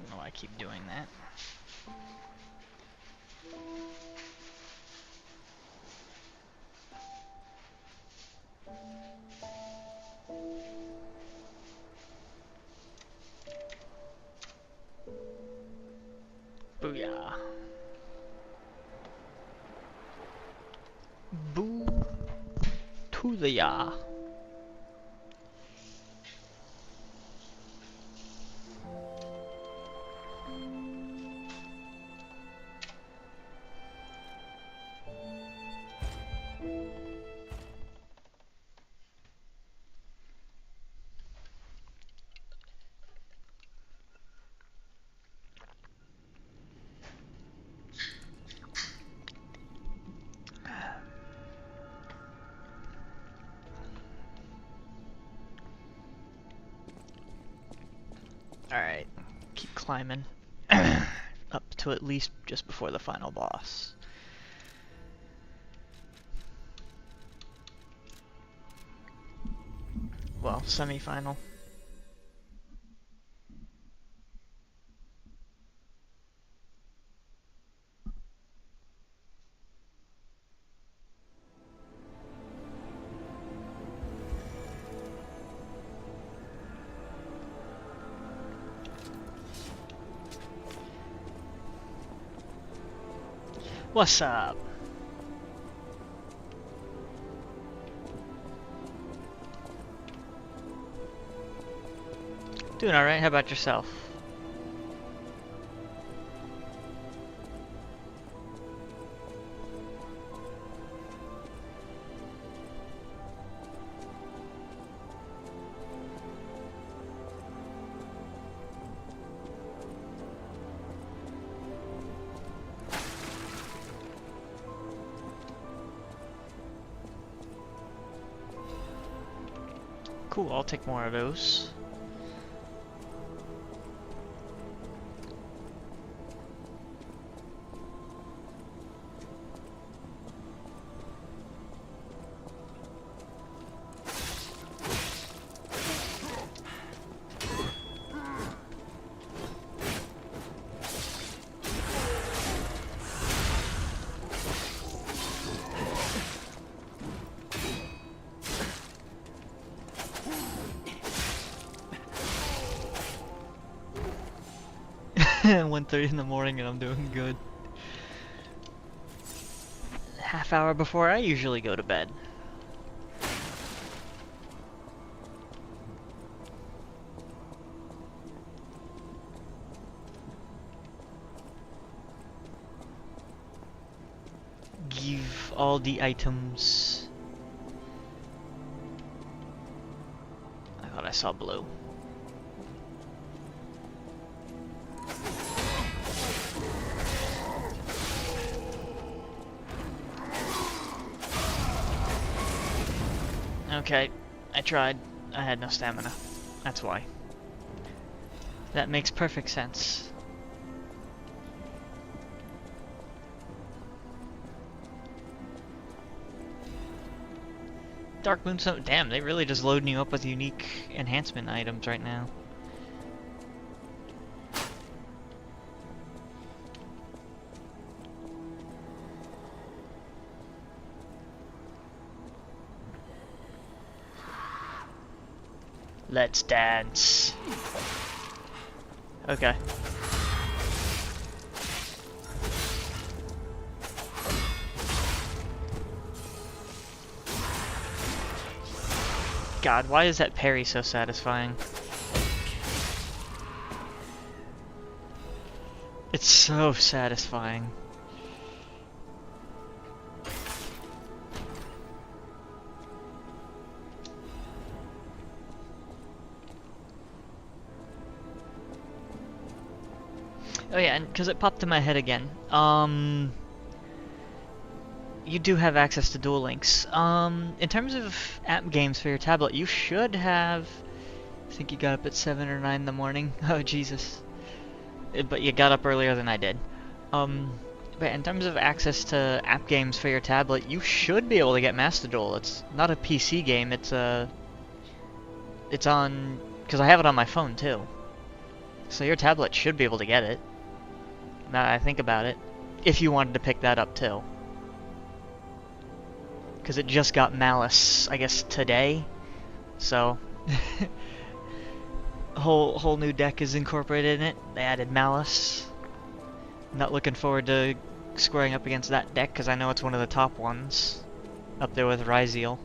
don't know why I keep doing that. Booyah. Boo to the ya. Alright, keep climbing. Up to at least just before the final boss. Well, semi-final. What's up? Doing alright, how about yourself? Cool, I'll take more of those. "1:30 in the morning and I'm doing good. Half hour before I usually go to bed. Give all the items. I thought I saw blue. Okay, I tried. I had no stamina. That's why. That makes perfect sense. Dark Moon, so damn, they really just loading you up with unique enhancement items right now. Let's dance. Okay. God, why is that parry so satisfying? It's so satisfying. Oh yeah, and because it popped in my head again. You do have access to Duel Links. In terms of app games for your tablet, you should have. I think you got up at 7 or 9 in the morning. Oh Jesus! But you got up earlier than I did. But in terms of access to app games for your tablet, you should be able to get Master Duel. It's not a PC game. It's on because I have it on my phone too. So your tablet should be able to get it. Now that I think about it. If you wanted to pick that up too. Because it just got Malice, I guess, today. So, a whole new deck is incorporated in it. They added Malice. Not looking forward to squaring up against that deck, because I know it's one of the top ones. Up there with Ryzeal.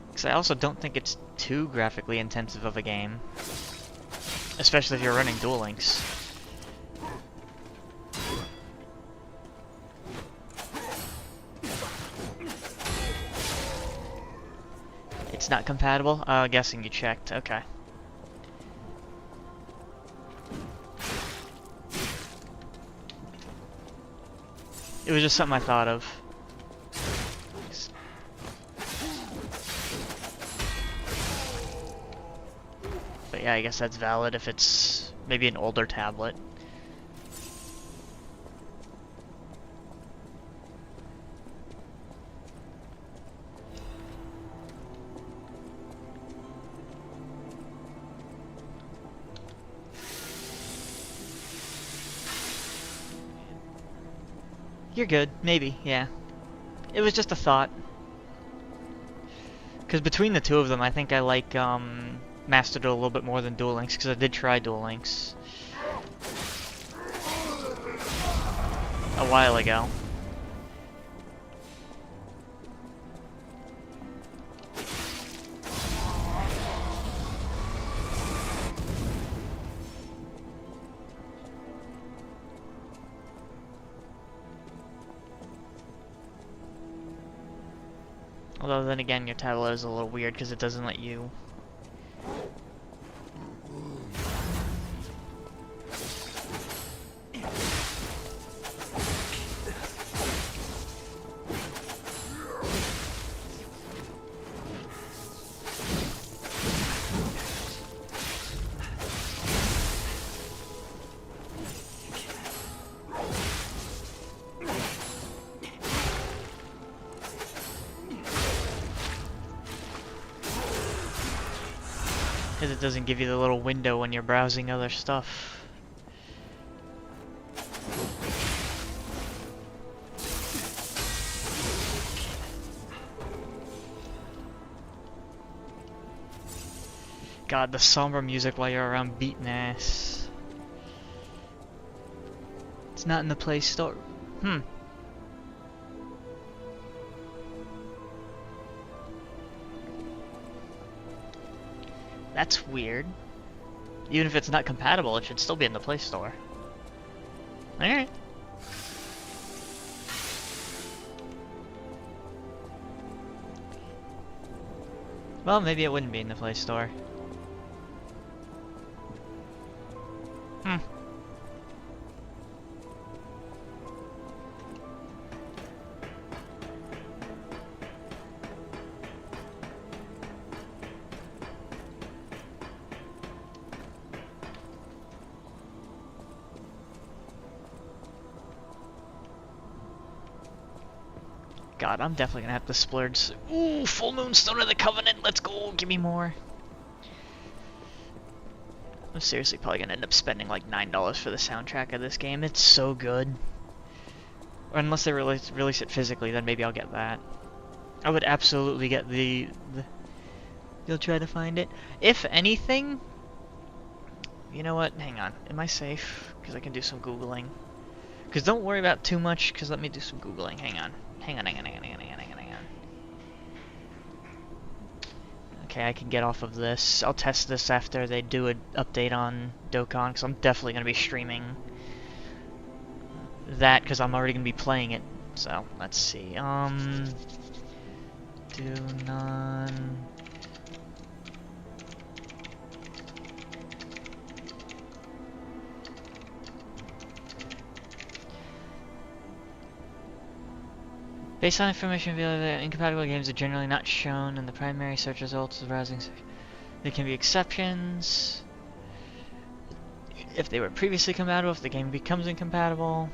Because I also don't think it's too graphically intensive of a game. Especially if you're running Duel Links. It's not compatible? Guessing you checked. Okay. It was just something I thought of. But yeah, I guess that's valid if it's maybe an older tablet. You're good, maybe, yeah. It was just a thought. Because between the two of them, I think I like Master Duel a little bit more than Duel Links, because I did try Duel Links a while ago. Although then again, your tablet is a little weird because it doesn't let you. Because it doesn't give you the little window when you're browsing other stuff. God, the somber music while you're around beating ass. It's not in the Play Store. That's weird. Even if it's not compatible, it should still be in the Play Store. Alright. Well, maybe it wouldn't be in the Play Store. God, I'm definitely gonna have to splurge. Ooh, Full Moon Stone of the Covenant, let's go, give me more. I'm seriously probably gonna end up spending like $9 for the soundtrack of this game. It's so good. Or unless they release it physically, then maybe I'll get that. I would absolutely get the You'll try to find it. If anything, you know what? Hang on. Am I safe? Because I can do some Googling. Because don't worry about too much, because let me do some Googling. Hang on. Hang on. Okay, I can get off of this. I'll test this after they do an update on Dokkan, because I'm definitely going to be streaming that, because I'm already going to be playing it. So, let's see. Do none... Based on information available, incompatible games are generally not shown in the primary search results of the browsing section. There can be exceptions. If they were previously compatible, if the game becomes incompatible.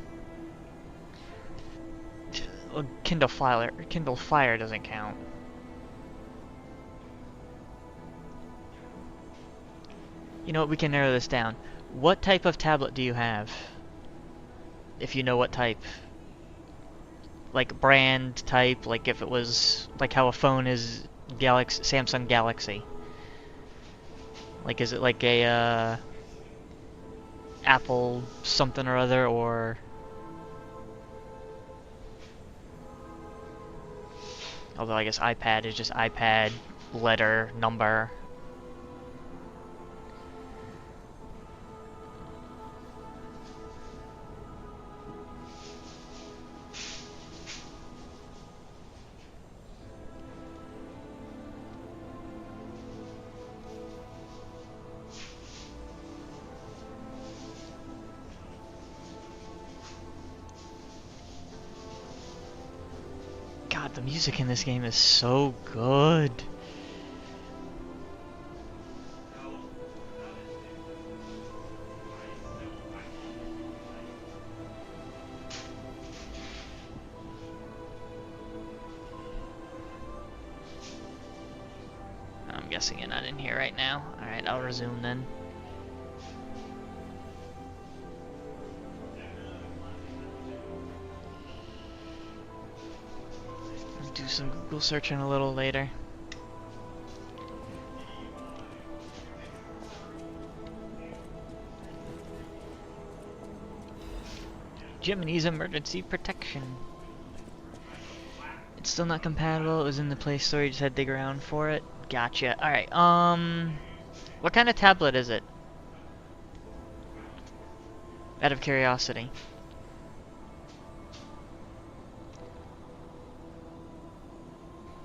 Well, Kindle Fire doesn't count. You know what, we can narrow this down. What type of tablet do you have? If you know what type. Like brand type, like if it was like how a phone is Galaxy, Samsung Galaxy. Like is it like a Apple something or other, or although I guess iPad is just iPad, letter, number. God, the music in this game is so good. I'm guessing you're not in here right now. Alright, I'll resume then. I'll do some Google searching a little later. Jiminy's emergency protection. It's still not compatible. It was in the Play Store. You just had to dig around for it. Gotcha. Alright, what kind of tablet is it? Out of curiosity.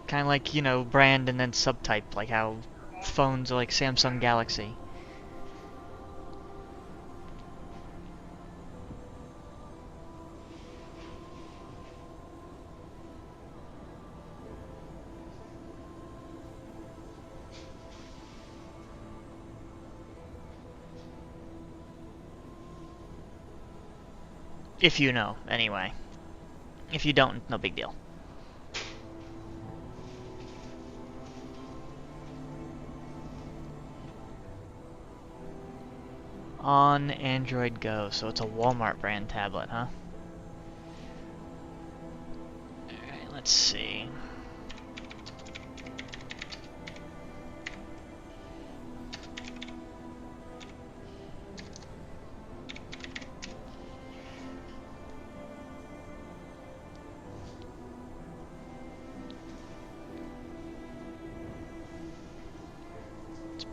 Kind of like, you know, brand and then subtype, like how phones are like Samsung Galaxy. If you know, anyway. If you don't, no big deal. On Android Go, so it's a Walmart brand tablet, huh? Alright, let's see.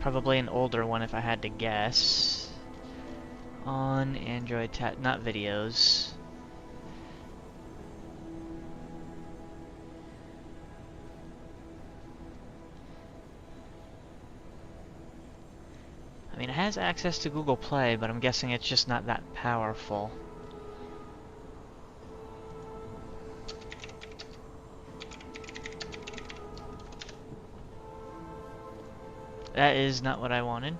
Probably an older one if I had to guess. On Android tab, not videos. I mean, it has access to Google Play, but I'm guessing it's just not that powerful. That is not what I wanted.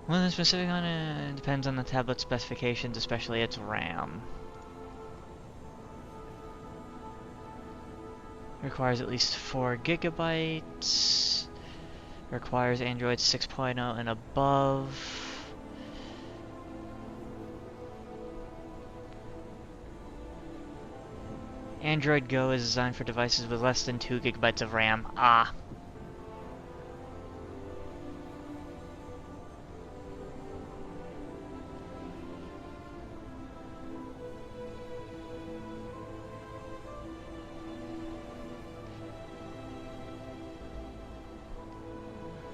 One that's specific on it depends on the tablet specifications, especially its RAM. Requires at least 4 gigabytes. Requires Android 6.0 and above. Android Go is designed for devices with less than 2 gigabytes of RAM. Ah.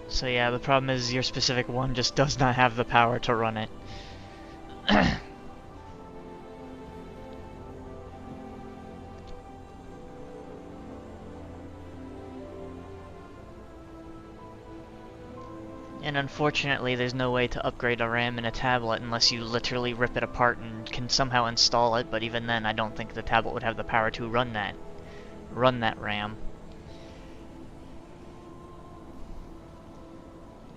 So yeah, the problem is your specific one just does not have the power to run it. And unfortunately, there's no way to upgrade a RAM in a tablet unless you literally rip it apart and can somehow install it, but even then I don't think the tablet would have the power to run that RAM.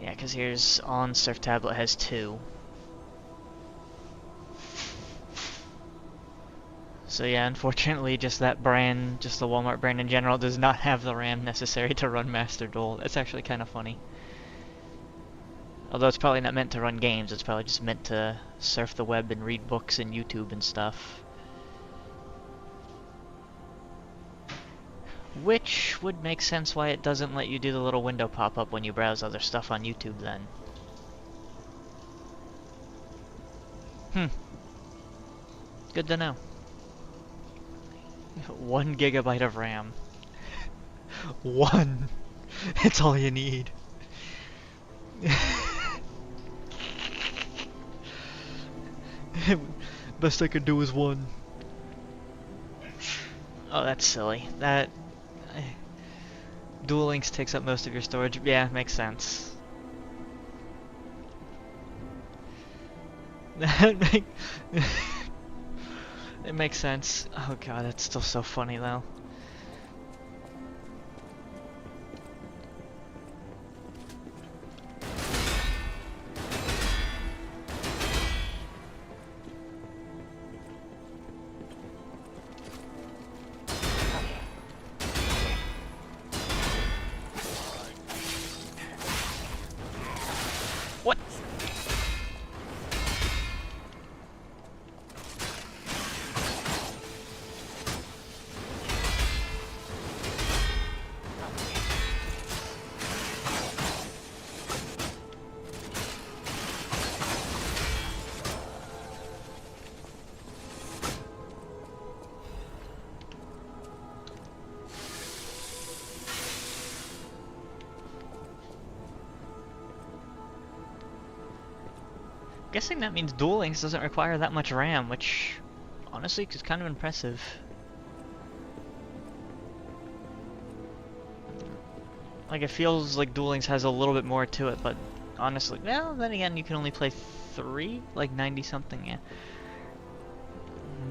Yeah, because here's on Surf Tablet has 2. So yeah, unfortunately, just that brand, just the Walmart brand in general, does not have the RAM necessary to run Master Duel. That's actually kind of funny. Although it's probably not meant to run games, it's probably just meant to surf the web and read books and YouTube and stuff. Which would make sense why it doesn't let you do the little window pop-up when you browse other stuff on YouTube then. Good to know. 1 gigabyte of RAM. One! It's all you need. Best I could do is 1. Oh, that's silly. Dual Links takes up most of your storage. Yeah, makes sense. It makes sense. Oh god, it's still so funny though. What? Guessing that means Duel Links doesn't require that much RAM, which honestly is kind of impressive. Like, it feels like Duel Links has a little bit more to it, but honestly, well, then again, you can only play 3, like 90 something, yeah.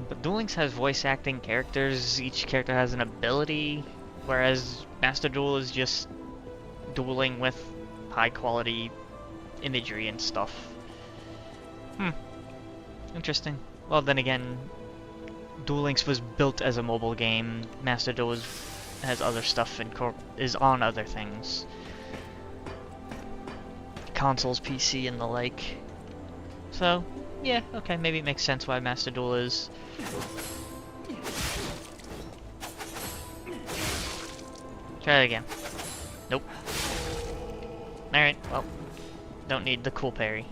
But Duel Links has voice acting characters, each character has an ability, whereas Master Duel is just dueling with high quality imagery and stuff. Interesting. Well, then again, Duel Links was built as a mobile game. Master Duel has other stuff and is on other things. Consoles, PC, and the like. So, yeah, okay, maybe it makes sense why Master Duel is. Try it again. Nope. Alright, well, don't need the cool parry.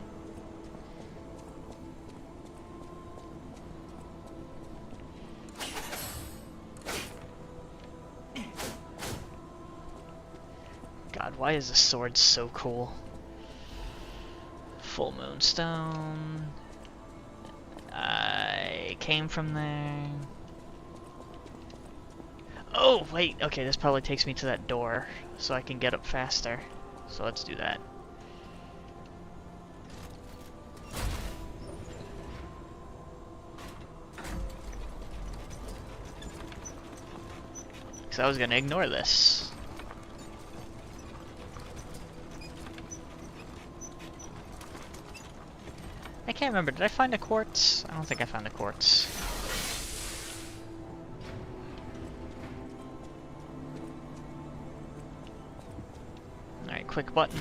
God, why is the sword so cool? Full Moonstone. I came from there. Oh, wait, okay, this probably takes me to that door, so I can get up faster. So let's do that. Because I was gonna ignore this. I can't remember, did I find a quartz? I don't think I found a quartz. Alright, quick button.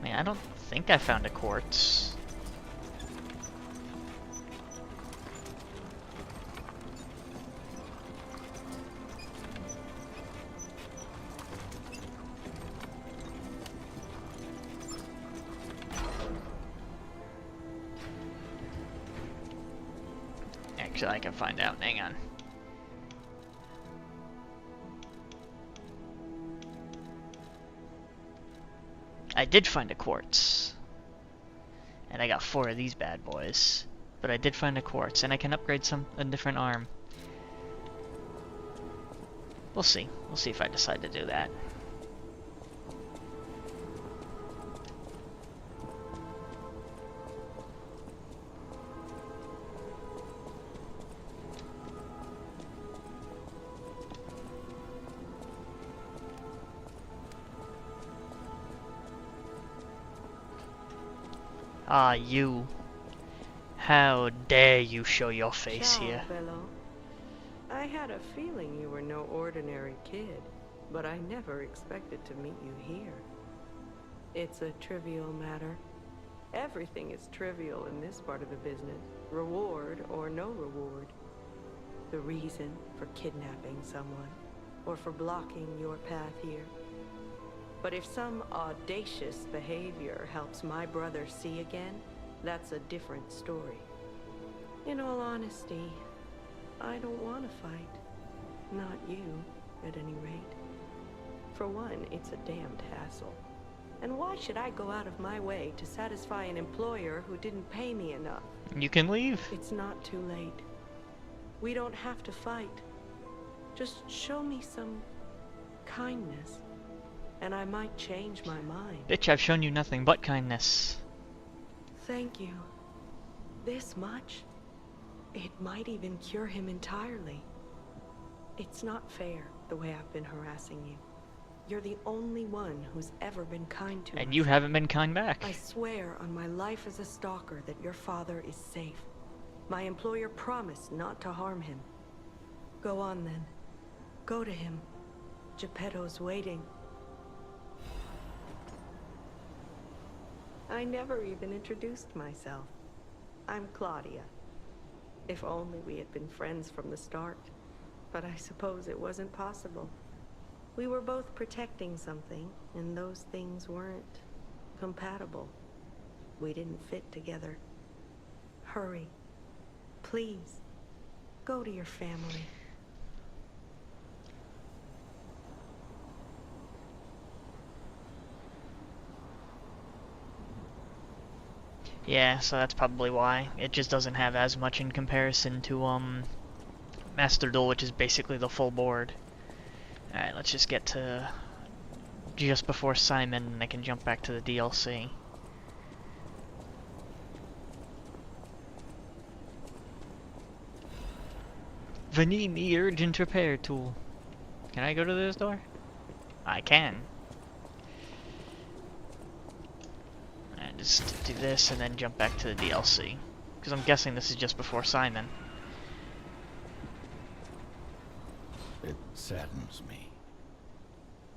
Man, I don't think I found a quartz. Actually, I can find out. Hang on. I did find a quartz. And I got 4 of these bad boys. But I did find a quartz, and I can upgrade a different arm. We'll see. We'll see if I decide to do that. You. How dare you show your face Ciao, here. bello. I had a feeling you were no ordinary kid, but I never expected to meet you here. It's a trivial matter. Everything is trivial in this part of the business, reward or no reward. The reason for kidnapping someone, or for blocking your path here. But if some audacious behavior helps my brother see again, that's a different story. In all honesty, I don't want to fight. Not you, at any rate. For one, it's a damned hassle. And why should I go out of my way to satisfy an employer who didn't pay me enough? You can leave. It's not too late. We don't have to fight. Just show me some kindness, and I might change my mind. Bitch, I've shown you nothing but kindness. Thank you. This much? It might even cure him entirely. It's not fair, the way I've been harassing you. You're the only one who's ever been kind to us. And you haven't been kind back. I swear on my life as a stalker that your father is safe. My employer promised not to harm him. Go on then. Go to him. Geppetto's waiting. I never even introduced myself. I'm Claudia. If only we had been friends from the start. But I suppose it wasn't possible. We were both protecting something, and those things weren't compatible. We didn't fit together. Hurry. Please. Go to your family. Yeah, so that's probably why. It just doesn't have as much in comparison to, Master Duel, which is basically the full board. Alright, let's just get to just before Simon, and I can jump back to the DLC. Vanini Urgent Repair Tool. Can I go to this door? I can. And just do this and then jump back to the DLC. Because I'm guessing this is just before Simon. It saddens me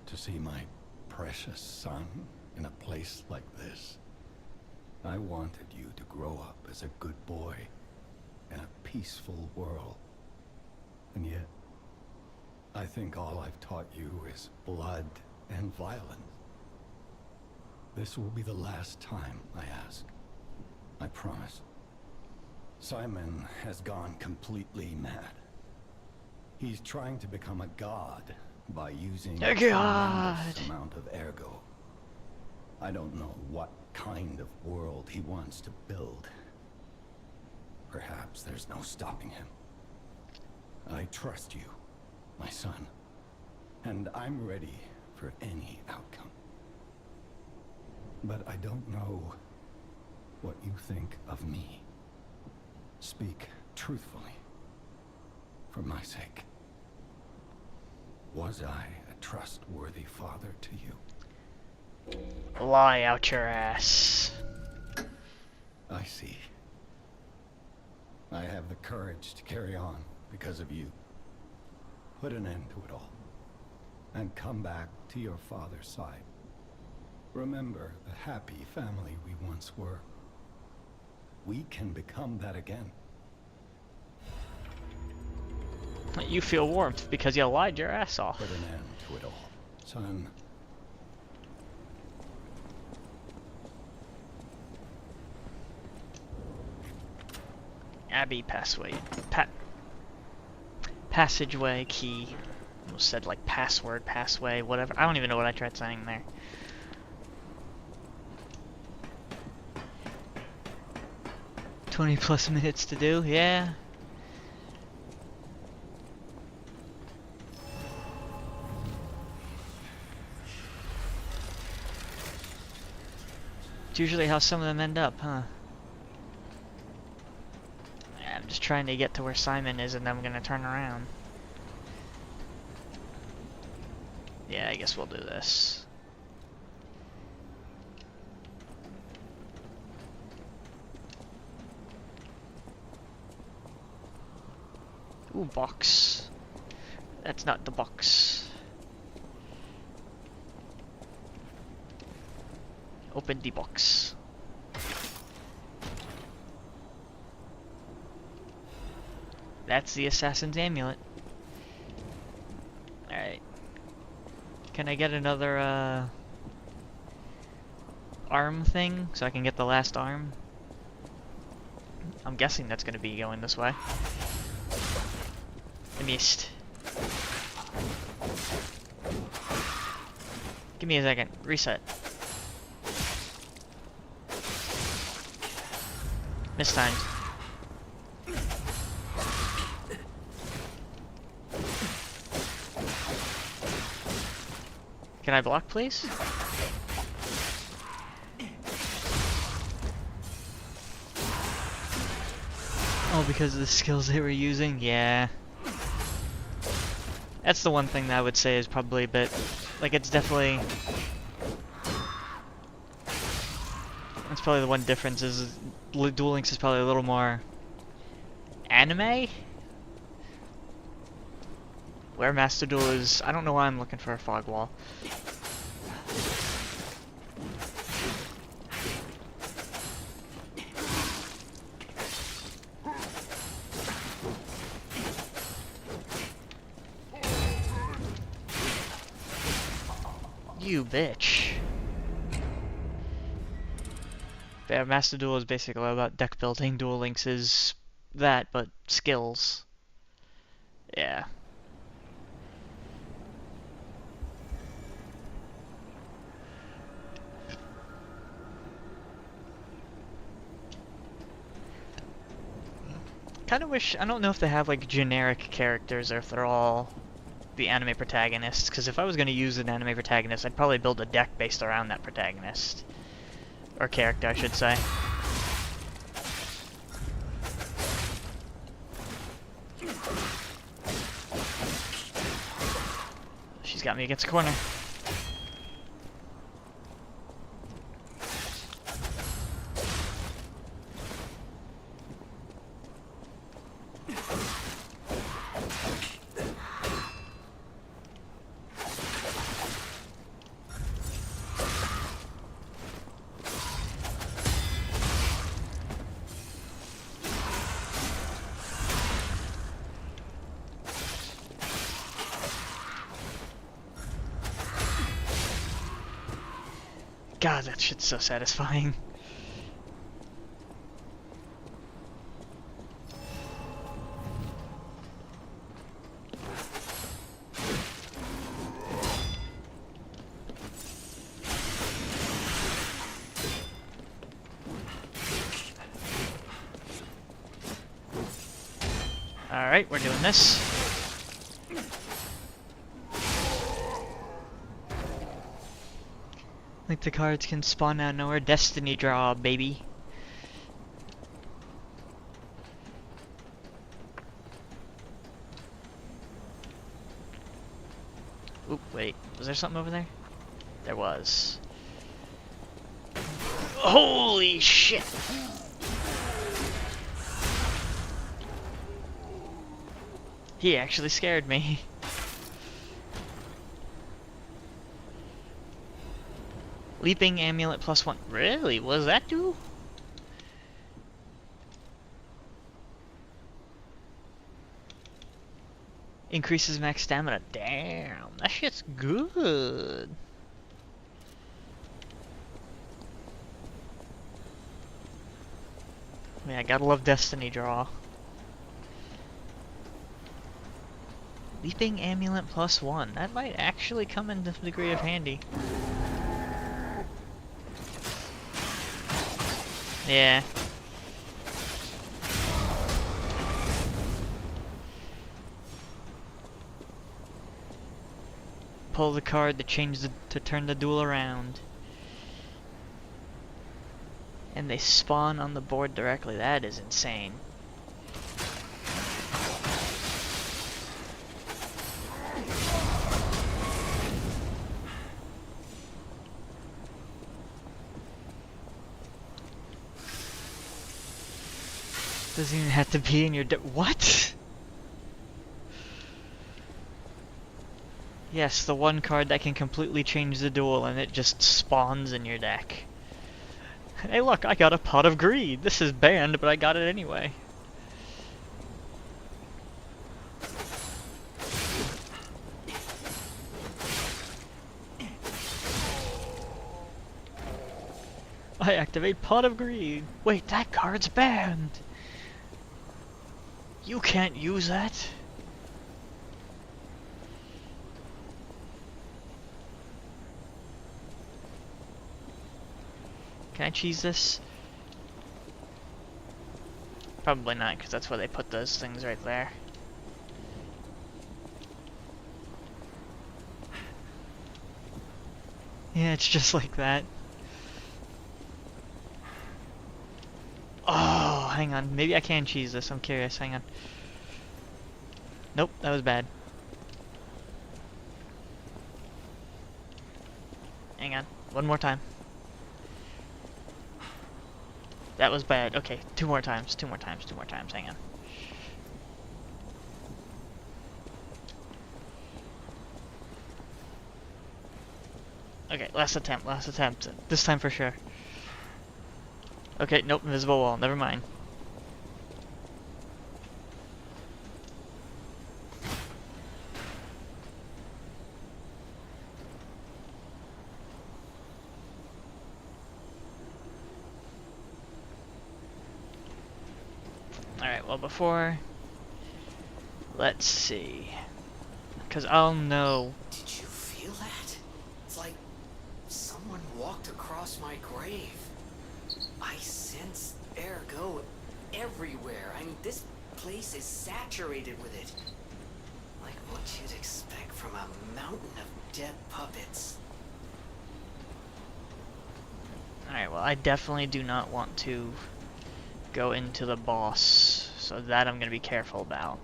to see my precious son in a place like this. I wanted you to grow up as a good boy in a peaceful world. And yet, I think all I've taught you is blood and violence. This will be the last time I ask. I promise. Simon has gone completely mad. He's trying to become a god by using a tremendous amount of ergo. I don't know what kind of world he wants to build. Perhaps there's no stopping him. I trust you, my son, and I'm ready for any outcome. But I don't know what you think of me. Speak truthfully. For my sake. Was I a trustworthy father to you? Lie out your ass. I see. I have the courage to carry on because of you. Put an end to it all. And come back to your father's side. Remember the happy family we once were. We can become that again. You feel warmth because you lied your ass off. Put an end to it all, son. Abbey passway. Passageway key. Almost said like password, passway, whatever. I don't even know what I tried saying there. +20 minutes to do, yeah. It's usually how some of them end up, huh? I'm just trying to get to where Simon is and then I'm gonna turn around. Yeah, I guess we'll do this. Ooh, box. That's not the box. Open the box. That's the assassin's amulet. Alright. Can I get another, arm thing so I can get the last arm? I'm guessing that's gonna be going this way. I missed. Give me a second. Reset. Mistimed. Can I block, please? Oh, because of the skills they were using? Yeah. That's the one thing that I would say is probably a bit... Like, it's definitely... That's probably the one difference is... Duel Links is probably a little more... anime? Where Master Duel is... I don't know why I'm looking for a fog wall. You bitch. Yeah, Master Duel is basically all about deck building. Duel Links is that, but skills. Yeah. Kind of wish, I don't know if they have like generic characters or if they're all the anime protagonists, because if I was going to use an anime protagonist, I'd probably build a deck based around that protagonist. Or character, I should say. She's got me against a corner. God, that shit's so satisfying. Alright, we're doing this. Like the cards can spawn out of nowhere. Destiny draw, baby. Oop, wait. Was there something over there? There was. Holy shit! He actually scared me. Leaping amulet +1. Really? What does that do? Increases max stamina. Damn, that shit's good. I mean, I gotta love Destiny Draw. Leaping amulet +1. That might actually come into a degree of handy. Yeah. Pull the card to turn the duel around. And they spawn on the board directly. That is insane. Doesn't even have to be in your what? Yes, the one card that can completely change the duel and it just spawns in your deck. Hey look, I got a Pot of Greed! This is banned, but I got it anyway. I activate Pot of Greed! Wait, that card's banned! You can't use that! Can I cheese this? Probably not, because that's where they put those things right there. Yeah, it's just like that. Oh, hang on. Maybe I can cheese this. I'm curious. Hang on. Nope, that was bad. Hang on. One more time. That was bad. Okay, two more times. Two more times. Two more times. Hang on. Okay, last attempt. Last attempt. This time for sure. Okay, nope. Invisible wall. Never mind. Alright, well before... Let's see. Because I'll know... Did you feel that? It's like someone walked across my grave. I sense ergo everywhere. I mean, this place is saturated with it. Like what you'd expect from a mountain of dead puppets. Alright, well I definitely do not want to go into the boss, so that I'm going to be careful about.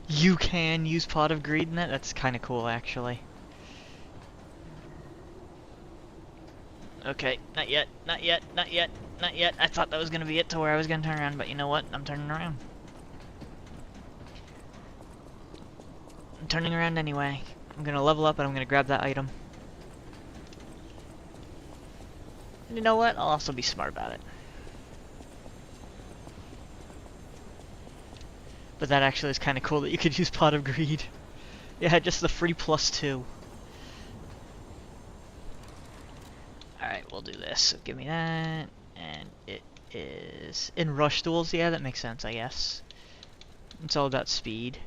You can use Pot of Greed in that? That's kind of cool, actually. Okay, not yet, not yet, not yet, not yet. I thought that was going to be it to where I was going to turn around, but you know what? I'm turning around. I'm turning around anyway. I'm going to level up and I'm going to grab that item. And you know what? I'll also be smart about it. But that actually is kind of cool that you could use Pot of Greed. Yeah, just the free +2. Alright, we'll do this. So give me that. And it is... in rush duels, yeah, that makes sense, I guess. It's all about speed.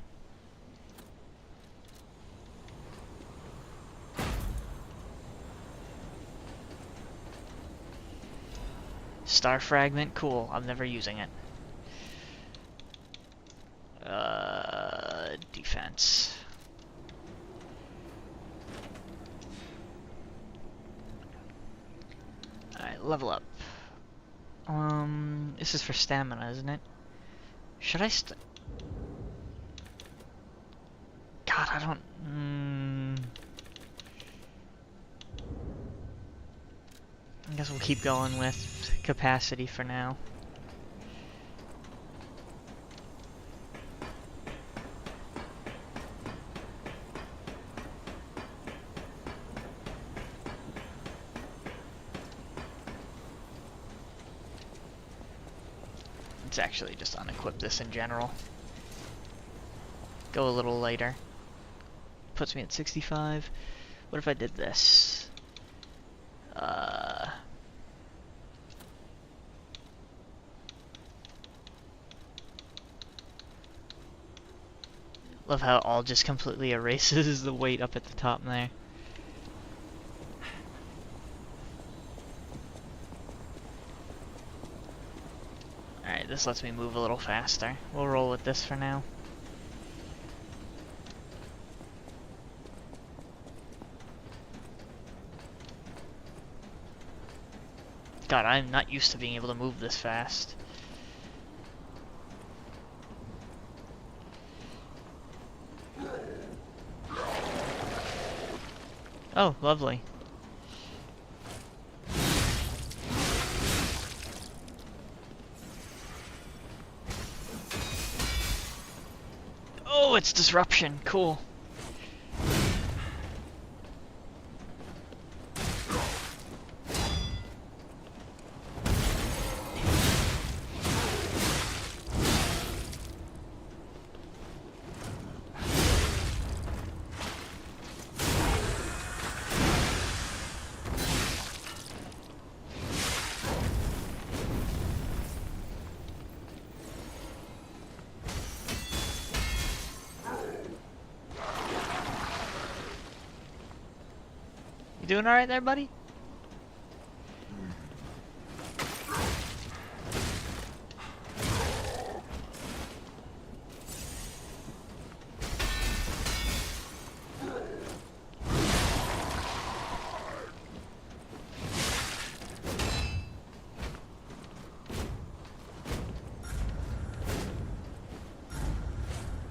Star Fragment, cool. I'm never using it. Defense. Alright, level up. This is for stamina, isn't it? Should I God, I don't... I guess we'll keep going with capacity for now. Let's actually just unequip this in general. Go a little later. Puts me at 65. What if I did this? Love how it all just completely erases the weight up at the top there. Alright, this lets me move a little faster. We'll roll with this for now. God, I'm not used to being able to move this fast. Oh, lovely. Oh, it's disruption. Cool. You doing alright there, buddy?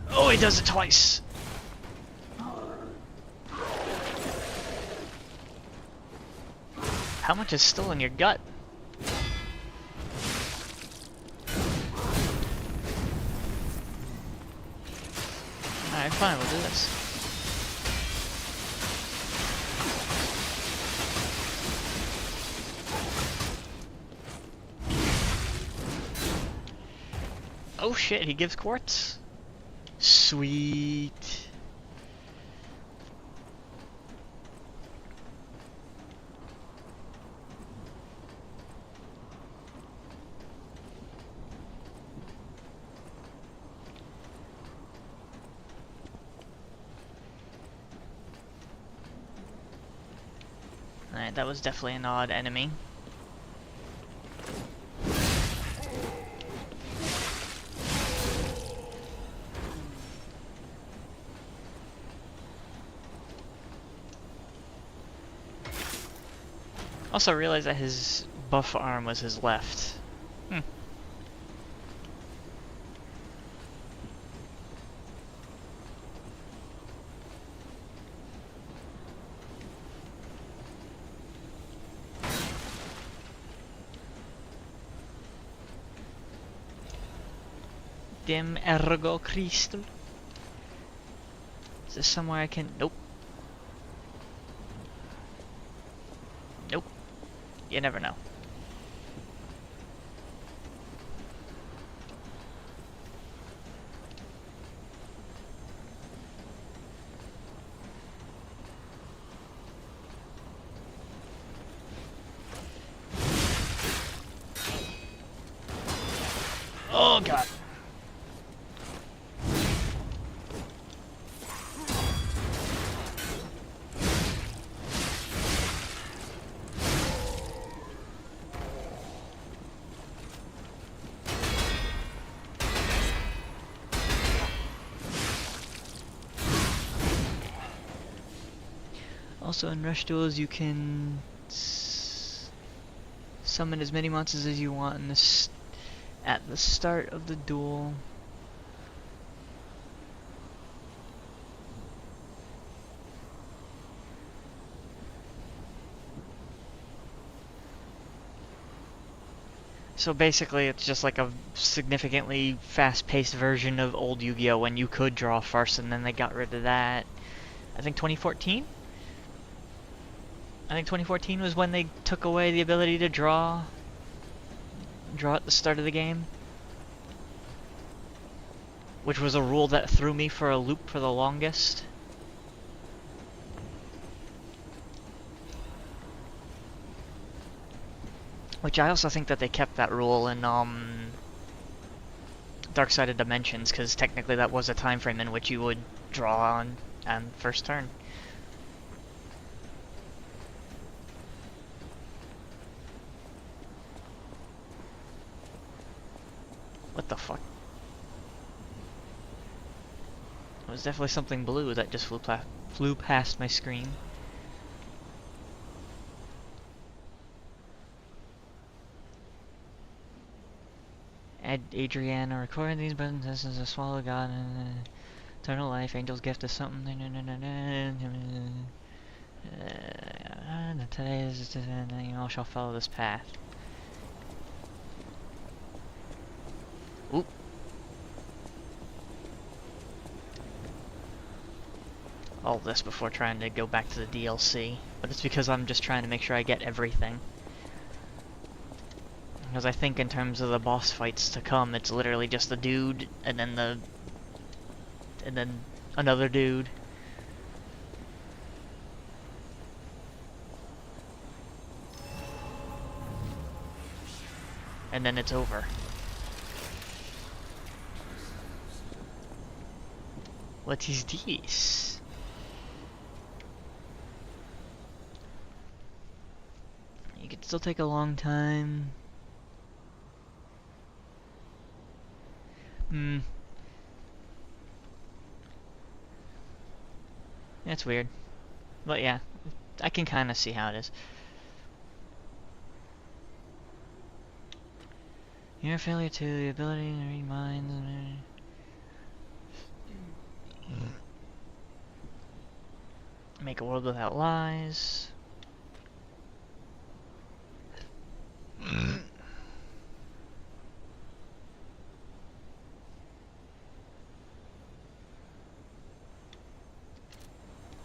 Oh, he does it twice. How much is still in your gut? Alright, fine, we'll do this. Oh shit, he gives quartz? Sweet. Alright, that was definitely an odd enemy. Also realized that his buff arm was his left. Hmm. Dim ergo crystal. Is this somewhere I can... Nope. Nope. You never know. Oh god. Also in rush duels you can summon as many monsters as you want in this at the start of the duel. So basically it's just like a significantly fast-paced version of old Yu-Gi-Oh! When you could draw first and then they got rid of that. I think 2014? I think 2014 was when they took away the ability to draw at the start of the game. Which was a rule that threw me for a loop for the longest. Which I also think that they kept that rule in Dark-Sided Dimensions, because technically that was a time frame in which you would draw on first turn. What the fuck? It was definitely something blue that just flew past my screen. Add Adriana recording these buttons. This is a swallow god. Eternal life. Angel's gift is something. Today is you all shall follow this path. Oop. All this before trying to go back to the DLC, but it's because I'm just trying to make sure I get everything. Because I think in terms of the boss fights to come, it's literally just the dude, and then another dude. And then it's over. What is this? You could still take a long time. That's weird. But yeah, I can kind of see how it is. Your failure to the ability to read minds. Make a world without lies.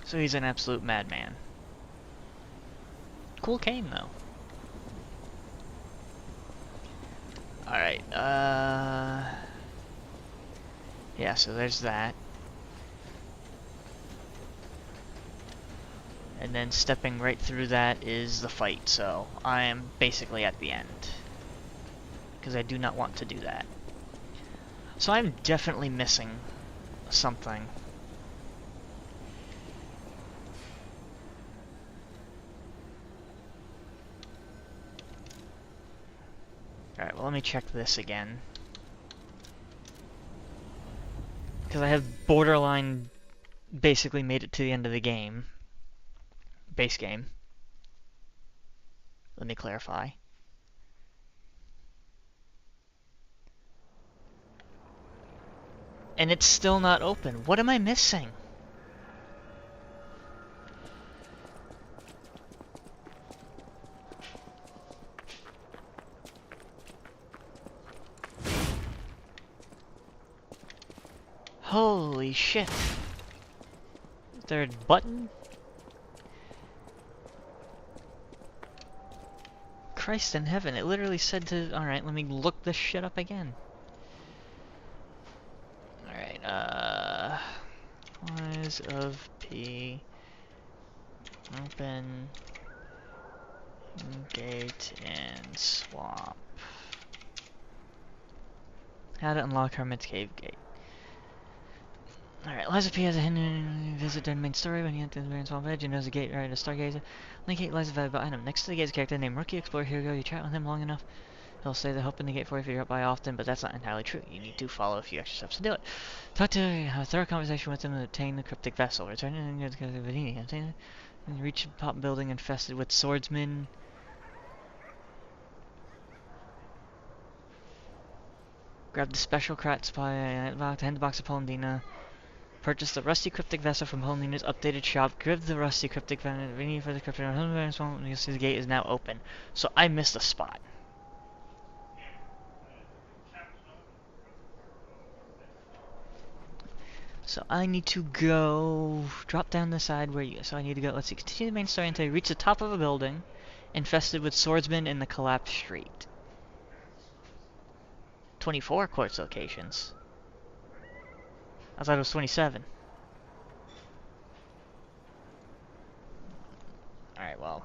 So he's an absolute madman. Cool cane, though. Alright, yeah, so there's that. And then stepping right through that is the fight, so I am basically at the end. Because I do not want to do that. So I'm definitely missing something. Alright, well let me check this again. Because I have borderline basically made it to the end of the game. Base game. Let me clarify. And it's still not open. What am I missing? Holy shit. Is there a button? Christ in heaven, it literally said to... Alright, let me look this shit up again. Alright, Wise of P... Open... Gate and swap. How to unlock Hermit's Cave Gate. Alright, Liza P has a hidden visit during the main story. When you enter the Swamp Edge, you knows the gate right, a stargazer. Link Liza's valuable item. Next to the gate's character named Rookie Explorer. Here we go. You chat with him long enough, he'll say they'll open the gate for you if you drop by often, but that's not entirely true. You need to follow a few extra steps to do it. Talk to him, have a thorough conversation with him, and obtain the cryptic vessel. Return to Vanini. Obtain it, and reach a pop building infested with swordsmen. Grab the special crat supply, hand the box of Polendina. Purchase the rusty cryptic vessel from Polendina's updated shop. Grab the rusty cryptic vessel for the cryptic vessel. You'll see the gate is now open. So I missed a spot. So I need to go drop down the side where you. So I need to go. Let's see. Continue the main story until you reach the top of a building infested with swordsmen in the collapsed street. 24 quartz locations. I thought it was 27. Alright, well.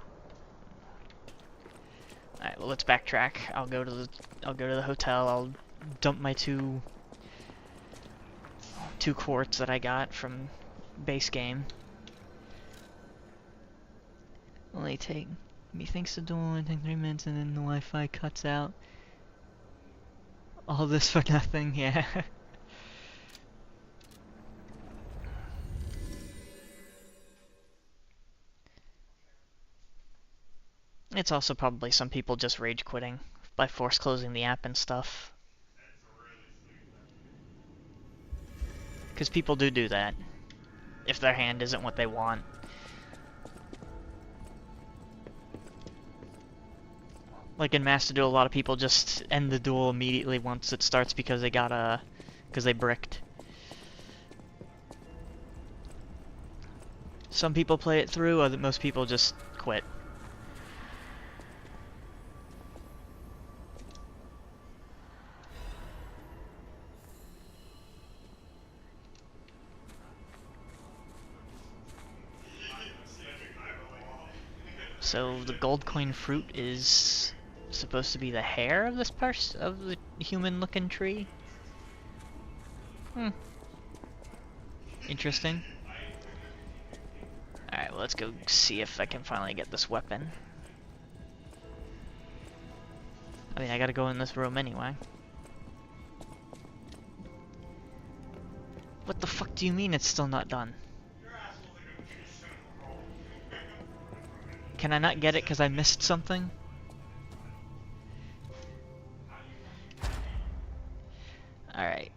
Alright, well let's backtrack. I'll go to the hotel. I'll dump my two quartz that I got from base game. Only take me thinks to do only take 3 minutes and then the Wi-Fi cuts out. All this for nothing, yeah. It's also probably some people just rage quitting by force closing the app and stuff. Because people do that if their hand isn't what they want. Like in Master Duel, a lot of people just end the duel immediately once it starts because they got because they bricked. Some people play it through, most people just quit. So the gold coin fruit is supposed to be the hair of this of the human-looking tree. Interesting. Alright, well, let's go see if I can finally get this weapon. I mean, I gotta go in this room anyway. What the fuck do you mean it's still not done? Can I not get it because I missed something? Alright,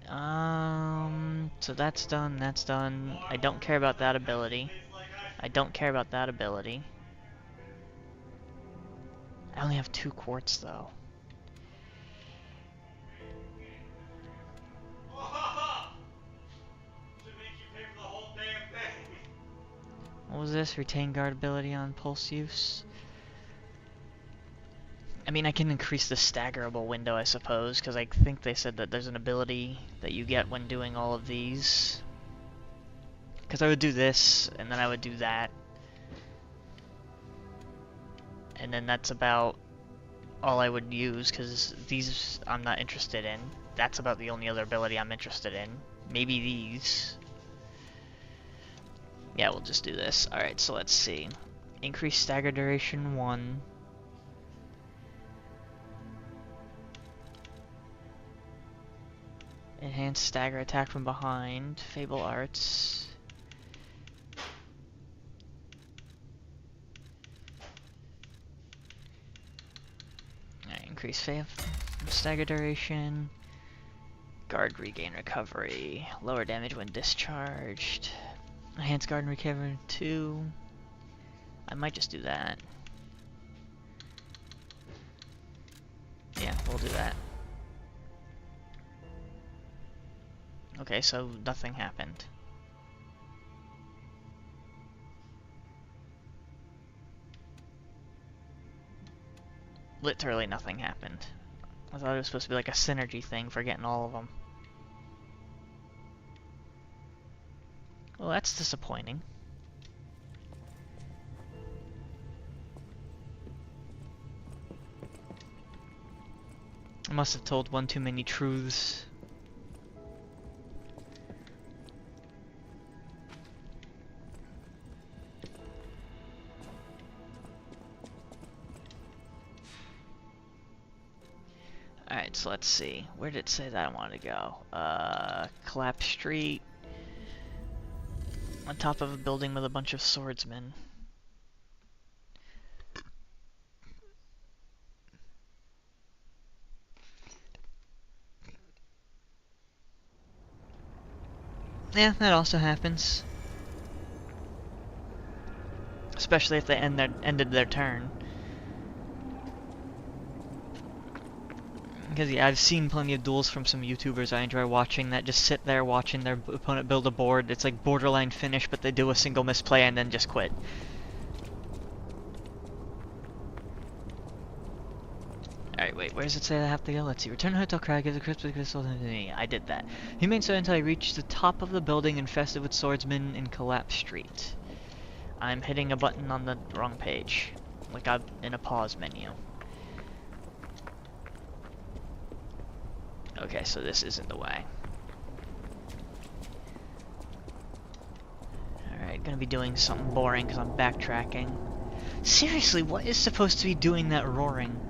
so that's done, that's done. I don't care about that ability. I don't care about that ability. I only have 2 quartz, though. What was this? Retain guard ability on pulse use? I mean, I can increase the staggerable window, I suppose, because I think they said that there's an ability that you get when doing all of these. Because I would do this, and then I would do that. And then that's about all I would use, because these I'm not interested in. That's about the only other ability I'm interested in. Maybe these. Yeah, we'll just do this. Alright, so let's see. Increase stagger duration 1. Enhance stagger attack from behind. Fable arts. Alright, increase stagger duration. Guard regain recovery. Lower damage when discharged. Enhance guard and recovery 2. I might just do that. Yeah, we'll do that. Okay, so nothing happened. Literally nothing happened. I thought it was supposed to be like a synergy thing for getting all of them. Well, that's disappointing. I must have told one too many truths. Alright, so let's see. Where did it say that I wanted to go? Collapse Street. On top of a building with a bunch of swordsmen. Yeah, that also happens. Especially if they ended their turn. Because yeah, I've seen plenty of duels from some YouTubers I enjoy watching that just sit there watching their opponent build a board. It's like borderline finish, but they do a single misplay and then just quit. Alright, wait, where does it say I have to go? Let's see. Return to Hotel Crag, gives a crisp crystal to me. I did that. He remained so until I reached the top of the building infested with swordsmen in Collapse Street. I'm hitting a button on the wrong page. Like I'm in a pause menu. Okay, so this isn't the way. Alright, gonna be doing something boring because I'm backtracking. Seriously, what is supposed to be doing that roaring?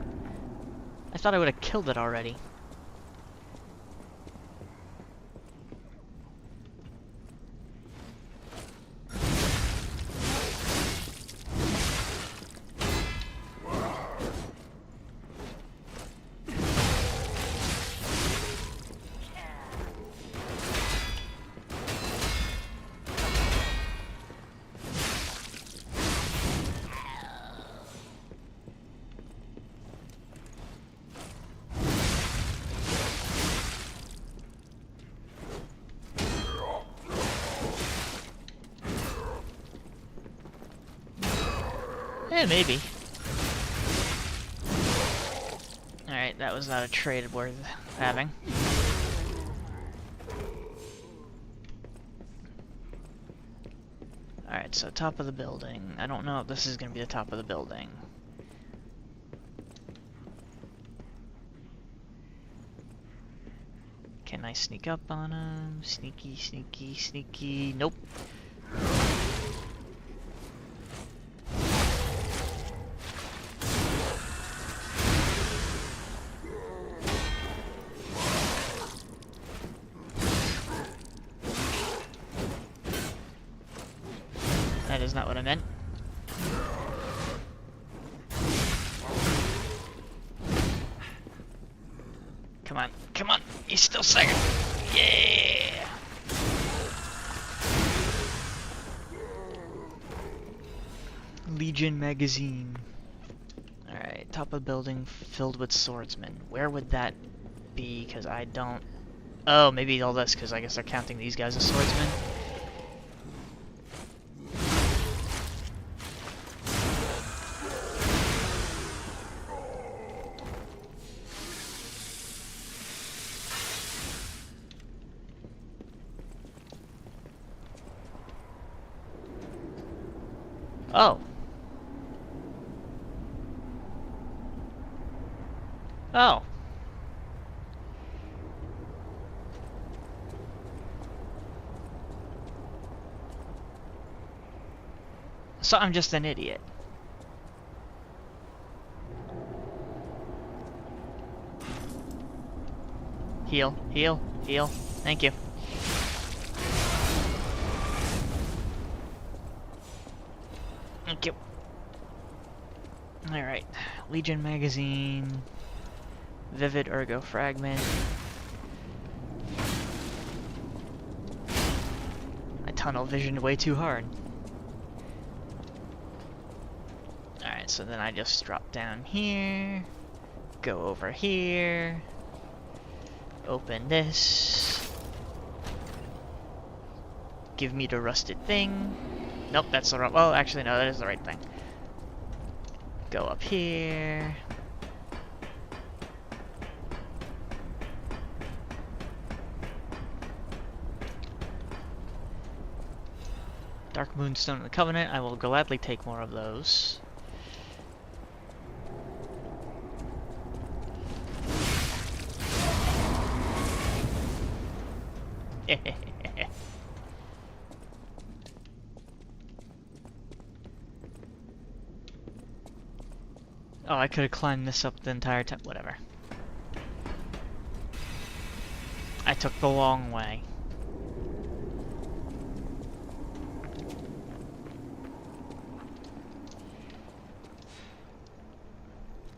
I thought I would have killed it already. Maybe. Alright, that was not a trade worth having. Alright, so top of the building. I don't know if this is gonna be the top of the building. Can I sneak up on him? Sneaky, sneaky, sneaky. Nope. That is not what I meant. Come on, come on. He's still second. Yeah! Legion magazine. Alright, top of the building filled with swordsmen. Where would that be? Because I don't... Oh, maybe all this, because I guess they're counting these guys as swordsmen. Oh. Oh. So I'm just an idiot. Heal, heal, heal. Thank you. Thank you. Alright. Legion magazine. Vivid ergo fragment. I tunnel visioned way too hard. Alright, so then I just drop down here. Go over here. Open this. Give me the rusted thing. Nope, that's the wrong... Well, actually, no, that is the right thing. Go up here. Dark Moonstone of the Covenant. I will gladly take more of those. Oh, I could have climbed this up the entire time. Whatever. I took the long way.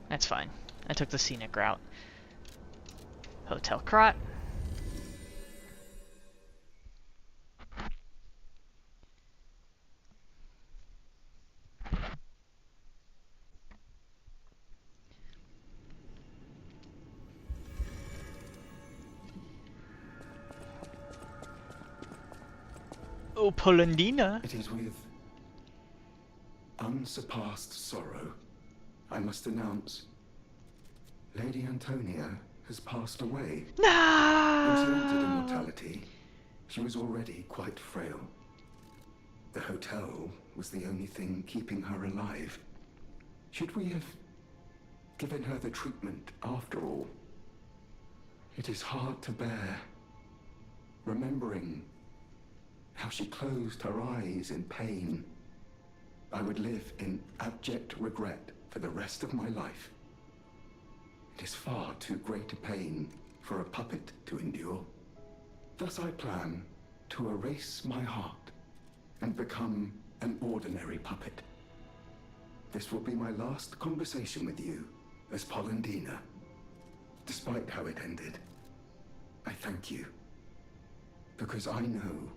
That's fine. I took the scenic route. Hotel Krot. Oh, Polendina. It is with unsurpassed sorrow I must announce Lady Antonia has passed away. No! When she entered immortality, she was already quite frail. The hotel was the only thing keeping her alive. Should we have given her the treatment after all? It is hard to bear, remembering how she closed her eyes in pain. I would live in abject regret for the rest of my life. It is far too great a pain for a puppet to endure. Thus I plan to erase my heart and become an ordinary puppet. This will be my last conversation with you as Polendina. Despite how it ended, I thank you, because I know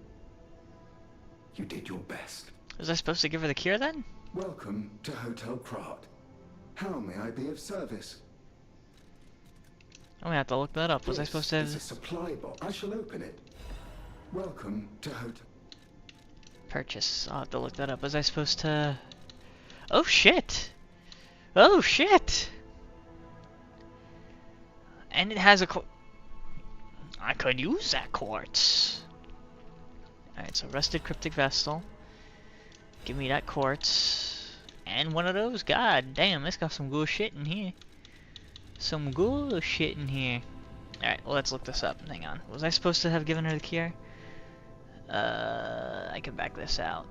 you did your best. Was I supposed to give her the cure then? Welcome to Hotel Krot. How may I be of service? I'm gonna have to look that up. Was I supposed to This is a have supply box. I shall open it. Welcome to Hotel... purchase? I'll have to look that up. Was I supposed to... Oh shit! Oh shit! And it has a I could use that quartz. Alright, so rusted cryptic vessel. Give me that quartz. And one of those. God damn, it's got some good shit in here. Some good shit in here. Alright, well, let's look this up. Hang on. Was I supposed to have given her the cure? I can back this out.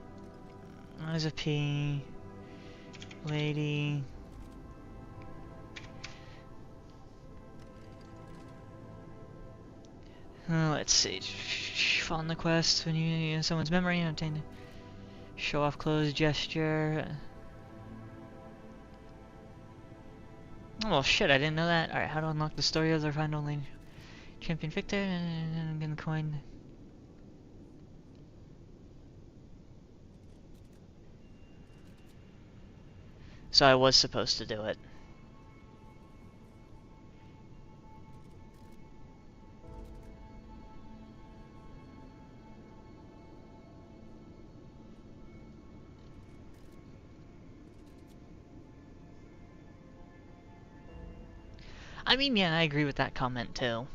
There's a P. Lady. Let's see. Follow the quest when you use someone's memory and obtain a show off clothes gesture. Oh well, shit, I didn't know that. Alright, how to unlock the story of their final lane champion Victor and get the coin. So I was supposed to do it. I mean, yeah, I agree with that comment too.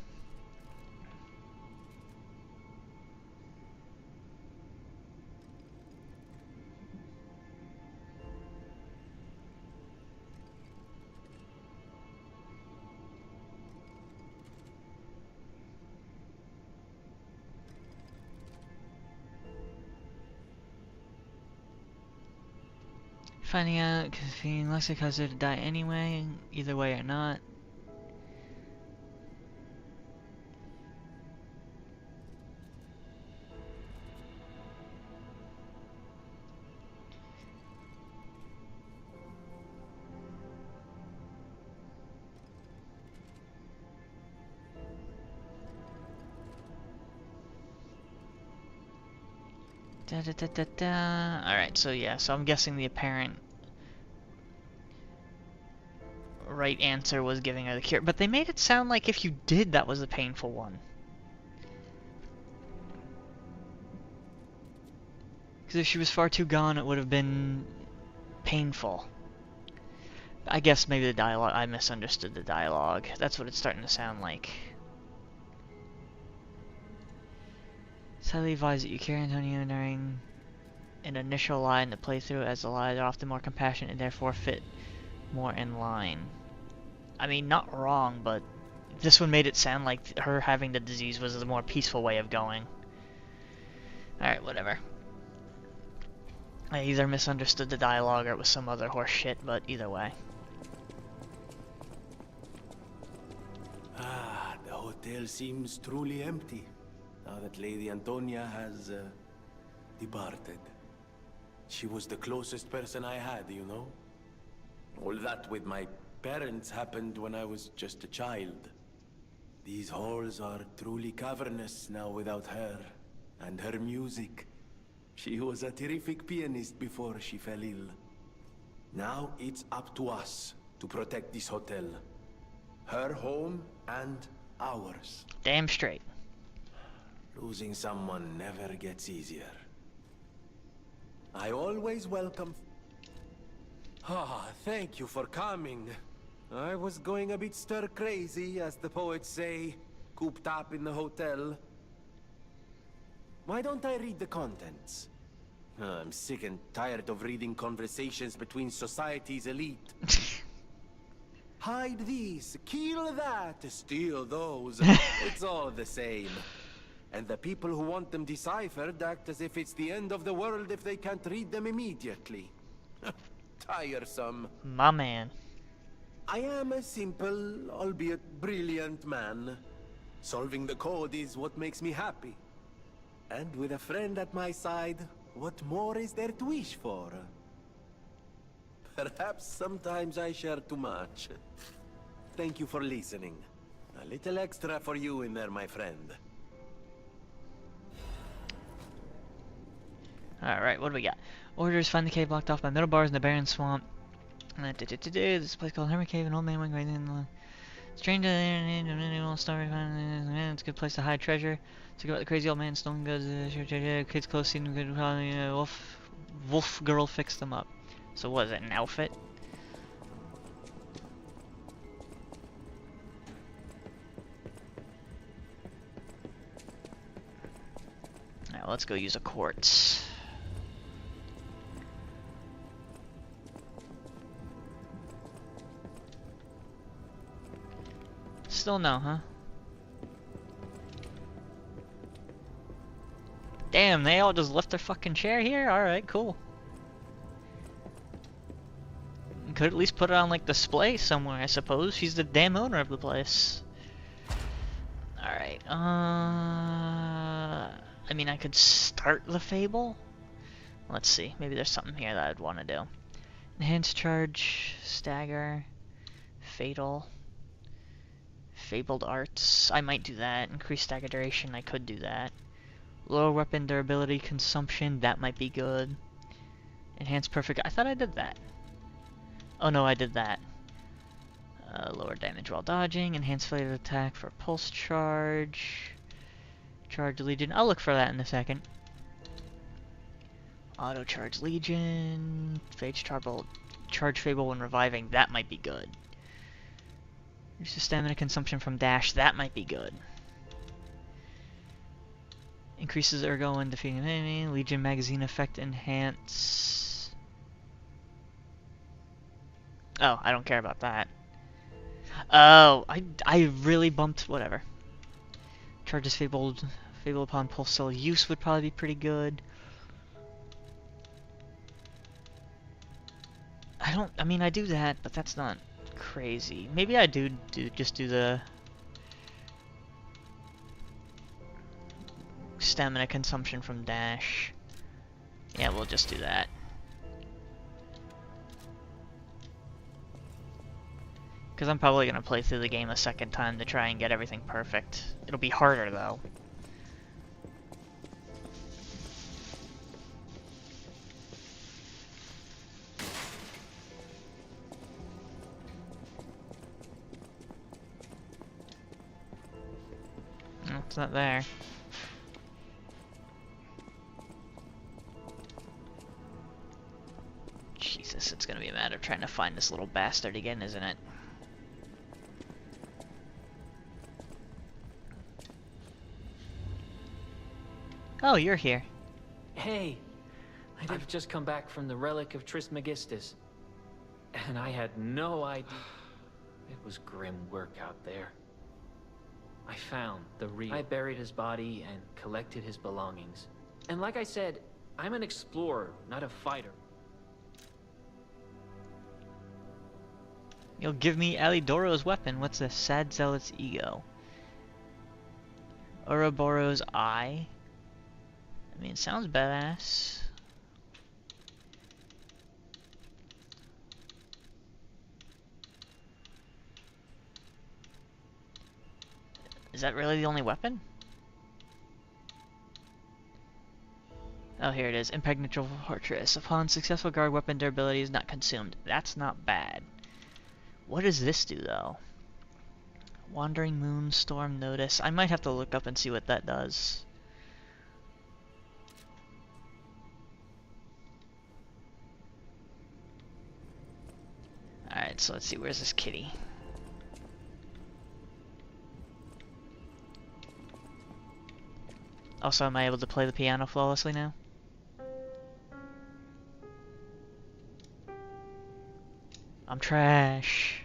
Finding out, because being less likely to die anyway, either way or not. Da da da da da. Alright, so yeah, so I'm guessing the apparent right answer was giving her the cure. But they made it sound like if you did, that was the painful one. Because if she was far too gone, it would have been painful. I guess maybe the dialogue, I misunderstood the dialogue. That's what it's starting to sound like. It's highly advised that you carry Antonio during an initial lie in the playthrough, as the lies are often more compassionate and therefore fit more in line. I mean, not wrong, but this one made it sound like her having the disease was the more peaceful way of going. Alright, whatever. I either misunderstood the dialogue or it was some other horse shit, but either way. Ah, the hotel seems truly empty now that Lady Antonia has departed. She was the closest person I had, you know? All that with my parents happened when I was just a child. These halls are truly cavernous now without her, and her music. She was a terrific pianist before she fell ill. Now it's up to us to protect this hotel. Her home and ours. Damn straight. Losing someone never gets easier. I always welcome... Ah, thank you for coming. I was going a bit stir-crazy, as the poets say, cooped up in the hotel. Why don't I read the contents? I'm sick and tired of reading conversations between society's elite. Hide these, kill that, steal those. It's all the same. And the people who want them deciphered act as if it's the end of the world if they can't read them immediately. Tiresome. My man. I am a simple, albeit brilliant man. Solving the code is what makes me happy. And with a friend at my side, what more is there to wish for? Perhaps sometimes I share too much. Thank you for listening. A little extra for you in there, my friend. Alright, what do we got? Orders, find the cave blocked off by metal bars in the barren swamp. This is a place called Hermit Cave, an old man went right in the... Strange to the internet, story, it's a good place to hide treasure. Talk about the crazy old man, stolen goods, kids close, seen good, wolf girl fixed them up. So what is it, an outfit? Alright, let's go use a quartz. Still no, huh? Damn, they all just left their fucking chair here? Alright, cool. Could at least put it on, like, display somewhere, I suppose. She's the damn owner of the place. Alright, I mean, I could start the Fable? Let's see, maybe there's something here that I'd want to do. Enhanced charge, stagger, fatal, fabled arts. I might do that. Increased stagger duration, I could do that. Lower weapon durability consumption, that might be good. Enhanced perfect, I thought I did that. Oh no, I did that. Lower damage while dodging, enhanced failure attack for pulse charge. Charge Legion, I'll look for that in a second. Auto charge Legion, Phage charge Fable when reviving, that might be good. Reduces stamina consumption from dash, that might be good. Increases ergo when defeating an enemy, Legion magazine effect enhance. Oh, I don't care about that. Oh, I really bumped, whatever. Charges Fable upon pulse cell use would probably be pretty good. I mean, I do that, but that's not crazy. Maybe I just do the stamina consumption from dash. Yeah, we'll just do that. Because I'm probably going to play through the game a second time to try and get everything perfect. It'll be harder, though. Oh, it's not there. Jesus, it's going to be a matter of trying to find this little bastard again, isn't it? Oh, you're here. Hey, I've just come back from the relic of Trismegistus, and I had no idea. It was grim work out there. I found the real. I buried his body and collected his belongings. And like I said, I'm an explorer, not a fighter. You'll give me Alidoro's weapon. What's this? Sad Zealot's ego. Ouroboros eye. I mean, it sounds badass. Is that really the only weapon? Oh, here it is. Impregnable Fortress. Upon successful guard, weapon durability is not consumed. That's not bad. What does this do, though? Wandering Moon, Storm Notice. I might have to look up and see what that does. Alright, so let's see, where's this kitty? Also, am I able to play the piano flawlessly now? I'm trash.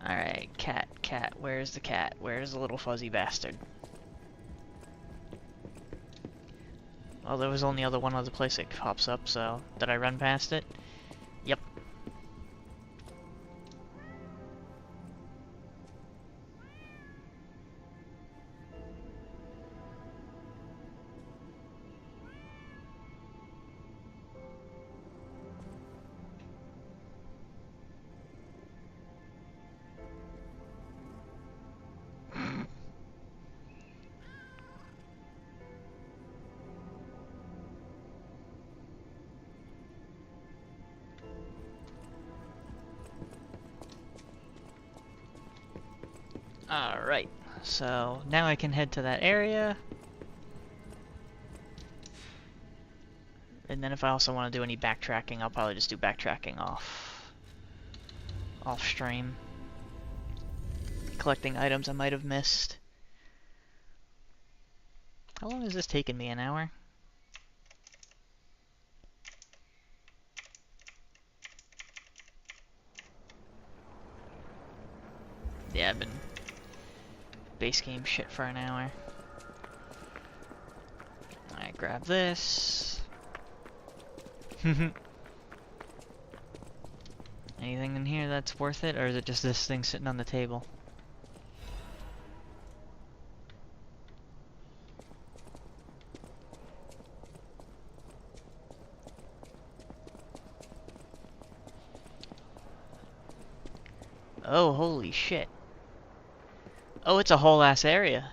Alright, cat, where's the cat? Where's the little fuzzy bastard? Well, there was only one other place it pops up, so did I run past it? Yep. Alright, so now I can head to that area. And then if I also want to do any backtracking, I'll probably just do backtracking off stream. Collecting items I might have missed. How long has this taken me? An hour? Yeah, I've been base game shit for an hour. Alright, grab this. Anything in here that's worth it, or is it just this thing sitting on the table? Oh, holy shit. Oh, it's a whole ass area.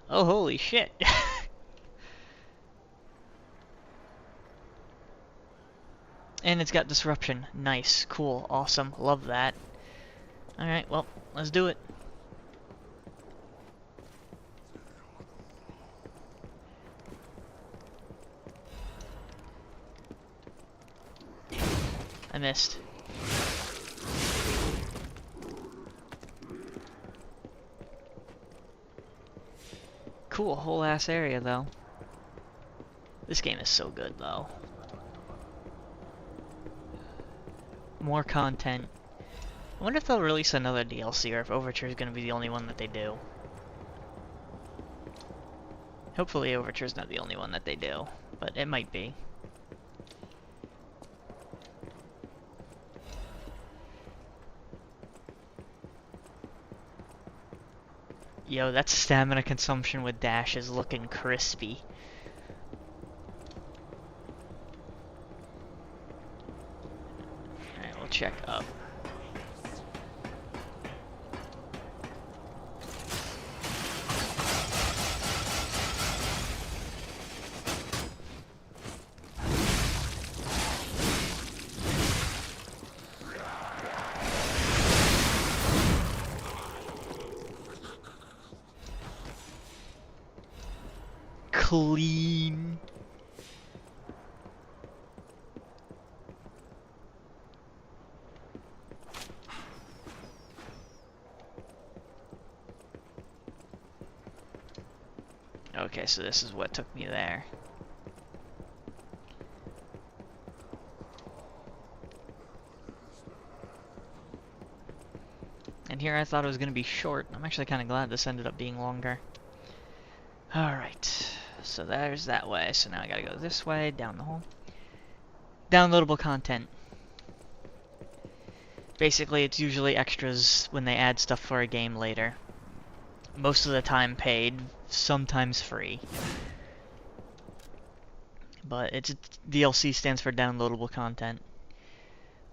Oh, holy shit. And it's got disruption. Nice, cool, awesome, love that. Alright, well, let's do it. I missed. Cool, whole ass area though. This game is so good though. More content. I wonder if they'll release another DLC or if Overture is going to be the only one that they do. Hopefully Overture is not the only one that they do, but it might be. Yo, that stamina consumption with dash is looking crispy. Alright, we'll check up. Clean. Okay, so this is what took me there. And here I thought it was going to be short. I'm actually kind of glad this ended up being longer. Alright, so there's that way. So now I gotta go this way, down the hole. Downloadable content. Basically, it's usually extras when they add stuff for a game later. Most of the time paid, sometimes free. But it's DLC stands for downloadable content.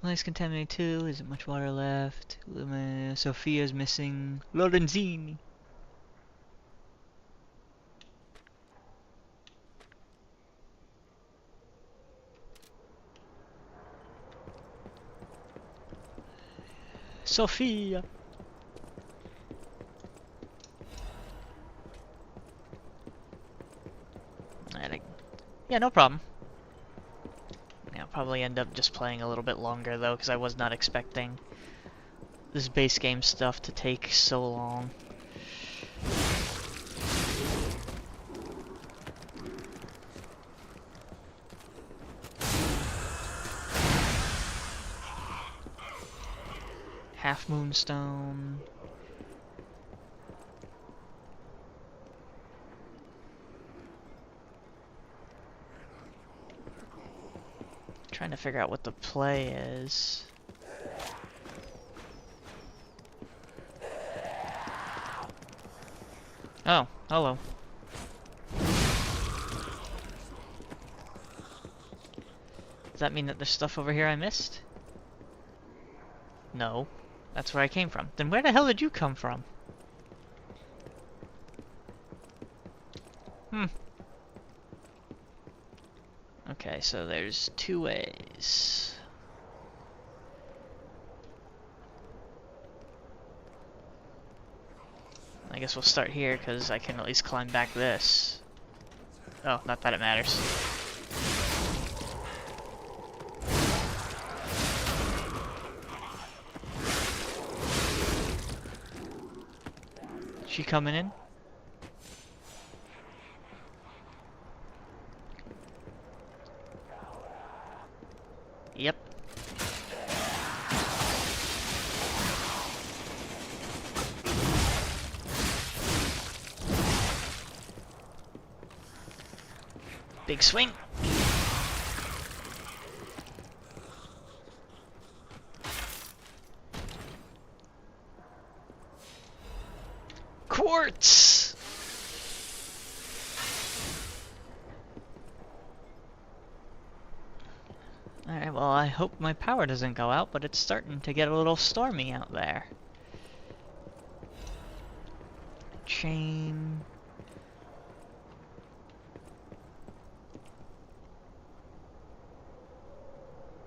Life's contaminated too. Isn't much water left. Sophia's missing. Lorenzini. Sophia. Yeah, no problem. Yeah, I'll probably end up just playing a little bit longer though, because I was not expecting this base game stuff to take so long. Half Moonstone. Trying to figure out what the play is. Oh, hello. Does that mean that there's stuff over here I missed? No. That's where I came from. Then where the hell did you come from? Okay, so there's two ways. I guess we'll start here, because I can at least climb back this. Oh, not that it matters. She coming in? Yep. Big swing. Quartz. Alright, well, I hope my power doesn't go out, but it's starting to get a little stormy out there. Chain.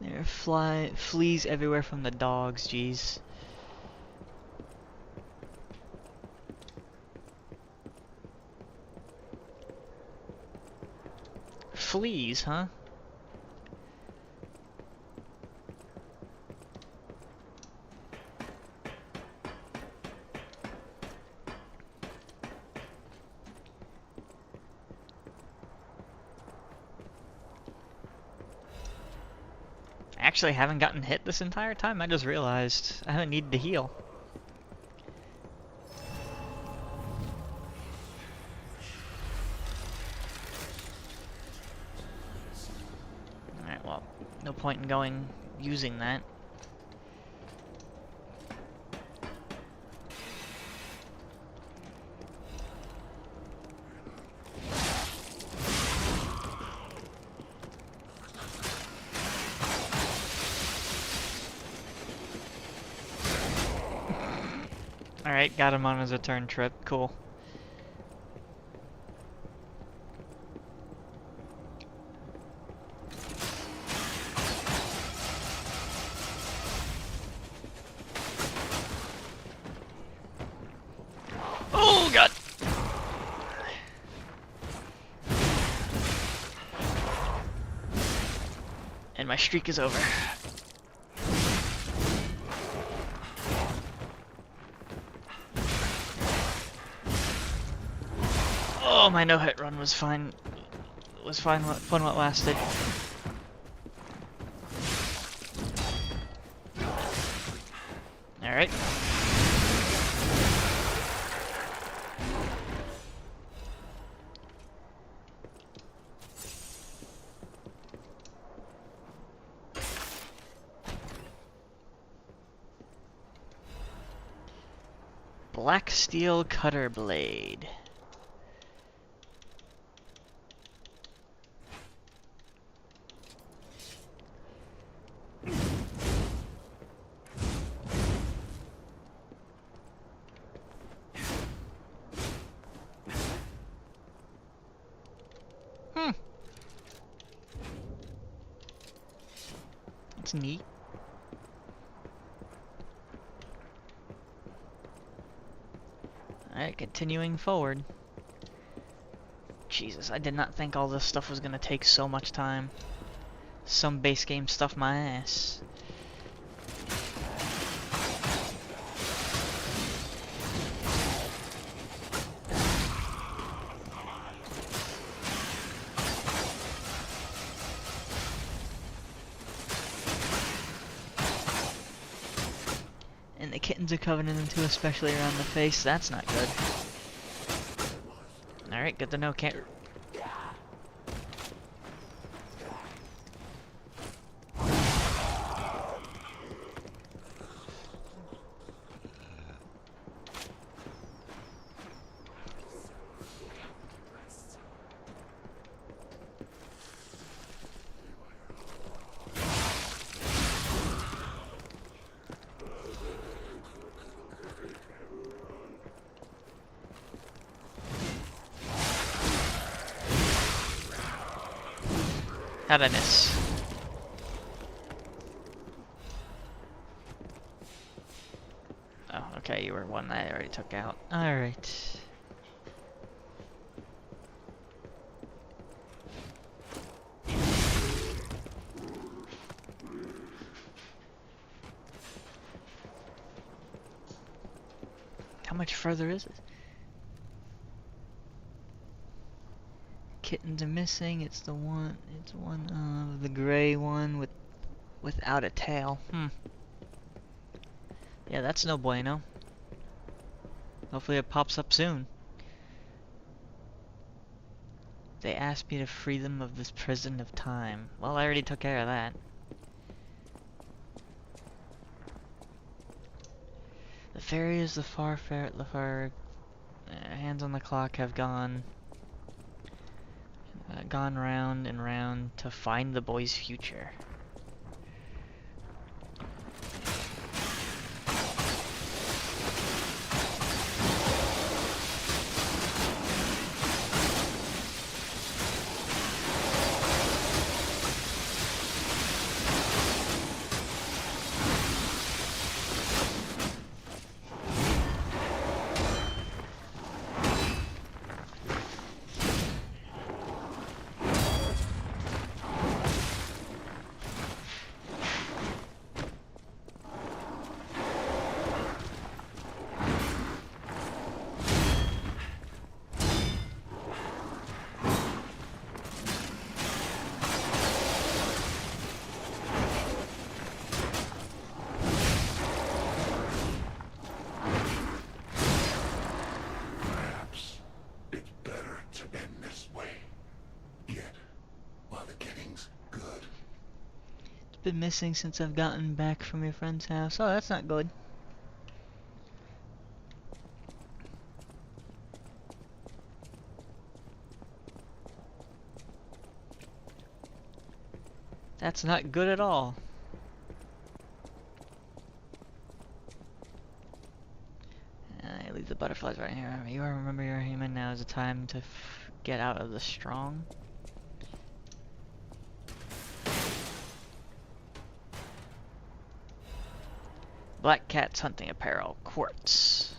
There are fleas everywhere from the dogs, jeez. Fleas, huh? Actually, I haven't gotten hit this entire time. I just realized I haven't needed to heal. Alright, well, no point in going using that. Alright, got him on his return trip. Cool. Oh, God! And my streak is over. Oh, my no-hit run was fine. Was fine. Fun what lasted. All right. Black steel cutter blade. That's neat. Alright, continuing forward. Jesus, I did not think all this stuff was gonna take so much time. Some base game stuff my ass. And the kittens are covering them too, especially around the face. That's not good. Alright, good to know. Can't... How'd I miss? Oh, okay. Okay, you were one that I already took out. Alright. How much further is it? Kittens are missing. It's one of the gray one without a tail. Yeah, that's no bueno. Hopefully it pops up soon. They asked me to free them of this prison of time. Well, I already took care of that. The ferry is the far hands on the clock have gone round and round to find the boy's future. Been missing since I've gotten back from your friend's house. Oh, that's not good. That's not good at all. I leave the butterflies right here. You remember you're human. Now is the time to get out of the strong. Black Cat's hunting apparel, quartz.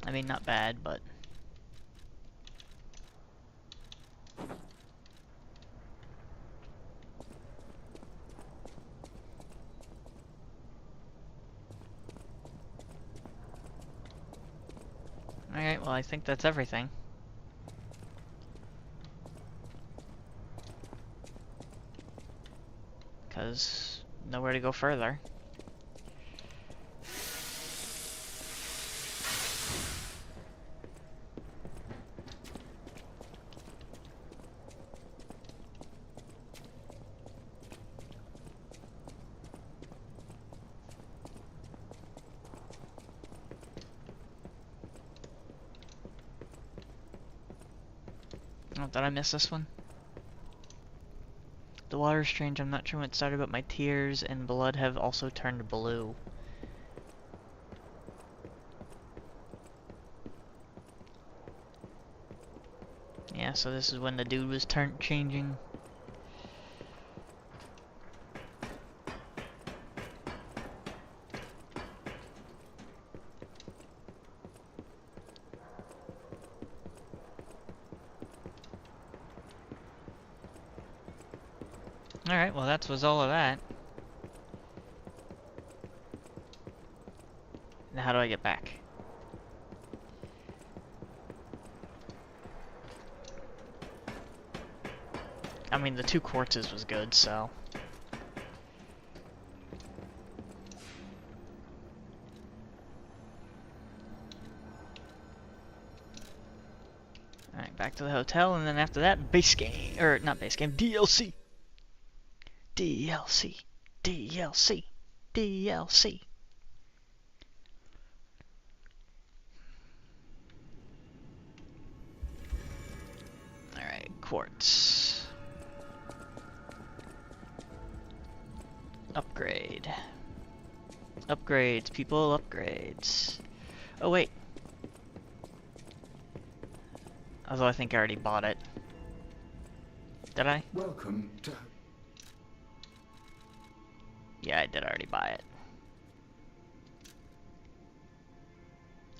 I mean, not bad, but... Alright, well, I think that's everything. Because nowhere to go further. Oh, did I miss this one? The water is strange. I'm not sure when it started, but my tears and blood have also turned blue. Yeah, so this is when the dude was changing. Alright, well that was all of that. Now how do I get back? I mean, the 2 quartzes was good, so... Alright, back to the hotel, and then after that, base game. Or, not base game, DLC! DLC, DLC, DLC. Alright, quartz. Upgrade. Upgrades, people, upgrades. Oh wait. Although I think I already bought it. Did I? Welcome to... Yeah, I did already buy it.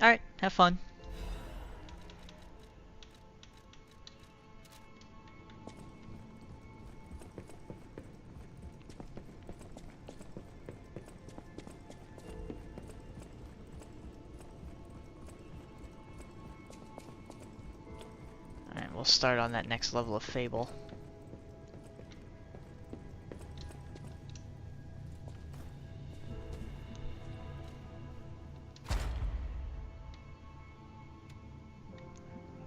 Alright, have fun. Alright, we'll start on that next level of Fable.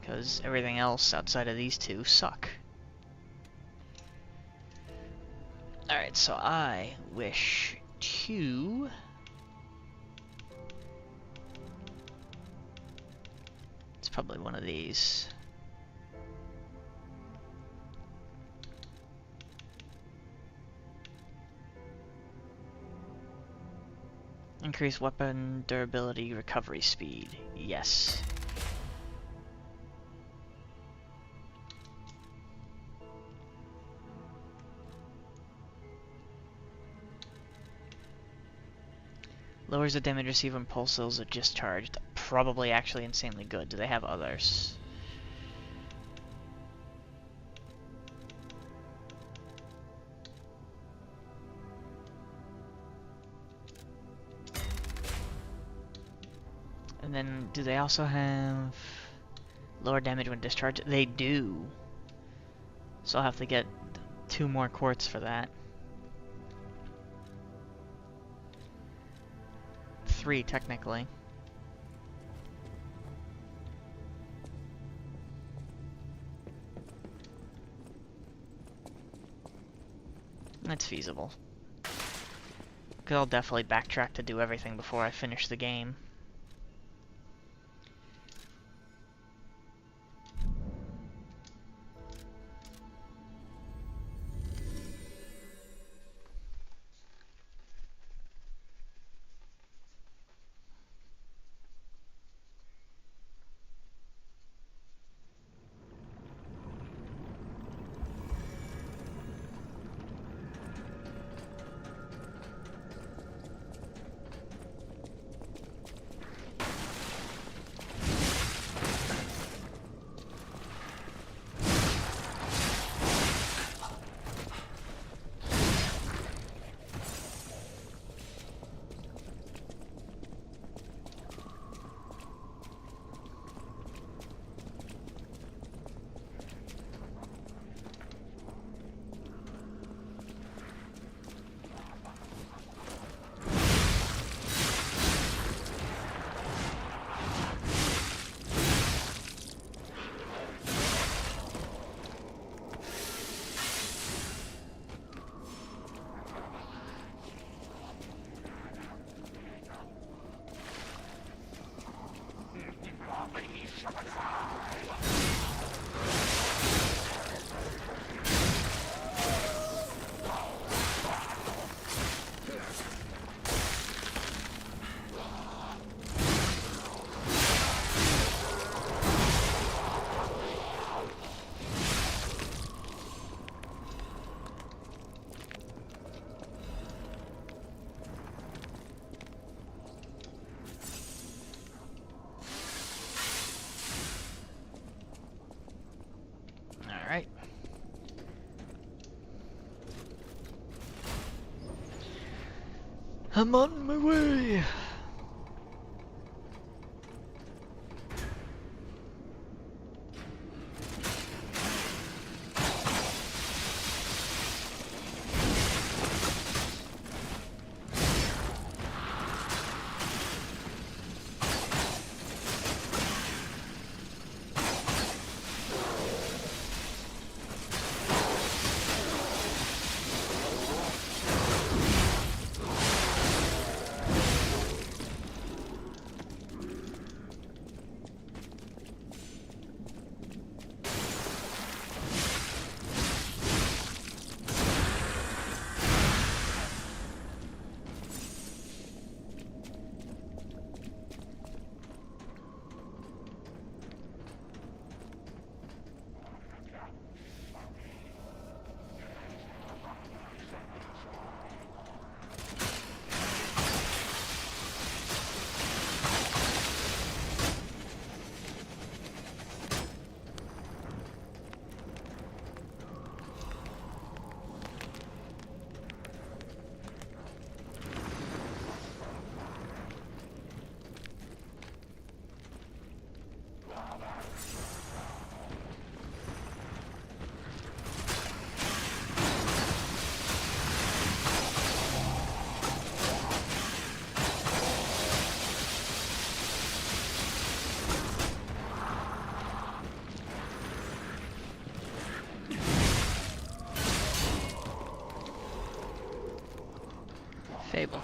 Because everything else outside of these two suck. Alright, so I wish to... It's probably one of these. Increase weapon durability, recovery speed. Yes. Lowers the damage received when pulse cells are discharged. Probably actually insanely good. Do they have others? And then, do they also have lower damage when discharged? They do. So I'll have to get 2 more quartz for that. 3 technically. That's feasible. Because I'll definitely backtrack to do everything before I finish the game. Alright. I'm on my way!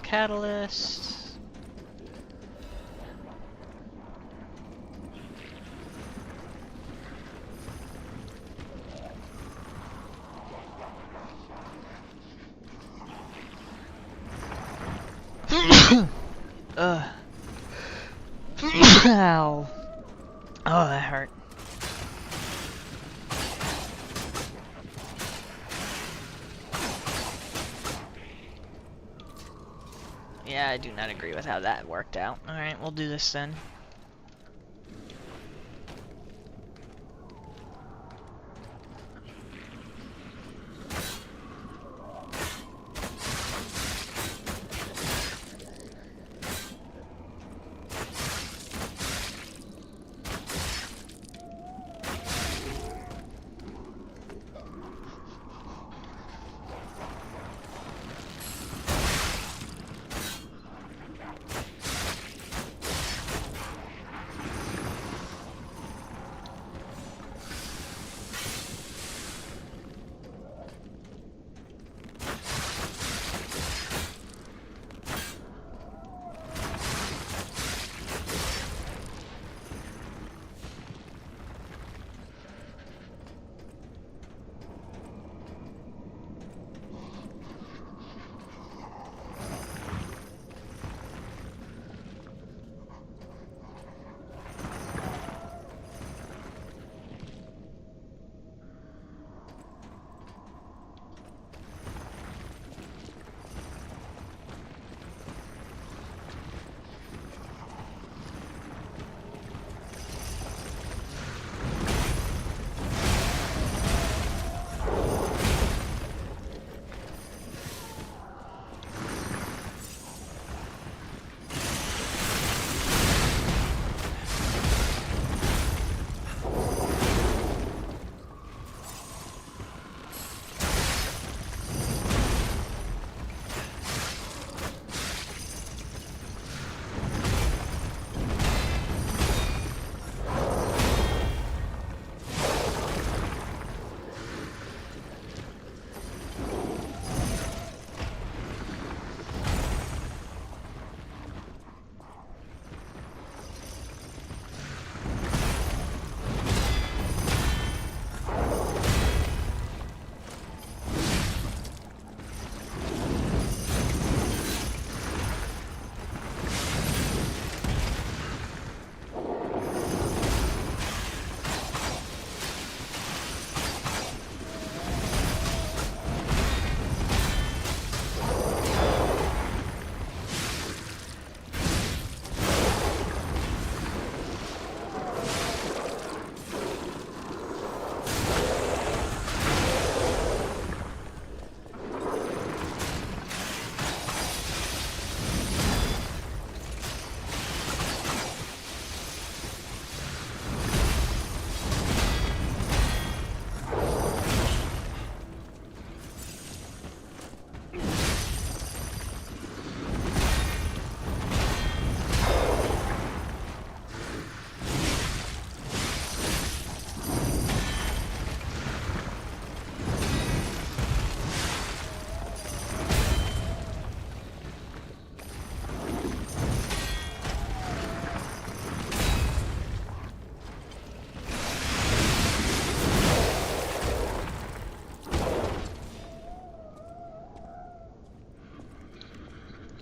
catalyst. Ugh. Ow. Oh, that hurt. Yeah, I do not agree with how that worked out. Alright, we'll do this then.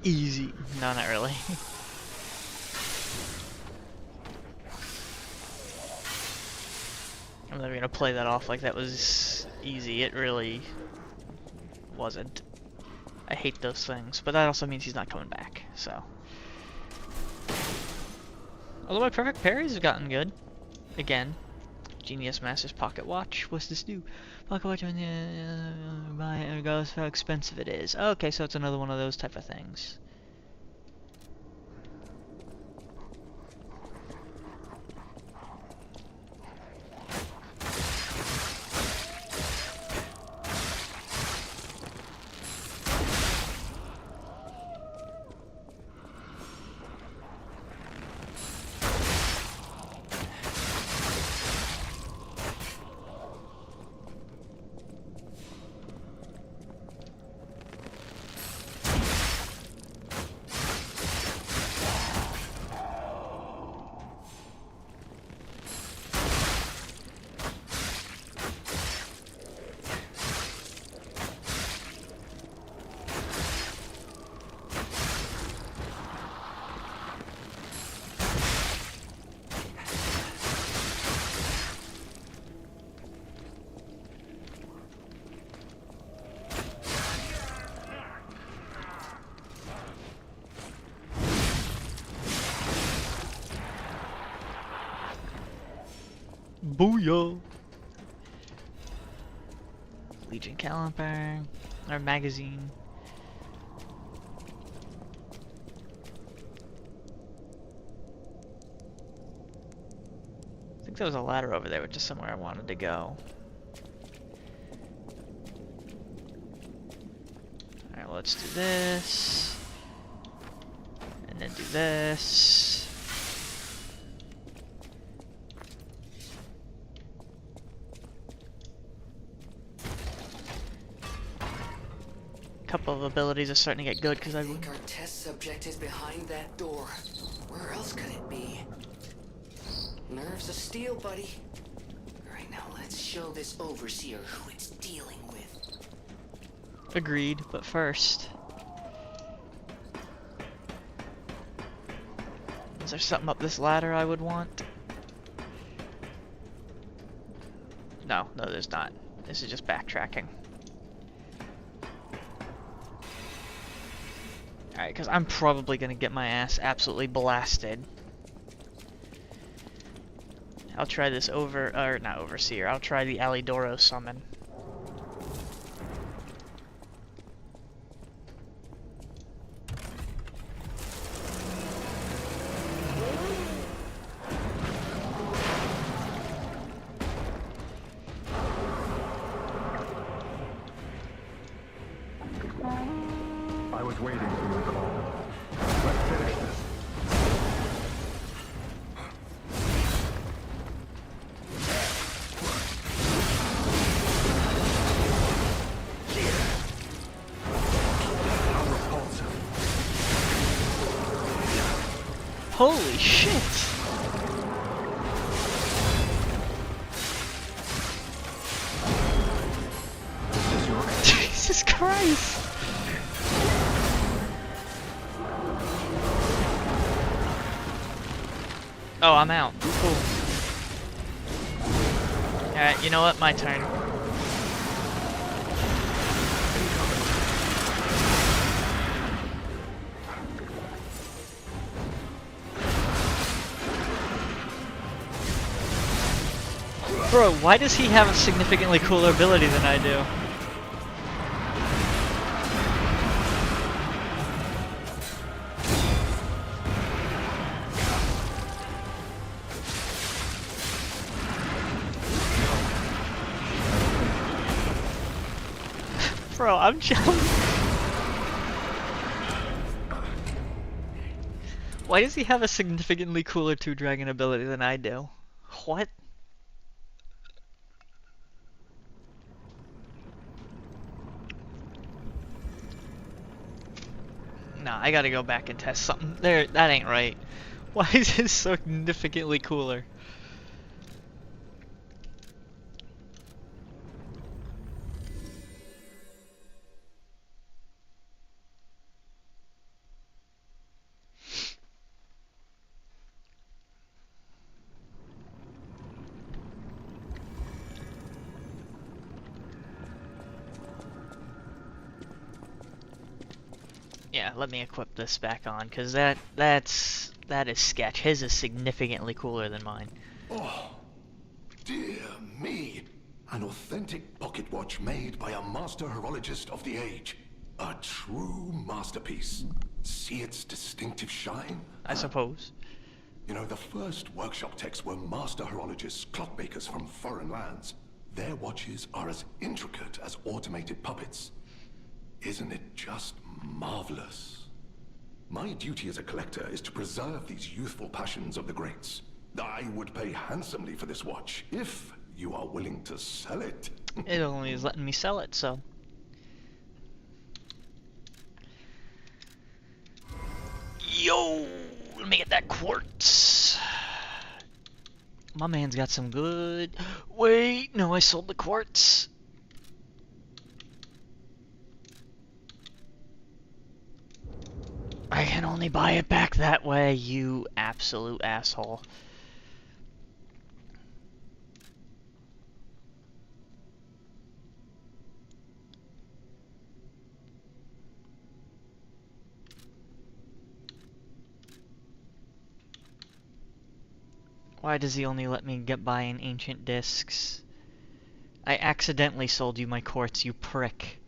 Easy. No, not really. I'm never gonna play that off like that was easy. It really wasn't. I hate those things, but that also means he's not coming back, so. Although my perfect parries have gotten good. Again. Genius Master's pocket watch. What's this new? Pocket watch when you buy it regardless of how expensive it is. Okay, so it's another one of those type of things. Booyah! Legion caliper, or magazine. I think there was a ladder over there, which is somewhere I wanted to go. Alright, let's do this. And then do this. Couple of abilities are starting to get good because I think our test subject is behind that door. Where else could it be? Nerves of steel, buddy. Alright, now let's show this overseer who it's dealing with. Agreed, but first... Is there something up this ladder I would want? No, there's not. This is just backtracking. Alright, because I'm probably going to get my ass absolutely blasted. I'll try this not overseer, I'll try the Alidoro summon. I was waiting for your call. Let's finish this. Holy shit! Jesus Christ! Oh, I'm out. Cool. Alright, you know what? My turn. Bro, why does he have a significantly cooler ability than I do? Bro, I'm jealous. Why does he have a significantly cooler 2-dragon ability than I do? What? Nah, I gotta go back and test something. There, that ain't right. Why is his significantly cooler? Yeah, let me equip this back on, cause that is sketch. His is significantly cooler than mine. Oh, dear me. An authentic pocket watch made by a master horologist of the age. A true masterpiece. See its distinctive shine? I suppose. You know, the first workshop techs were master horologists, clockmakers from foreign lands. Their watches are as intricate as automated puppets. Isn't it just marvelous? My duty as a collector is to preserve these youthful passions of the greats. I would pay handsomely for this watch, if you are willing to sell it. It only is letting me sell it, so. Yo! Let me get that quartz! My man's got some good... Wait! No, I sold the quartz! I can only buy it back that way, you absolute asshole. Why does he only let me get by in ancient discs? I accidentally sold you my quartz, you prick.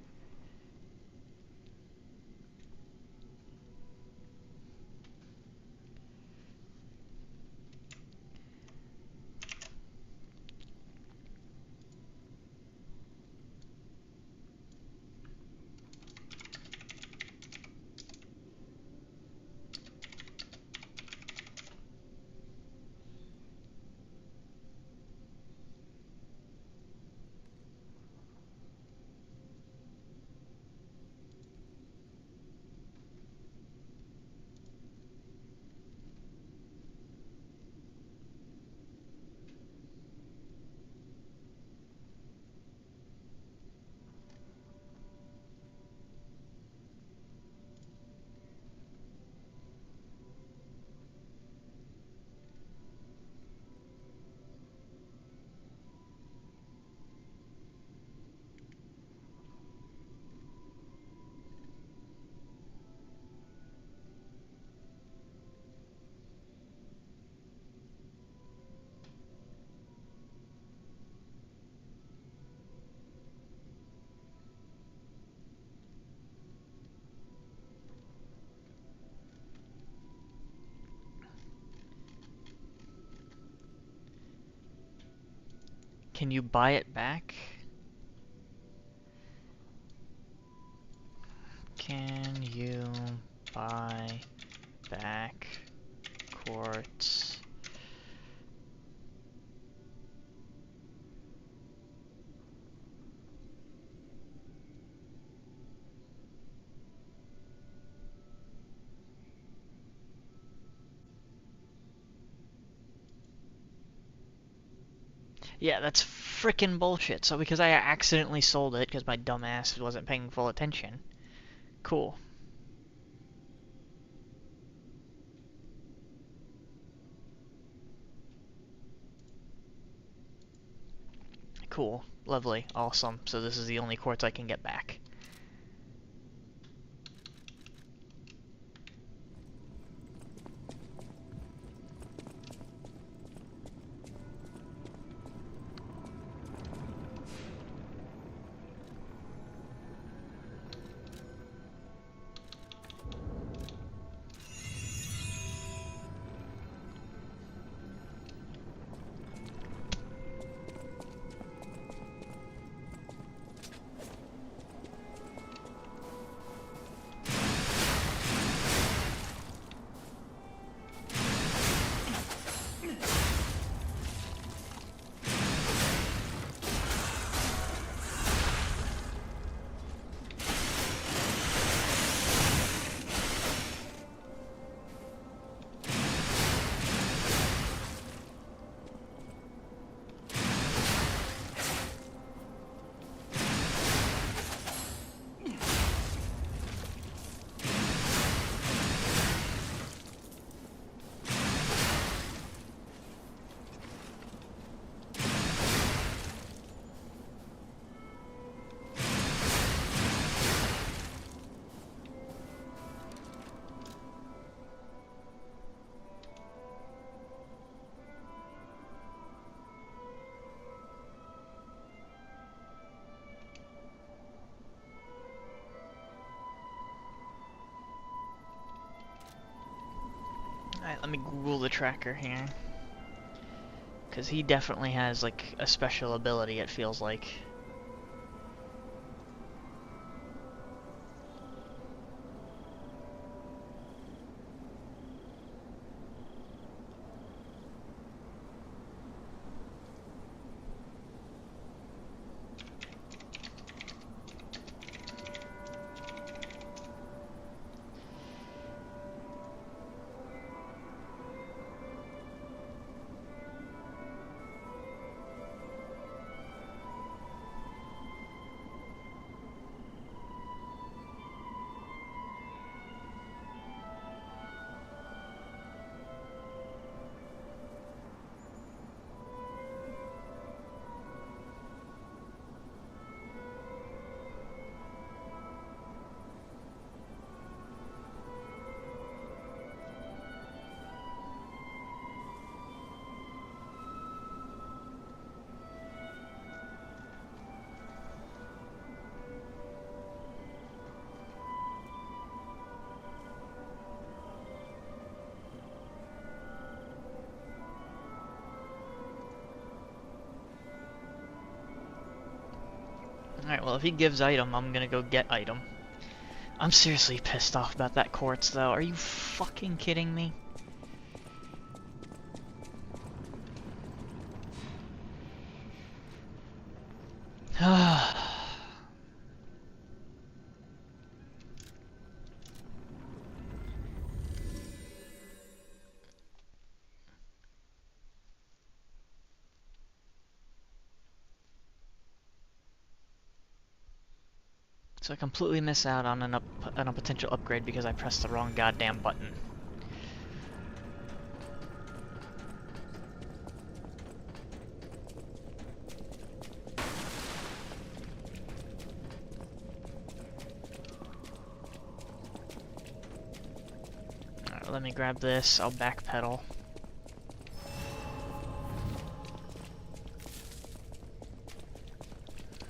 Can you buy it back? Can you buy back quartz? Yeah, that's frickin' bullshit. So because I accidentally sold it because my dumbass wasn't paying full attention. Cool. Cool. Lovely. Awesome. So this is the only quartz I can get back. Alright, let me Google the tracker here. Because he definitely has, like, a special ability, it feels like. Well, if he gives item, I'm gonna go get item. I'm seriously pissed off about that quartz, though. Are you fucking kidding me? So I completely miss out on a potential upgrade because I pressed the wrong goddamn button. Alright, let me grab this. I'll backpedal.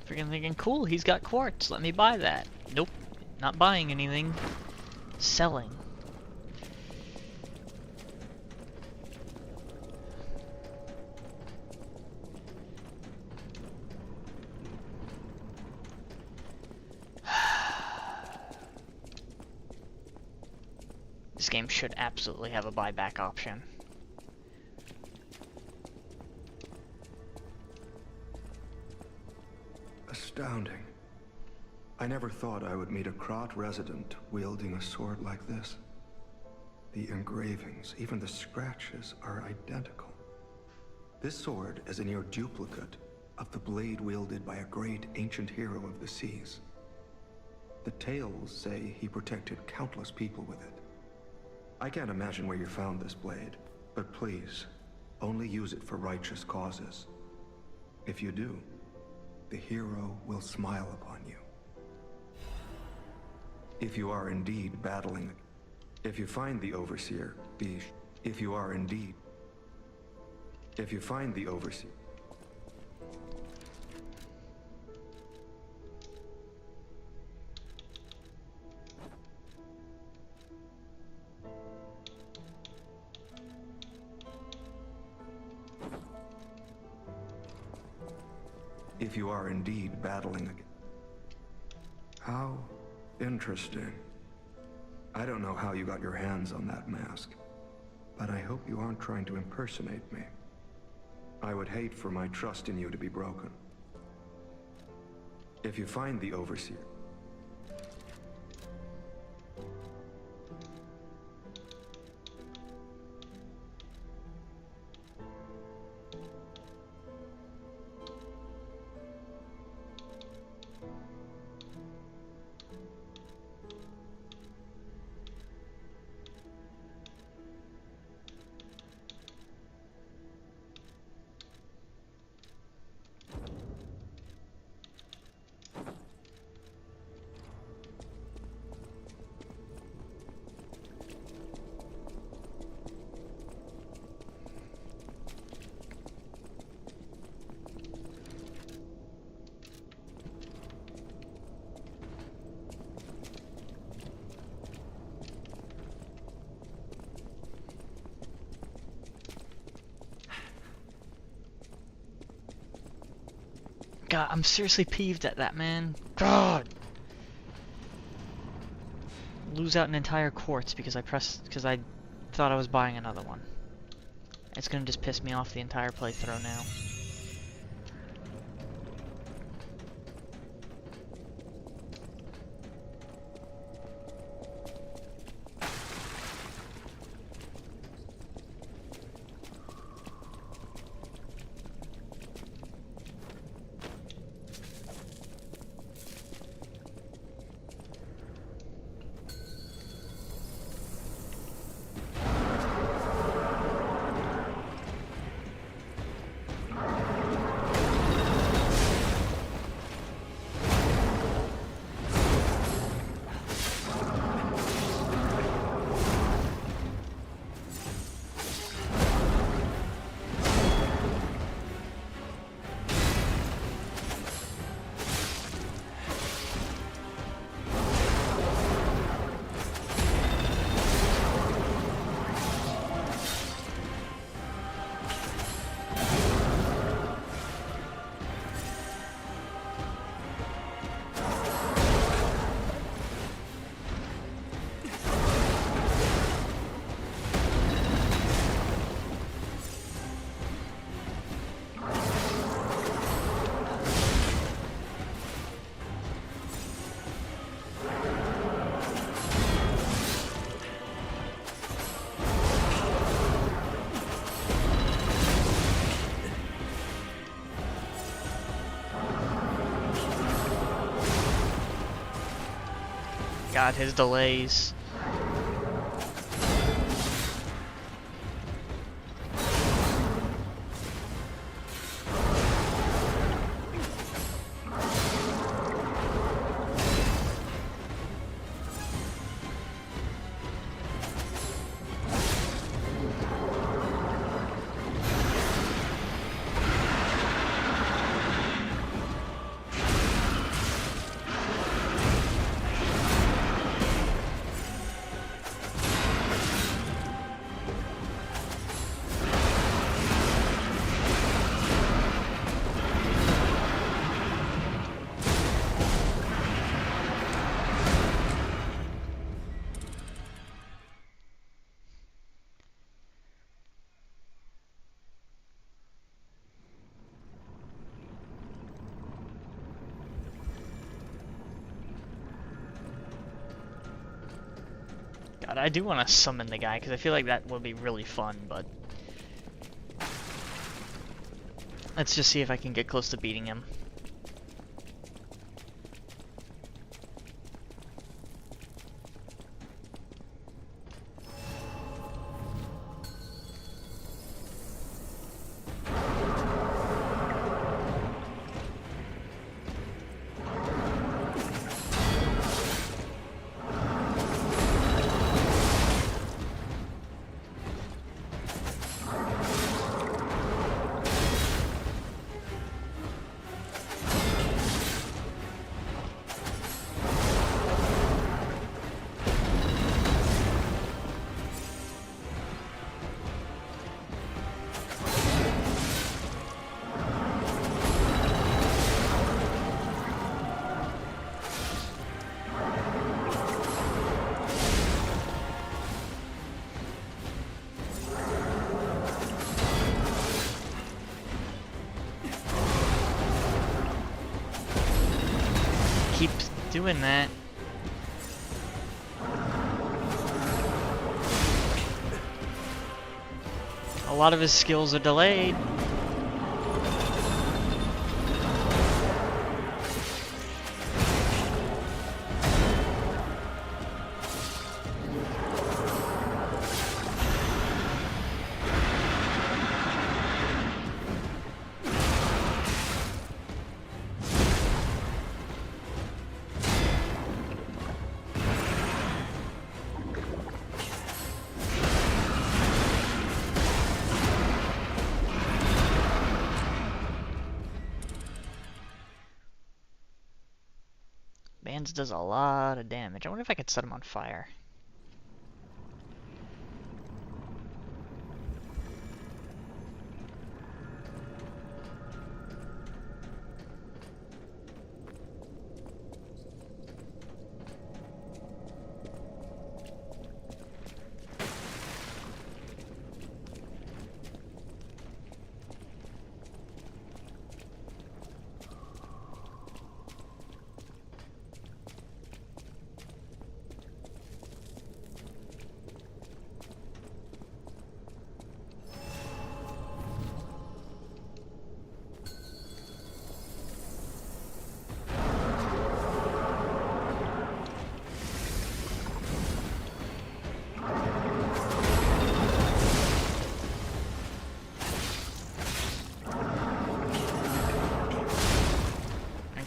Freaking thinking, cool, he's got quartz, let me buy that. Nope, not buying anything. Selling. This game should absolutely have a buyback option. Astounding. I never thought I would meet a Krat resident wielding a sword like this. The engravings, even the scratches, are identical. This sword is a near duplicate of the blade wielded by a great ancient hero of the seas. The tales say he protected countless people with it. I can't imagine where you found this blade, but please, only use it for righteous causes. If you do, the hero will smile upon you. If you are indeed battling, if you find the Overseer, if you find the Overseer, if you are indeed battling again. How interesting. I don't know how you got your hands on that mask, but I hope you aren't trying to impersonate me. I would hate for my trust in you to be broken. If you find the Overseer, God, I'm seriously peeved at that, man. God! Lose out an entire quartz because I thought I was buying another one. It's gonna just piss me off the entire playthrough now. God, his delays. God, I do want to summon the guy, because I feel like that would be really fun, but... Let's just see if I can get close to beating him. Keeps doing that. A lot of his skills are delayed. Bands does a lot of damage. I wonder if I could set him on fire.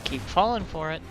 Keep falling for it.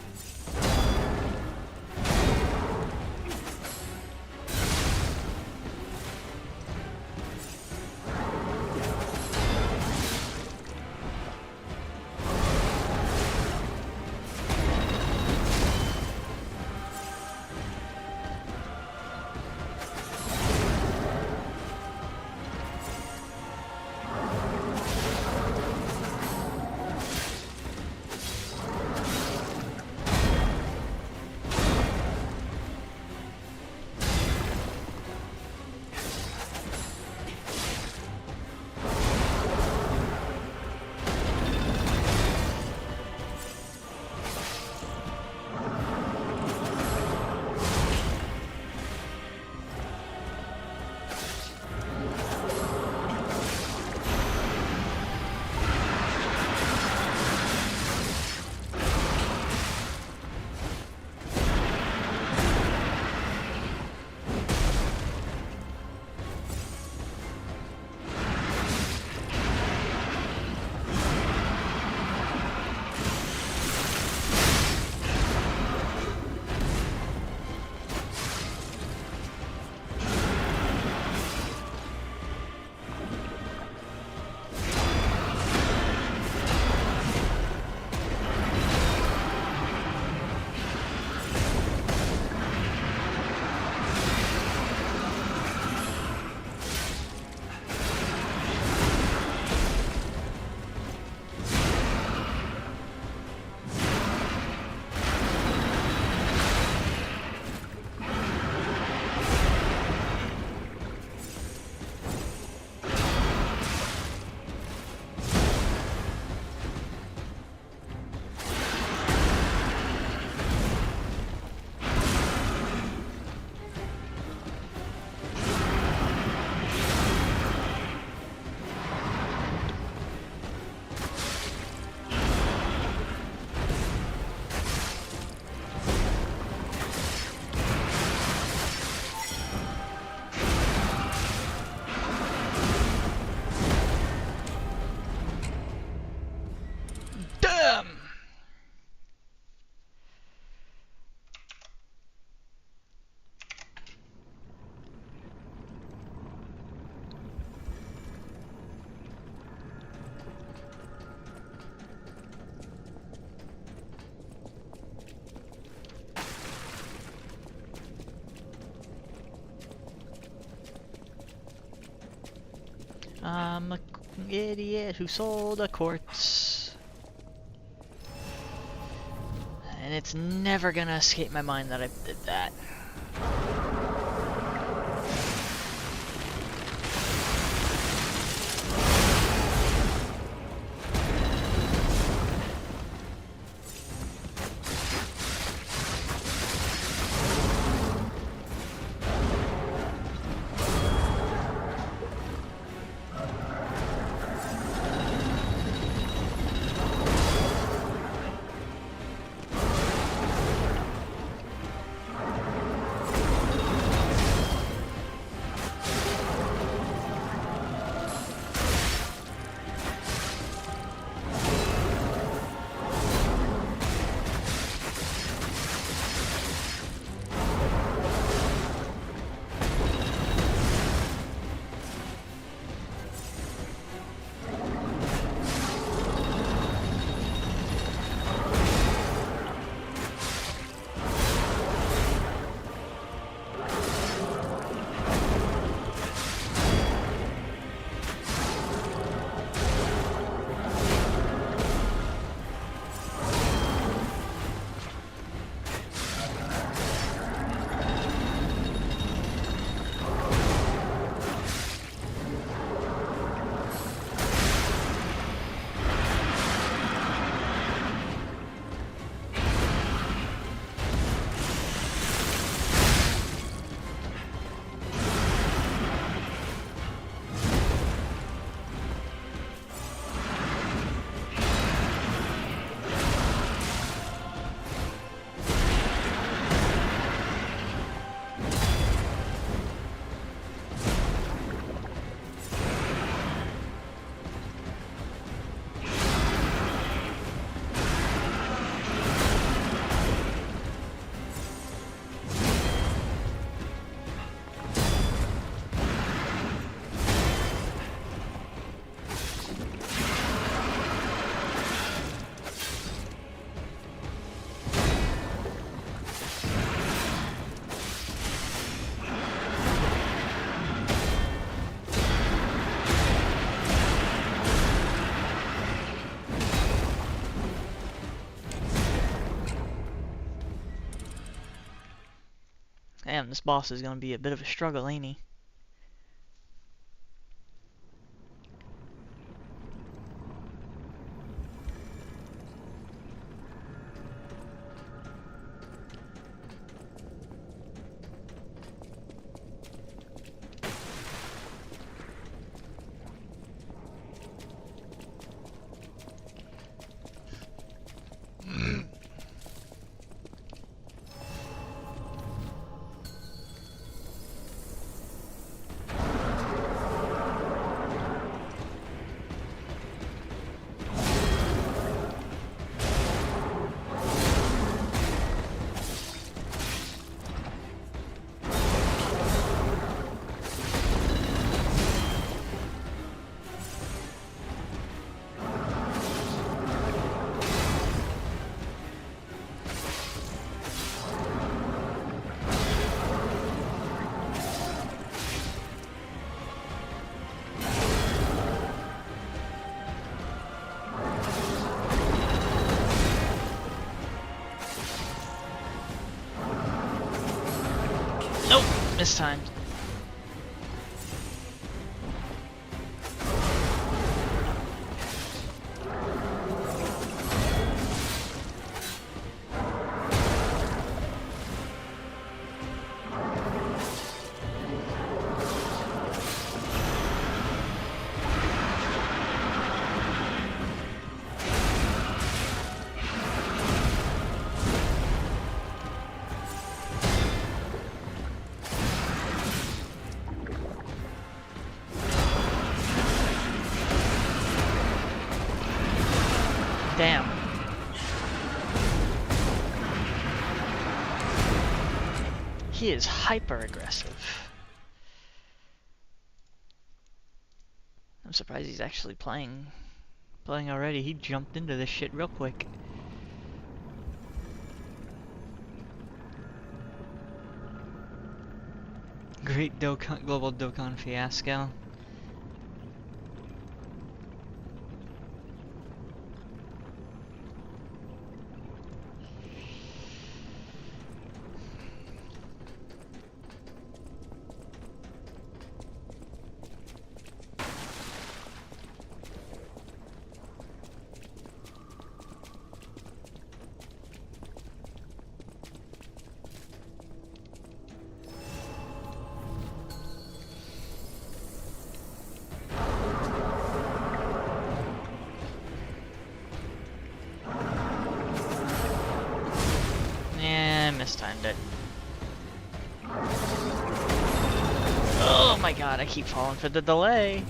I'm a idiot who sold a quartz. And it's never gonna escape my mind that I did that. Damn, this boss is gonna be a bit of a struggle, ain't he? Nope, mistimed. Damn. He is hyper aggressive. I'm surprised he's actually playing already. He jumped into this shit real quick. Great Dokkan, global Dokkan fiasco. opened it. Oh my god, I keep falling for the delay.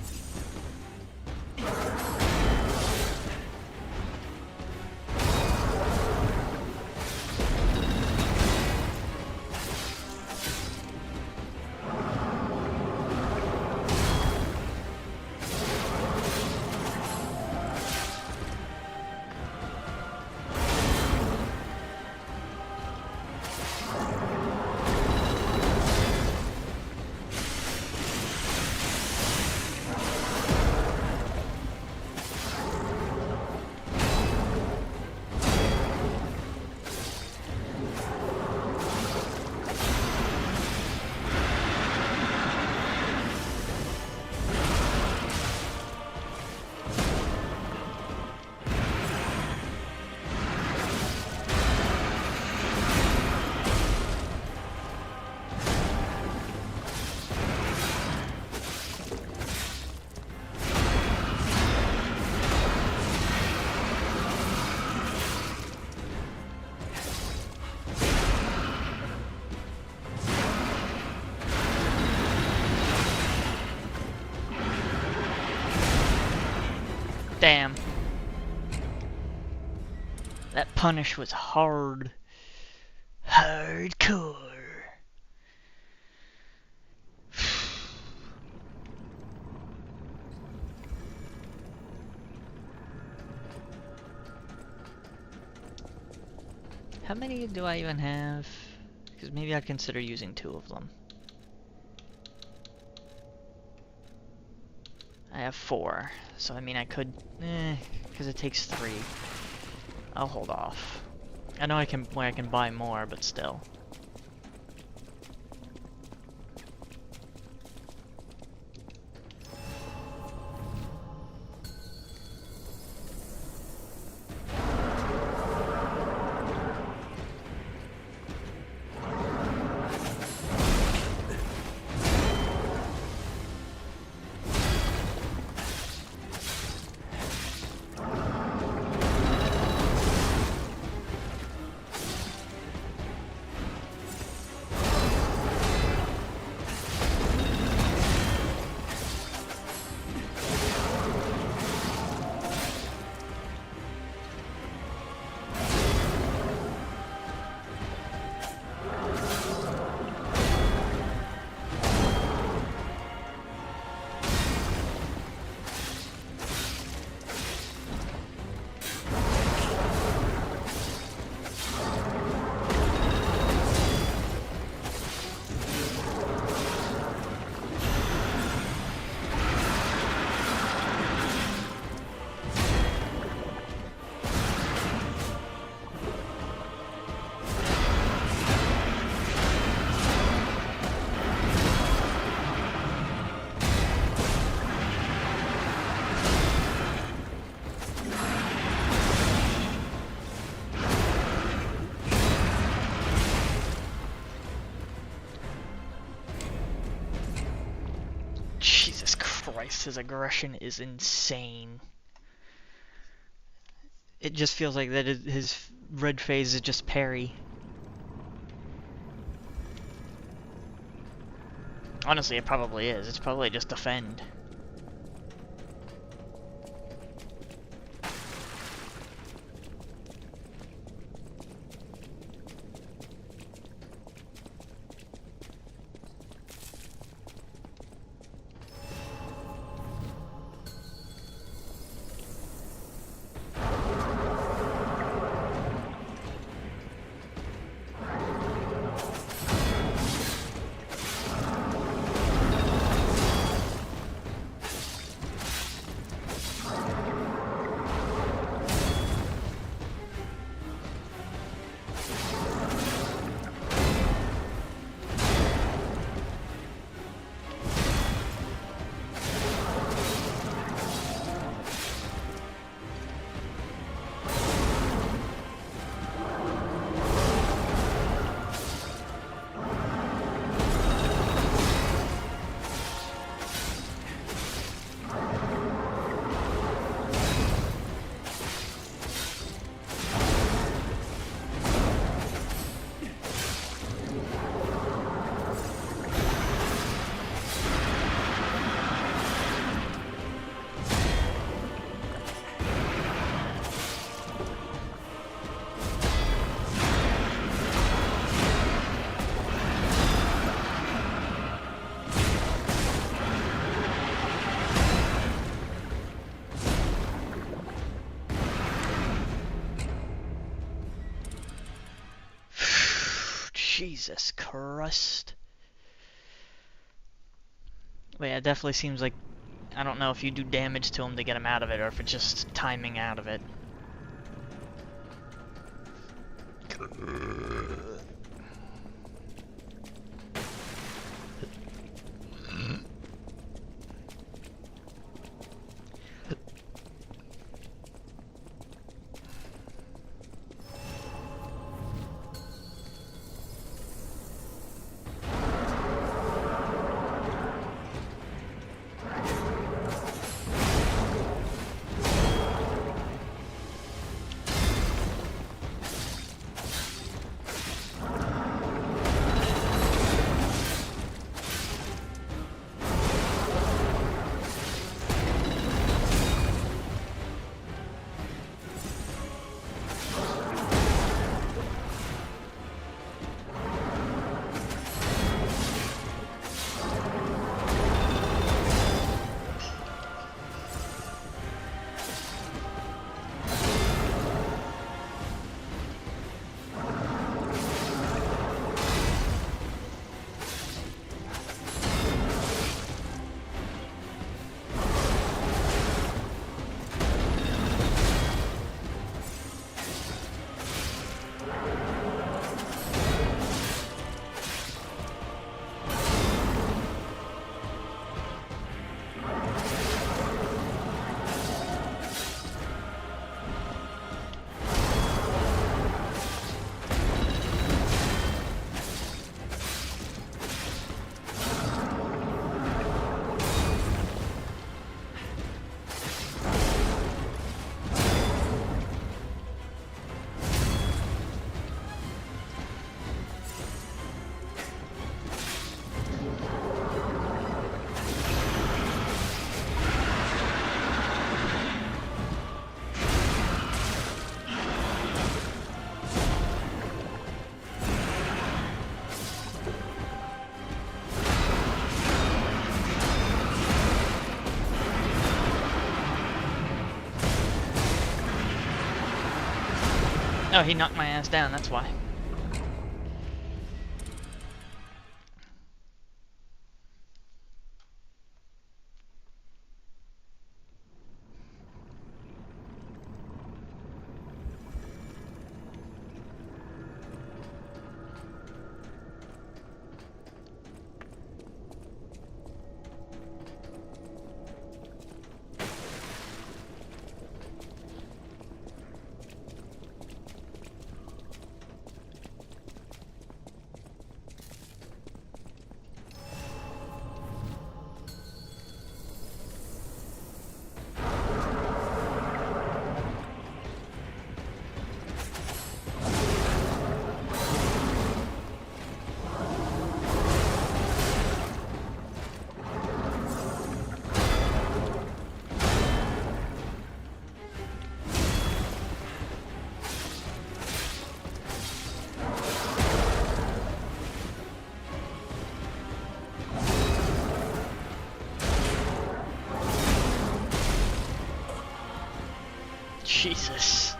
Damn. That punish was hard. Hardcore. How many do I even have? Because maybe I'd consider using 2 of them. I have 4, so I mean I could, because it takes 3. I'll hold off. I know I can buy more, but still. Jesus Christ, his aggression is insane. It just feels like that his red phase is just parry. Honestly, it probably is. It's probably just defend. Jesus Christ. But yeah, it definitely seems like, I don't know if you do damage to him to get him out of it, or if it's just timing out of it. Oh, he knocked my ass down, that's why. Jesus.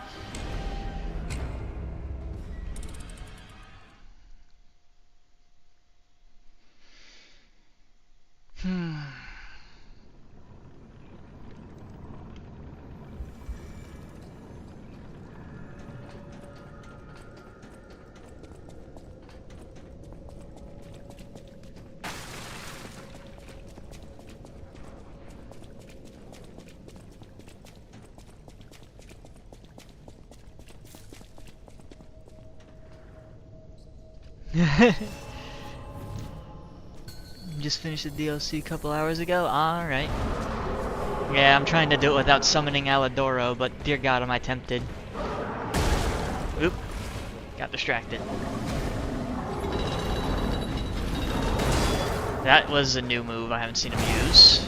Just finished the DLC a couple hours ago. Alright. Yeah, I'm trying to do it without summoning Alidoro, but dear god am I tempted. Oop. Got distracted. That was a new move I haven't seen him use.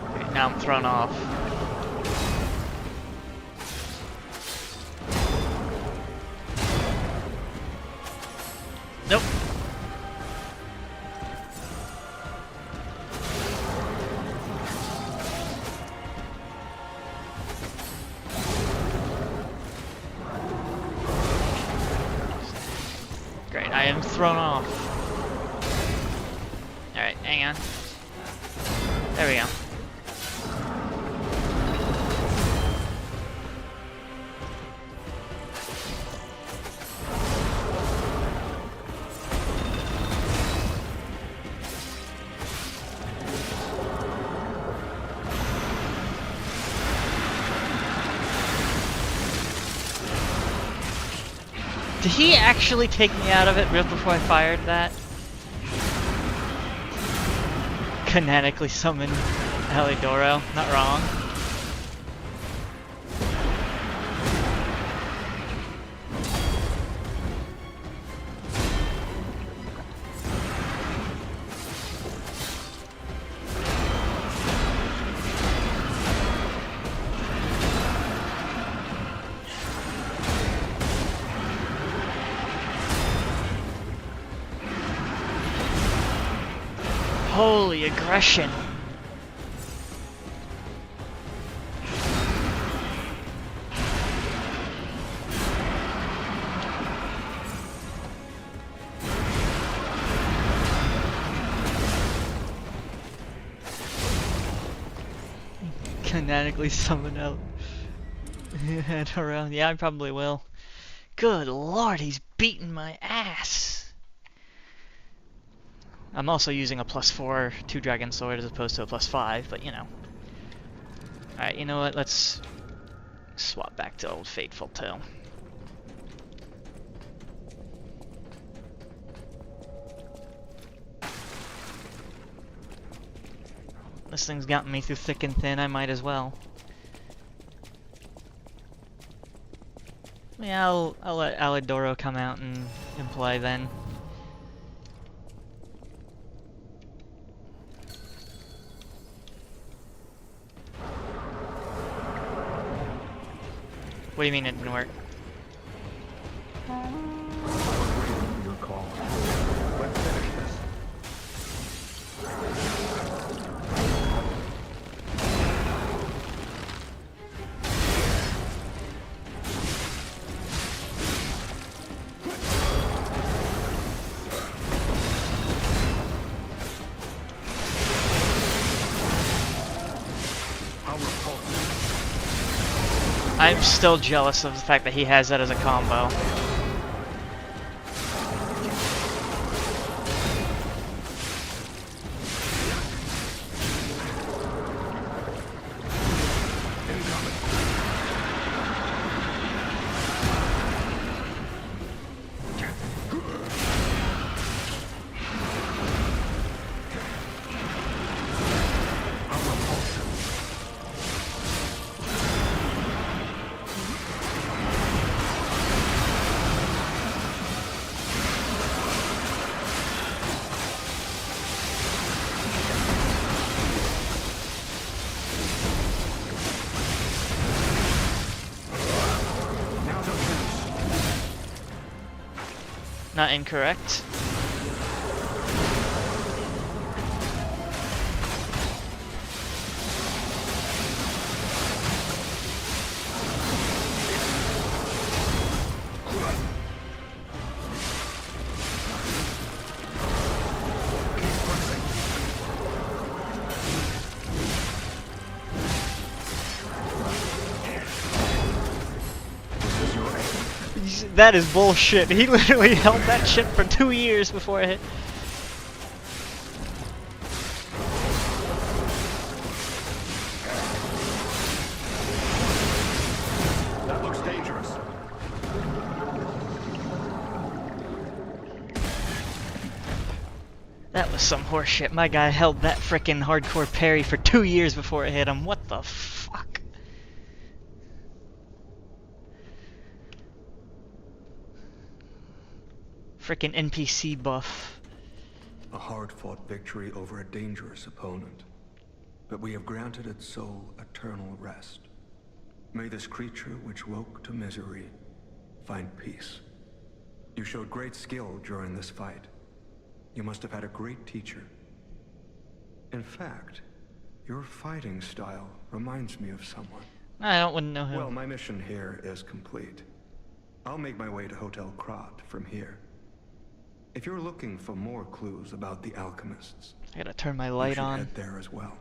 Okay, now I'm thrown off. Nope. Great, I am thrown off. Alright, hang on. There we go. Did he actually take me out of it right before I fired that? Canonically summoned Alidoro, not wrong. Holy aggression. Canonically summon out and around. Yeah, I probably will. Good lord, he's beating my ass. I'm also using a +4 2-dragon sword as opposed to a +5, but you know. Alright, you know what? Let's swap back to old Fateful Tale. This thing's gotten me through thick and thin, I might as well. Yeah, I'll let Alidoro come out and play then. What do you mean it didn't work? Your call. Let's finish this. I'm still jealous of the fact that he has that as a combo. Not incorrect. That is bullshit. He literally held that shit for 2 years before it hit. That looks dangerous. That was some horseshit. My guy held that frickin' hardcore parry for 2 years before it hit him. What the fuck? Frickin' NPC buff. A hard-fought victory over a dangerous opponent. But we have granted its soul eternal rest. May this creature which woke to misery find peace. You showed great skill during this fight. You must have had a great teacher. In fact, your fighting style reminds me of someone. Wouldn't know who. Well, my mission here is complete. I'll make my way to Hotel Krat from here. If you're looking for more clues about the alchemists, I gotta turn my you light should on. head there as well.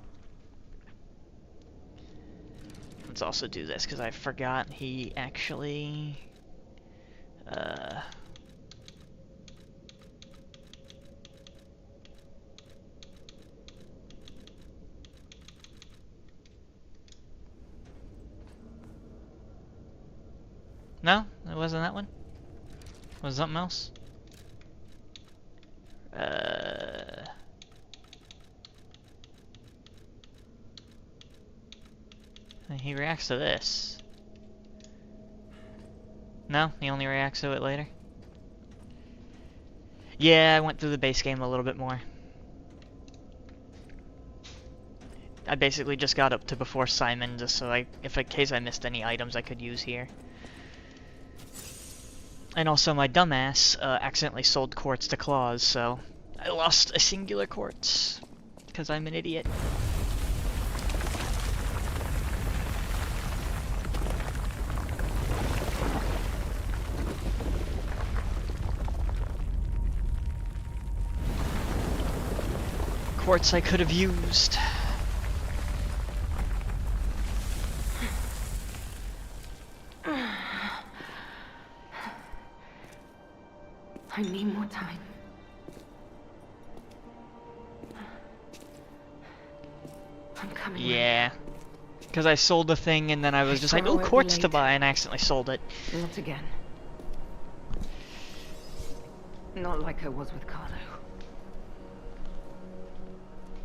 Let's also do this, because I forgot he actually... No? It wasn't that one? Was it something else? He reacts to this. No? He only reacts to it later? Yeah, I went through the base game a little bit more. I basically just got up to before Simon, just so if in case I missed any items I could use here. And also my dumbass accidentally sold quartz to Claws, so I lost a singular quartz, because I'm an idiot. Quartz I could have used. I need more time. I'm coming. Yeah. Because I sold the thing and then I was just like, oh, quartz to buy, and I accidentally sold it. Not again. Not like I was with Carlo.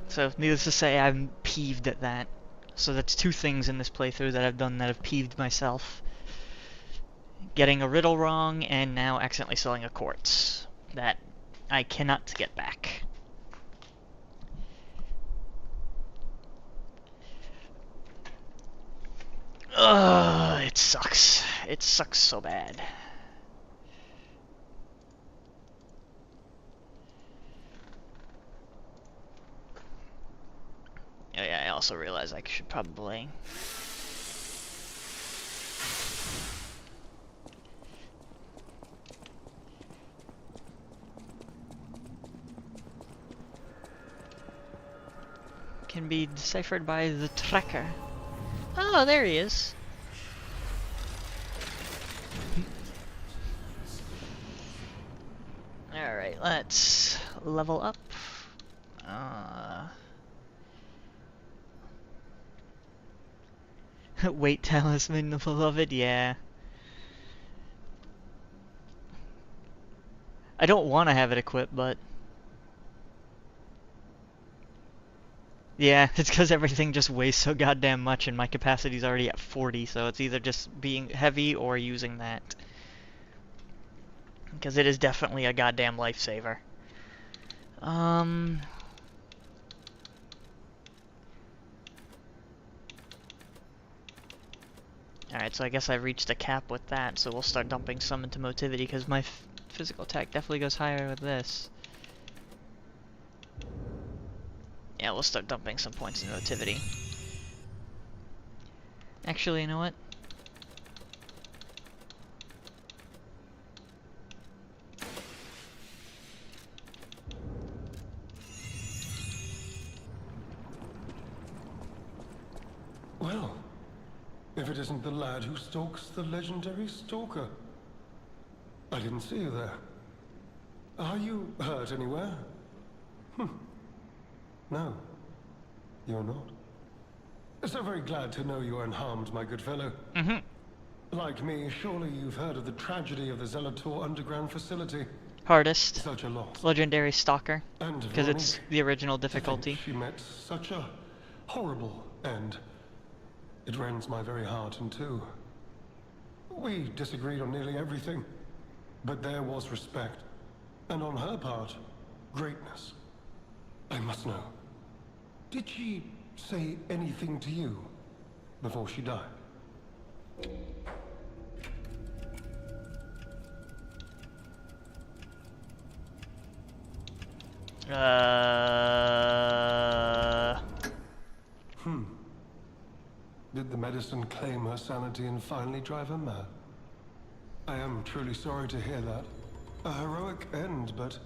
So, needless to say, I'm peeved at that. So that's two things in this playthrough that I've done that have peeved myself. Getting a riddle wrong, and now accidentally selling a quartz that I cannot get back. Ugh, it sucks. It sucks so bad. Oh yeah, I also realize I should probably... Can be deciphered by the tracker. Oh, there he is. Alright, let's level up. Weight talisman, the beloved, yeah. I don't want to have it equipped, but... Yeah, it's because everything just weighs so goddamn much and my capacity's already at 40, so it's either just being heavy or using that. Because it is definitely a goddamn lifesaver. Alright, so I guess I've reached a cap with that, so we'll start dumping some into motivity, because my physical attack definitely goes higher with this. Yeah, we'll start dumping some points in motivity. Actually, you know what? Well, if it isn't the lad who stalks the legendary stalker. I didn't see you there. Are you hurt anywhere? No, you're not. So very glad to know you are unharmed, my good fellow. Like me, surely you've heard of the tragedy of the Zelator underground facility. Hardest. Such a loss. Legendary Stalker. And Because it's the original to think difficulty. she met such a horrible end. It rends my very heart in two. We disagreed on nearly everything, but there was respect. And on her part, greatness. I must know. Did she say anything to you before she died? Did the medicine claim her sanity and finally drive her mad? I am truly sorry to hear that. A heroic end, but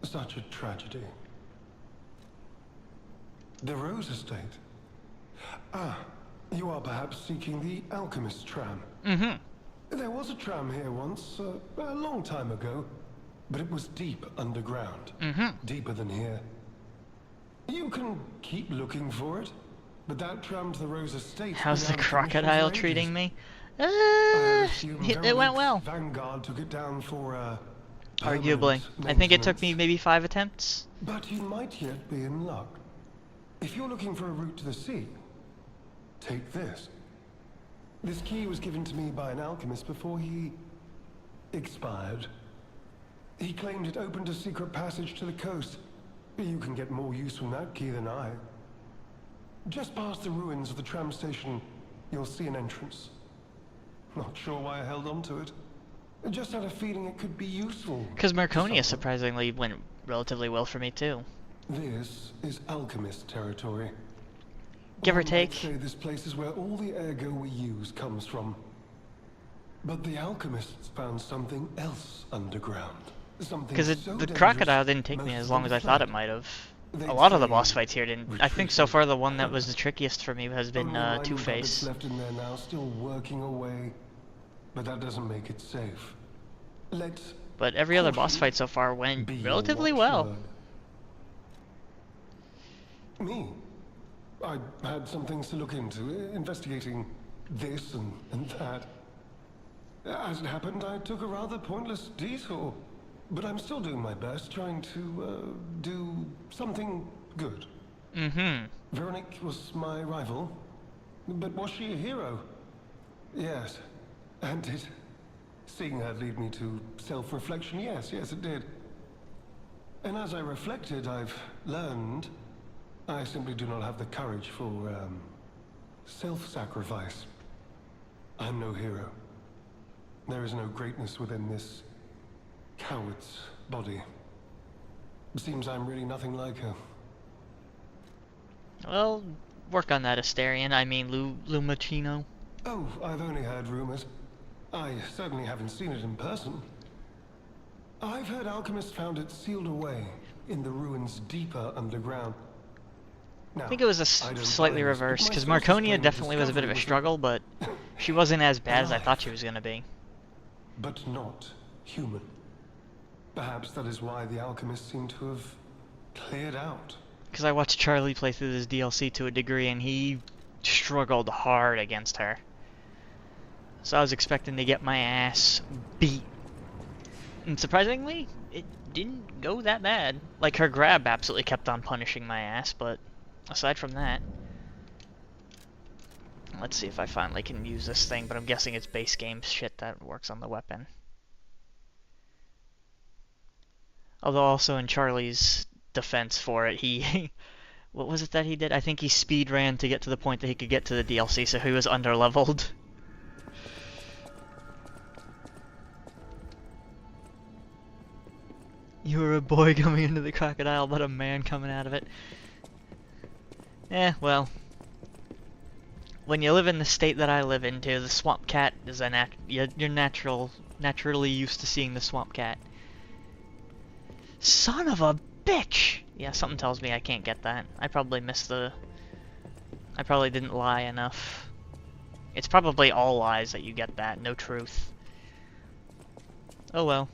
Such a tragedy. The Rose Estate. Ah, you are perhaps seeking the Alchemist tram. Mm-hmm. There was a tram here once, a long time ago, but it was deep underground. Mm-hmm. Deeper than here. You can keep looking for it, but that tram to the Rose Estate... How's the crocodile treating me? It went well. Vanguard took it down for, Arguably. I think it took me maybe 5 attempts. But you might yet be in luck. If you're looking for a route to the sea, take this. This key was given to me by an alchemist before he... expired. He claimed it opened a secret passage to the coast. You can get more use from that key than I. Just past the ruins of the tram station, you'll see an entrance. Not sure why I held on to it. I just had a feeling it could be useful. Because Marconia surprisingly went relatively well for me too. This is alchemist territory. Give or One might take. say this place is where all the ergo we use comes from. But the alchemists found something else underground. Something Because so the dangerous, crocodile didn't take me most as long as I thought it might have. They A lot of the say boss fights here didn't. I think so retreating. far the one that was the trickiest for me has been Only mining puppets Two-Face. left in there now, still working away. But that doesn't make it safe. Let's But every other boss caution fight so far went be your relatively well. watchword. Me? I had some things to look into, investigating this and that. As it happened, I took a rather pointless detour. But I'm still doing my best, trying to do something good. Mm-hmm. Veronique was my rival. But was she a hero? Yes. And did seeing her lead me to self-reflection? Yes, it did. And as I reflected, I've learned I simply do not have the courage for, self-sacrifice. I'm no hero. There is no greatness within this coward's body. Seems I'm really nothing like her. Well, work on that, Asterion. I mean, Lumachino. Oh, I've only heard rumors. I certainly haven't seen it in person. I've heard alchemists found it sealed away in the ruins deeper underground. Now, I think it was slightly reversed, because Marconia definitely was a bit of a struggle, but she wasn't as bad as I thought she was going to be. But not human. Perhaps that is why the alchemists seem to have cleared out. Because I watched Charlie play through this DLC to a degree, and he struggled hard against her. So I was expecting to get my ass beat. And surprisingly, it didn't go that bad. Like, her grab absolutely kept on punishing my ass, but aside from that... Let's see if I finally can use this thing, but I'm guessing it's base game shit that works on the weapon. Although also in Charlie's defense for it, he... what was it that he did? I think he speed ran to get to the point that he could get to the DLC, so he was underleveled. You were a boy coming into the crocodile, but a man coming out of it. Well. When you live in the state that I live in, too, the swamp cat is a you're naturally used to seeing the swamp cat. Son of a bitch! Yeah, something tells me I can't get that. I probably missed the... I probably didn't lie enough. It's probably all lies that you get that, no truth. Oh well.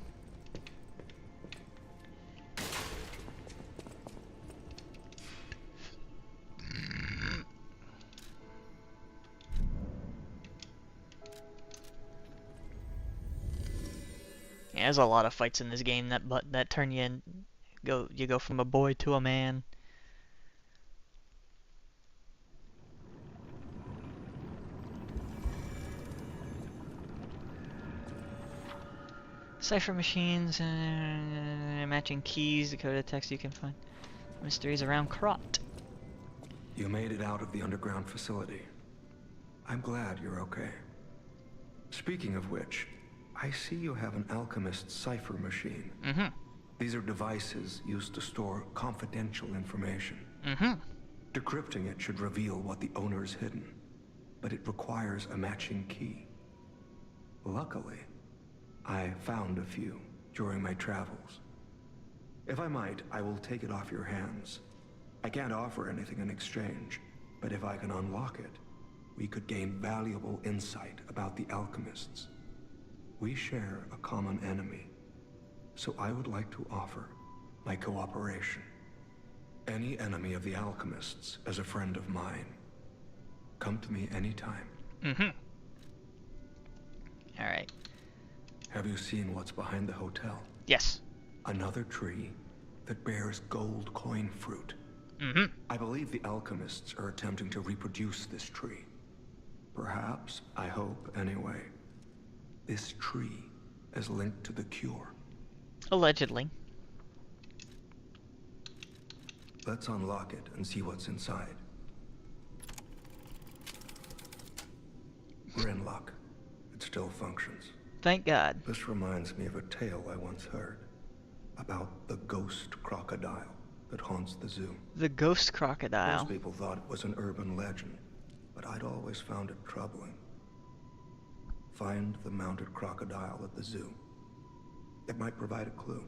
Yeah, there's a lot of fights in this game that turn you in, you go from a boy to a man. Cipher machines, matching keys, decoded text you can find. Mysteries around Krot. You made it out of the underground facility. I'm glad you're okay. Speaking of which, I see you have an alchemist cipher machine. Mm-hmm. These are devices used to store confidential information. Mm-hmm. Decrypting it should reveal what the owner is hidden, but it requires a matching key. Luckily, I found a few during my travels. If I might, I will take it off your hands. I can't offer anything in exchange, but if I can unlock it, we could gain valuable insight about the alchemists. We share a common enemy, so I would like to offer my cooperation. Any enemy of the alchemists is a friend of mine. Come to me anytime. Mm-hmm. Alright. Have you seen what's behind the hotel? Yes. Another tree that bears gold coin fruit. Mm-hmm. I believe the alchemists are attempting to reproduce this tree. Perhaps, I hope anyway, this tree is linked to the cure. Allegedly. Let's unlock it and see what's inside. We're in luck. It still functions. Thank God. This reminds me of a tale I once heard about the ghost crocodile that haunts the zoo. The ghost crocodile. Most people thought it was an urban legend, but I'd always found it troubling. Find the mounted crocodile at the zoo. It might provide a clue.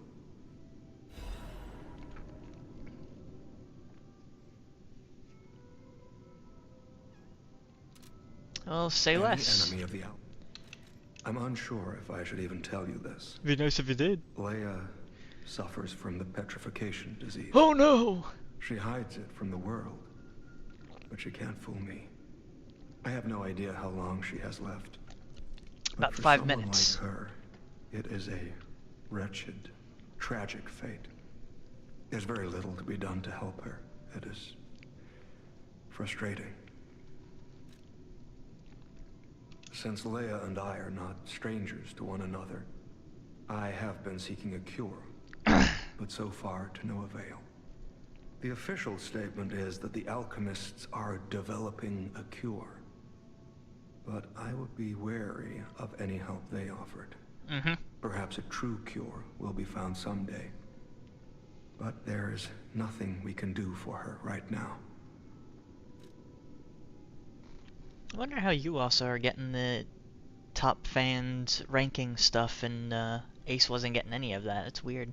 Well, say less. Enemy of the I'm unsure if I should even tell you this. It'd be nice if you did. Leia suffers from the petrification disease. Oh no! She hides it from the world, but she can't fool me. I have no idea how long she has left. About But for 5 someone minutes. like her, it is a wretched, tragic fate. There's very little to be done to help her. It is frustrating. Since Leia and I are not strangers to one another, I have been seeking a cure, but so far to no avail. The official statement is that the alchemists are developing a cure, but I would be wary of any help they offered. Mm-hmm. Perhaps a true cure will be found someday, but there's nothing we can do for her right now. I wonder how you also are getting the top fans ranking stuff and Ace wasn't getting any of that. It's weird.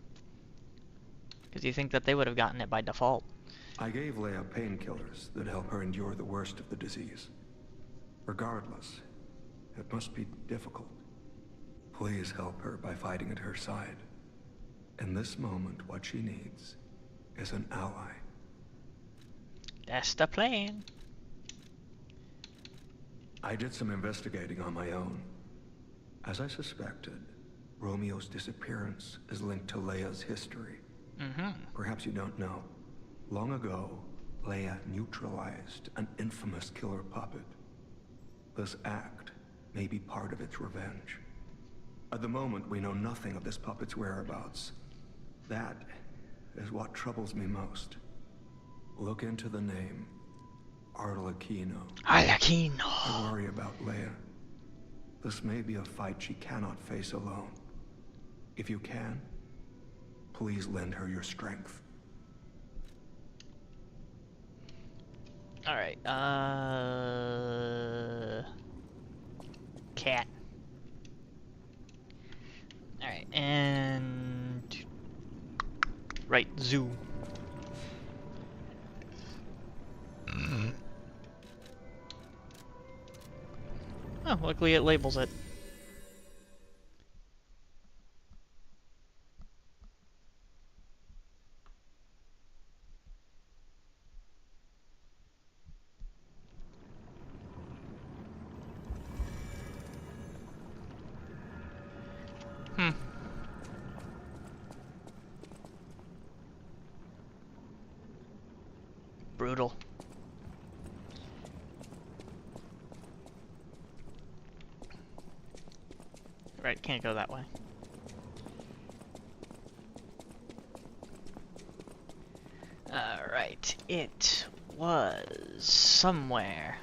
Because you think that they would have gotten it by default. I gave Leia painkillers that help her endure the worst of the disease. Regardless, it must be difficult. Please help her by fighting at her side. In this moment, what she needs is an ally. That's the plan. I did some investigating on my own. As I suspected, Romeo's disappearance is linked to Leia's history. Mm-hmm. Perhaps you don't know. Long ago, Leia neutralized an infamous killer puppet. This act may be part of its revenge. At the moment, we know nothing of this puppet's whereabouts. That is what troubles me most. Look into the name Arlecchino. Arlecchino. I worry about Leia. This may be a fight she cannot face alone. If you can, please lend her your strength. Alright, cat. Alright, and... right, zoo. Oh, luckily it labels it. Brutal. Right, can't go that way. Alright, it was somewhere.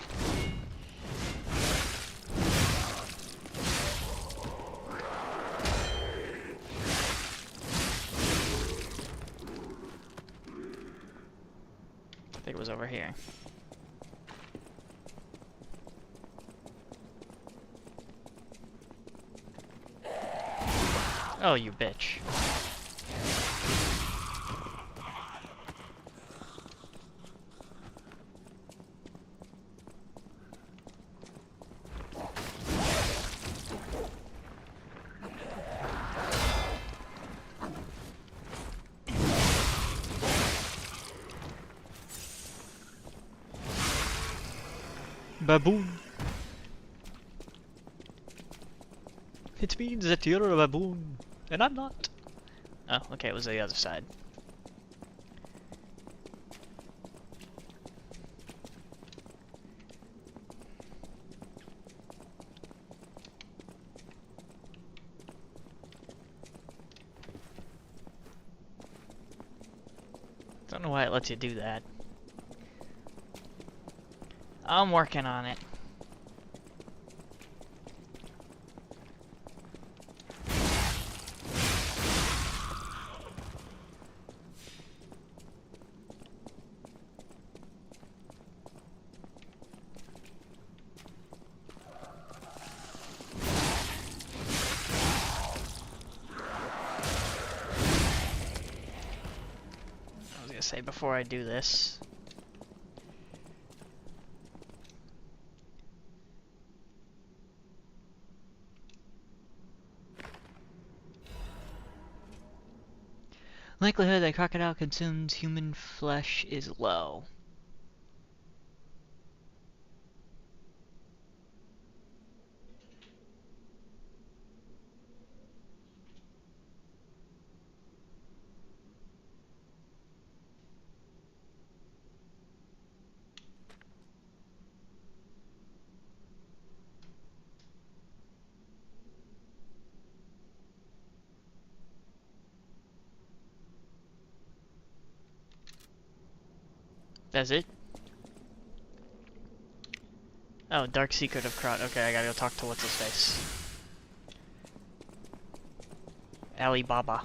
I think it was over here. Oh, you bitch. Baboon. It means that you're a baboon, and I'm not. Oh, okay, it was the other side. Don't know why it lets you do that. I'm working on it. I was gonna say before I do this. Likelihood that crocodile consumes human flesh is low. That's it? Oh, Dark Secret of Crot. Okay, I gotta go talk to what's his face. Alibaba.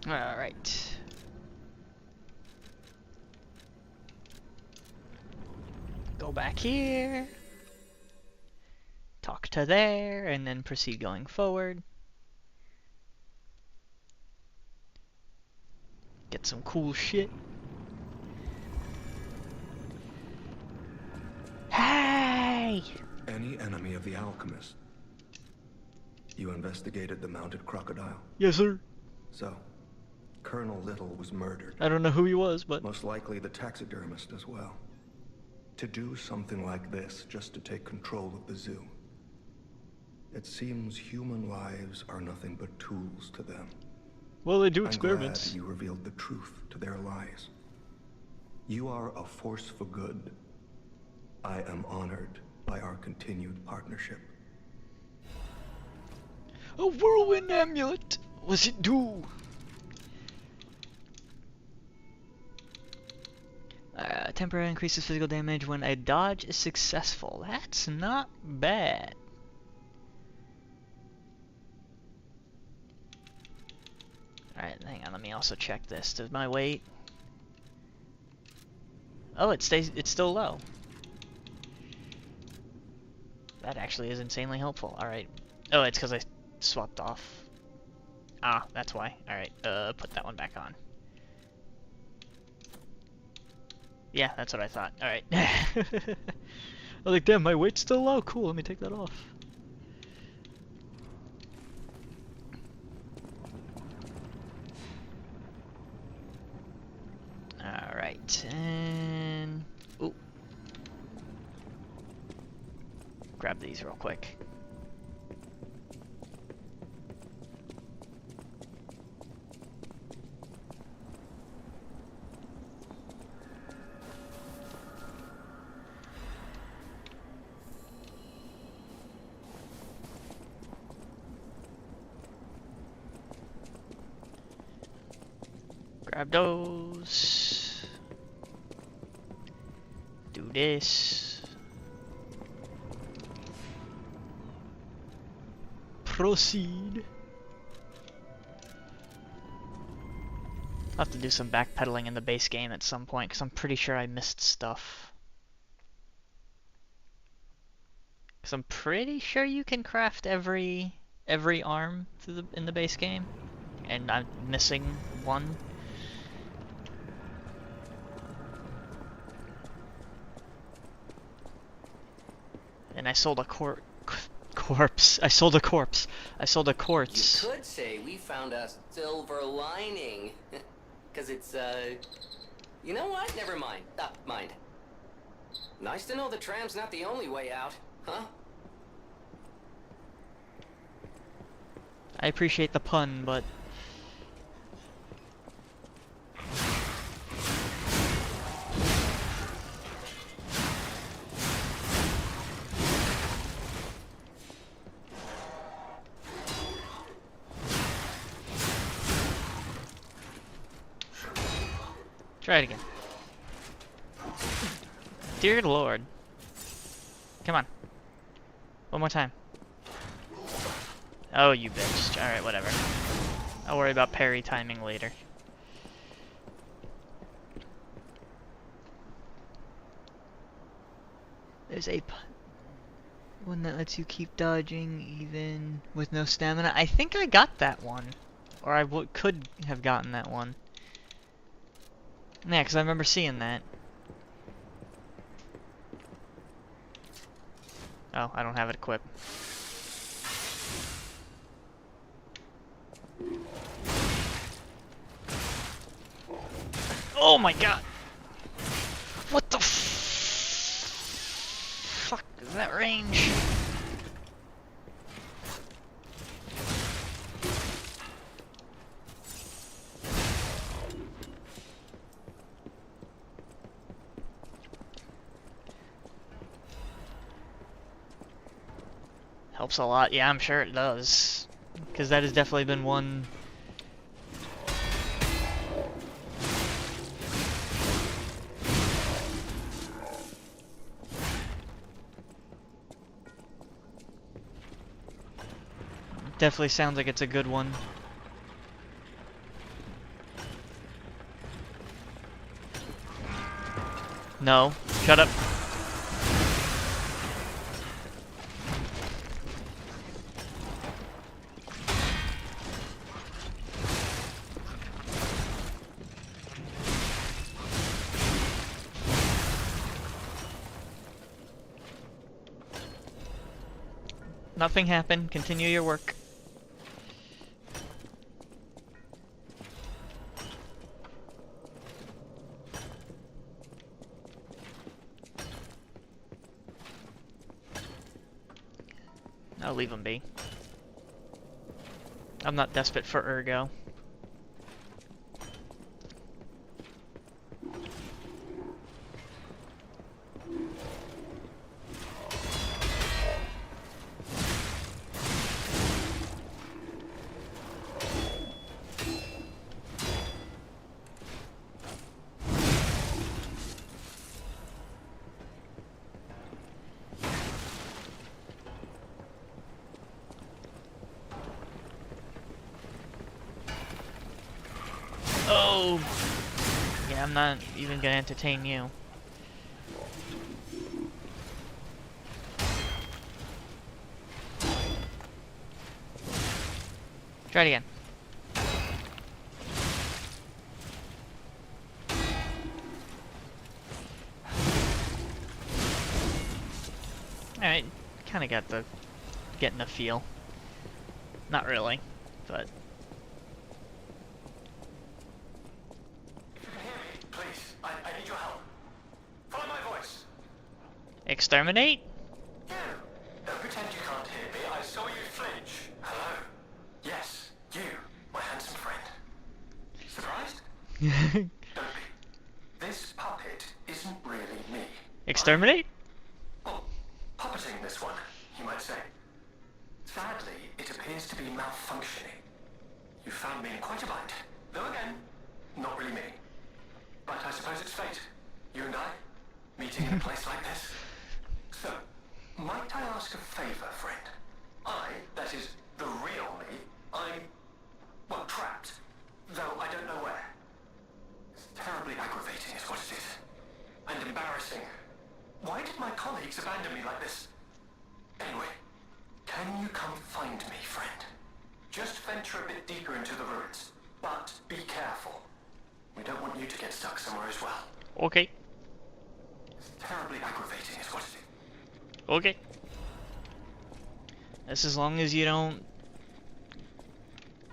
Alright. Go back here. Talk to there, and then proceed going forward. Get some cool shit. Hey! Any enemy of the alchemist? You investigated the mounted crocodile? Yes, sir. So, Colonel Little was murdered. I don't know who he was, but... Most likely the taxidermist as well. To do something like this just to take control of the zoo. It seems human lives are nothing but tools to them. Well, they do I'm experiments. glad you revealed the truth to their lies. You are a force for good. I am honored by our continued partnership. A whirlwind amulet! What's it do? Temporarily increases physical damage when a dodge is successful. That's not bad. Alright, hang on, let me also check this. Does my weight... Oh, it's still low. That actually is insanely helpful. Alright. Oh, it's because I swapped off. Ah, that's why. Alright, put that one back on. Yeah, that's what I thought. Alright. I was like, damn, my weight's still low. Cool, let me take that off. Alright, and... Ooh. Grab these real quick. Grab those. Do this. Proceed. I'll have to do some backpedaling in the base game at some point, because I'm pretty sure I missed stuff. Because I'm pretty sure you can craft every arm in the base game, and I'm missing one. and I sold a corpse. I sold a corpse. I sold a quartz. You could say we found a silver lining. Because it's, you know what? Never mind. Mind. Nice to know the tram's not the only way out, huh? I appreciate the pun, but... Try it again. Dear Lord. Come on. One more time. Oh, you bitch. Alright, whatever. I'll worry about parry timing later. There's a one that lets you keep dodging even with no stamina. I think I got that one. Or I could have gotten that one. Yeah, because I remember seeing that. Oh, I don't have it equipped. Oh my god! What the fuck is that range? Helps a lot. Yeah, I'm sure it does. Because that has definitely been one... Definitely sounds like it's a good one. No. Shut up. Nothing happened. Continue your work. I'll leave him be. I'm not desperate for Ergo. Oh! Yeah, I'm not even gonna entertain you. Try it again. Alright, kinda got the... getting a feel. Not really, but... Exterminate? You! Don't pretend you can't hear me. I saw you flinch. Hello? Yes, you, my handsome friend. Surprised? Don't be. This puppet isn't really me. Exterminate? Well, puppeting this one, you might say. Sadly, it appears to be malfunctioning. You found me in quite a bind. Though again, not really me. But I suppose it's fate. You and I, meeting in a place like this. So, might I ask a favor, friend? That is, the real me, I'm, well, trapped. Though I don't know where. It's terribly aggravating is what it is. And embarrassing. Why did my colleagues abandon me like this? Anyway, can you come find me, friend? Just venture a bit deeper into the ruins. But be careful. We don't want you to get stuck somewhere as well. Okay. It's terribly aggravating is what it is. Okay. That's as long as you don't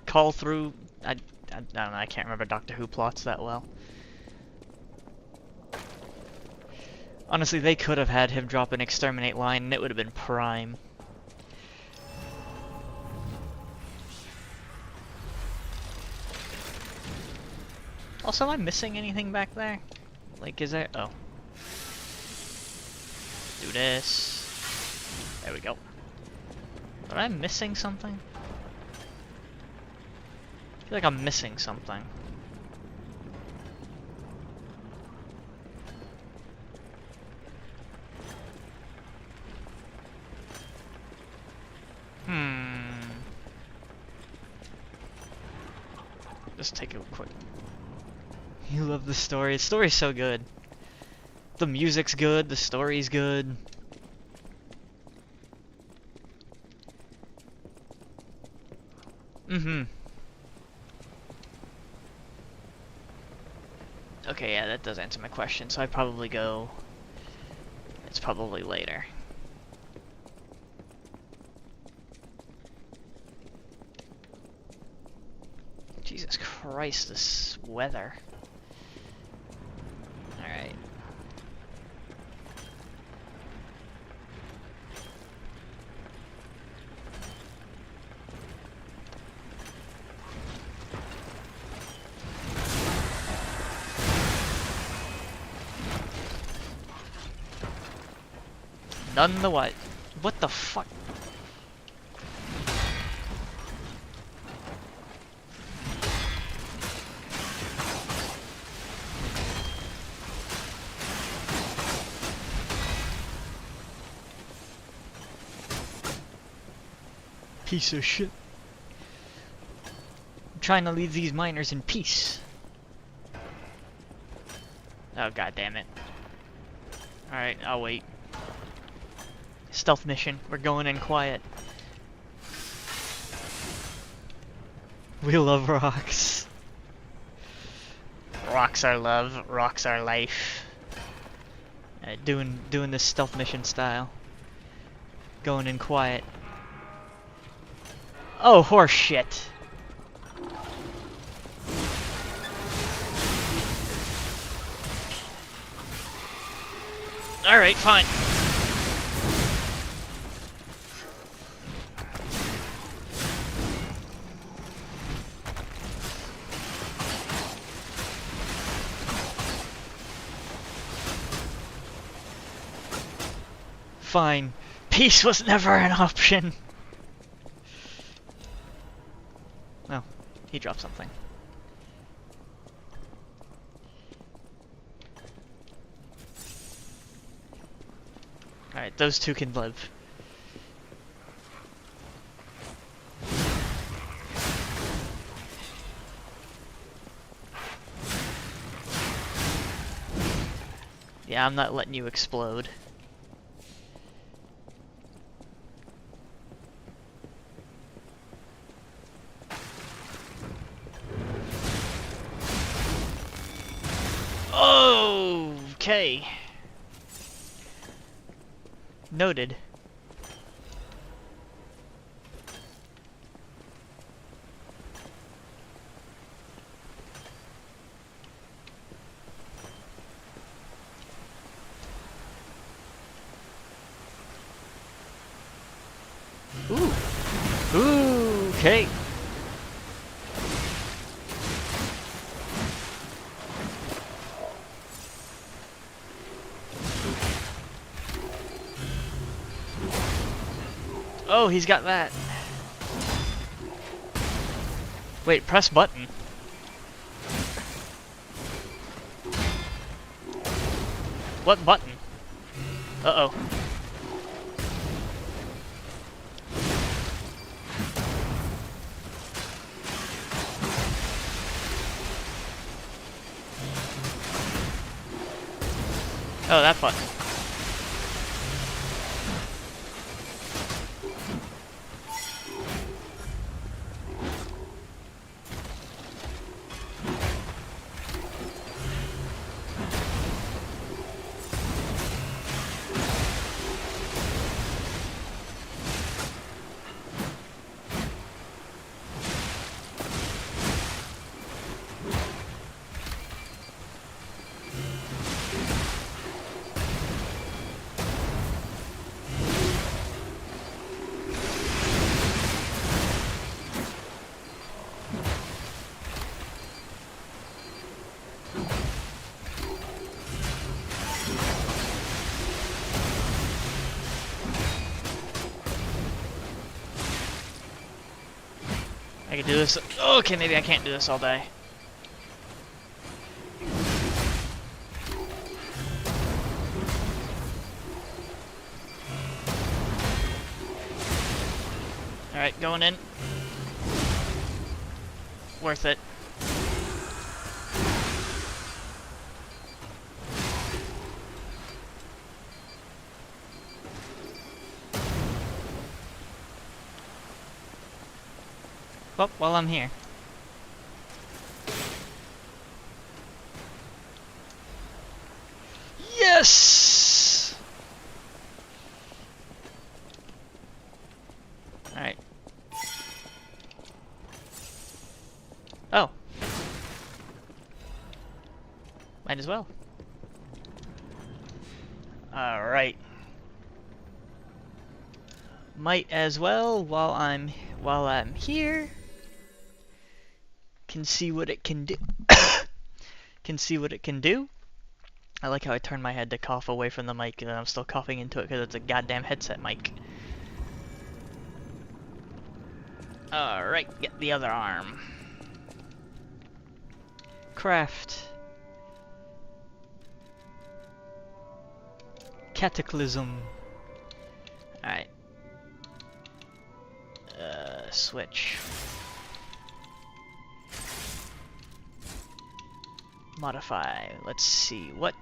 call through... I don't know, I can't remember Doctor Who plots that well. Honestly, they could have had him drop an exterminate line and it would have been prime. Also, am I missing anything back there? Like, is there... Oh. Do this. There we go. But I'm missing something? I feel like I'm missing something. Just take a quick... You love the story. The story's so good. The music's good, the story's good. Okay, yeah, that does answer my question, so I'd probably go... It's probably later. Jesus Christ, this weather. Alright. None the what? What the fuck? Piece of shit. I'm trying to leave these miners in peace. Oh, god damn it. Alright, I'll wait. Stealth mission. We're going in quiet. We love rocks. Rocks are love. Rocks are life. Doing this stealth mission style. Going in quiet. Oh, horse shit. Alright, fine. Fine. Peace was never an option. Oh, he dropped something. Alright, those two can live. Yeah, I'm not letting you explode. Okay. Noted. Ooh. Ooh, okay. Oh, he's got that. Wait, press button. What button? Uh-oh. Oh, that button. I can do this. Okay, maybe I can't do this all day. Alright, going in. Worth it. Well, while I'm here. Yes! Alright. Oh. Might as well. Alright. Might as well while I'm here. Can see what it can do. Can see what it can do. I like how I turn my head to cough away from the mic and I'm still coughing into it because it's a goddamn headset mic. Alright, get the other arm. Craft. Cataclysm. Alright. Switch. Modify. Let's see. What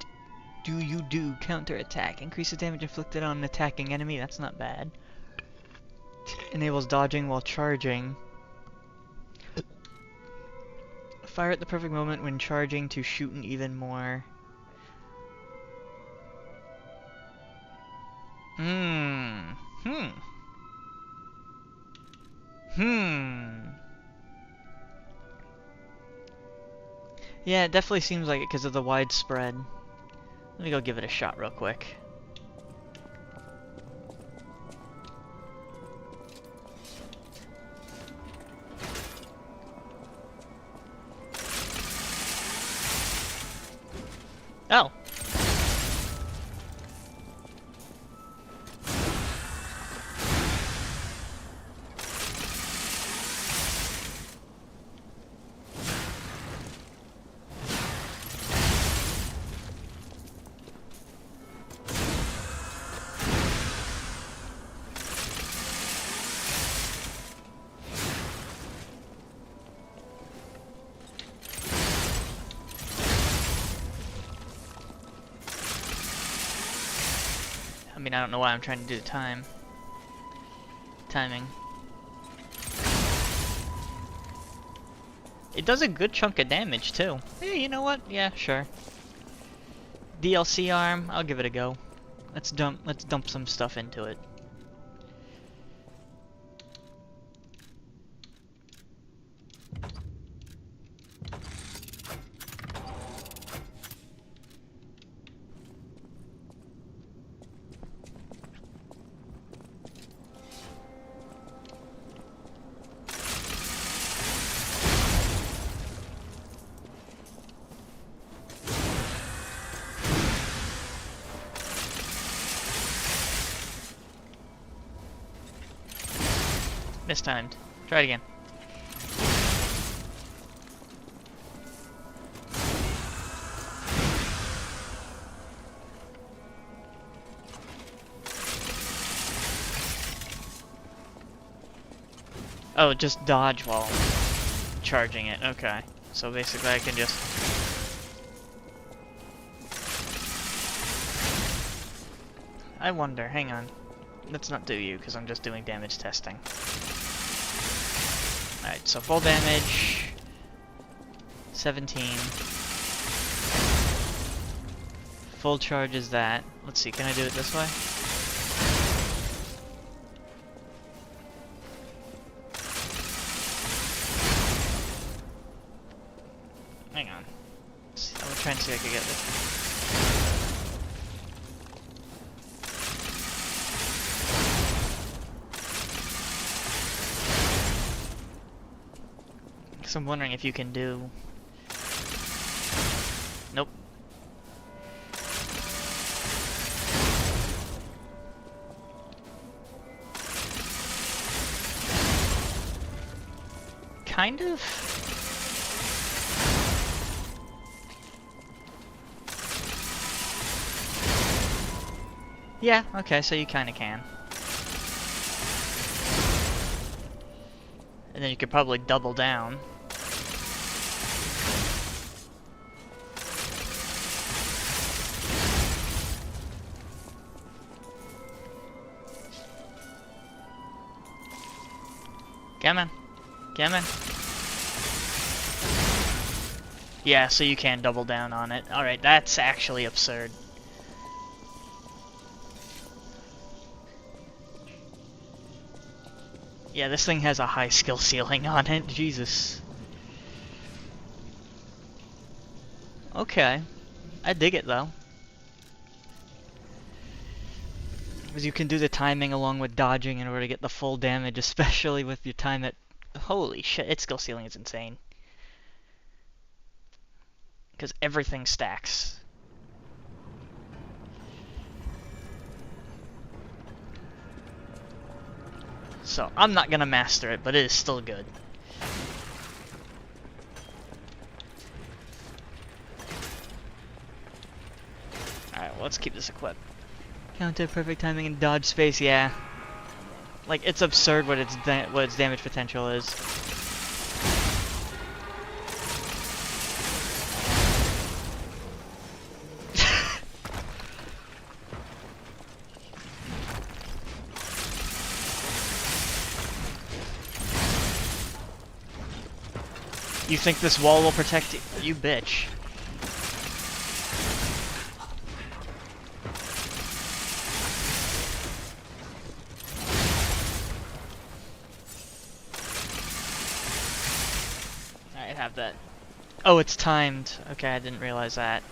do you do? Counterattack. Increases damage inflicted on an attacking enemy. That's not bad. Enables dodging while charging. Fire at the perfect moment when charging to shoot an even more. Yeah, it definitely seems like it because of the widespread. Let me go give it a shot real quick. Oh. I mean, I don't know why I'm trying to do the timing. It does a good chunk of damage too. Hey, you know what? Yeah, sure. DLC arm, I'll give it a go. Let's dump some stuff into it. Mistimed. Try it again. Oh, just dodge while charging it. Okay. So basically I can just... I wonder, hang on. Let's not do you, because I'm just doing damage testing. Alright, so full damage, 17. Full charge is that. Let's see, can I do it this way? Hang on. I'm gonna try and see if I can get this. So I'm wondering if you can do... Nope. kind of... Yeah, okay, so you kind of can. And then you could probably double down. Come on. Come on. Yeah, so you can double down on it. Alright, that's actually absurd. Yeah, this thing has a high skill ceiling on it. Jesus. Okay. I dig it, though. Because you can do the timing along with dodging in order to get the full damage, especially with your time at... Holy shit, its skill ceiling is insane. Because everything stacks. So, I'm not gonna master it, but it is still good. Alright, well, let's keep this equipped. Counter perfect timing and dodge space, yeah. Like, it's absurd what its damage potential is. You think this wall will protect you? You bitch. Alright, have that. Oh, it's timed. Okay, I didn't realize that.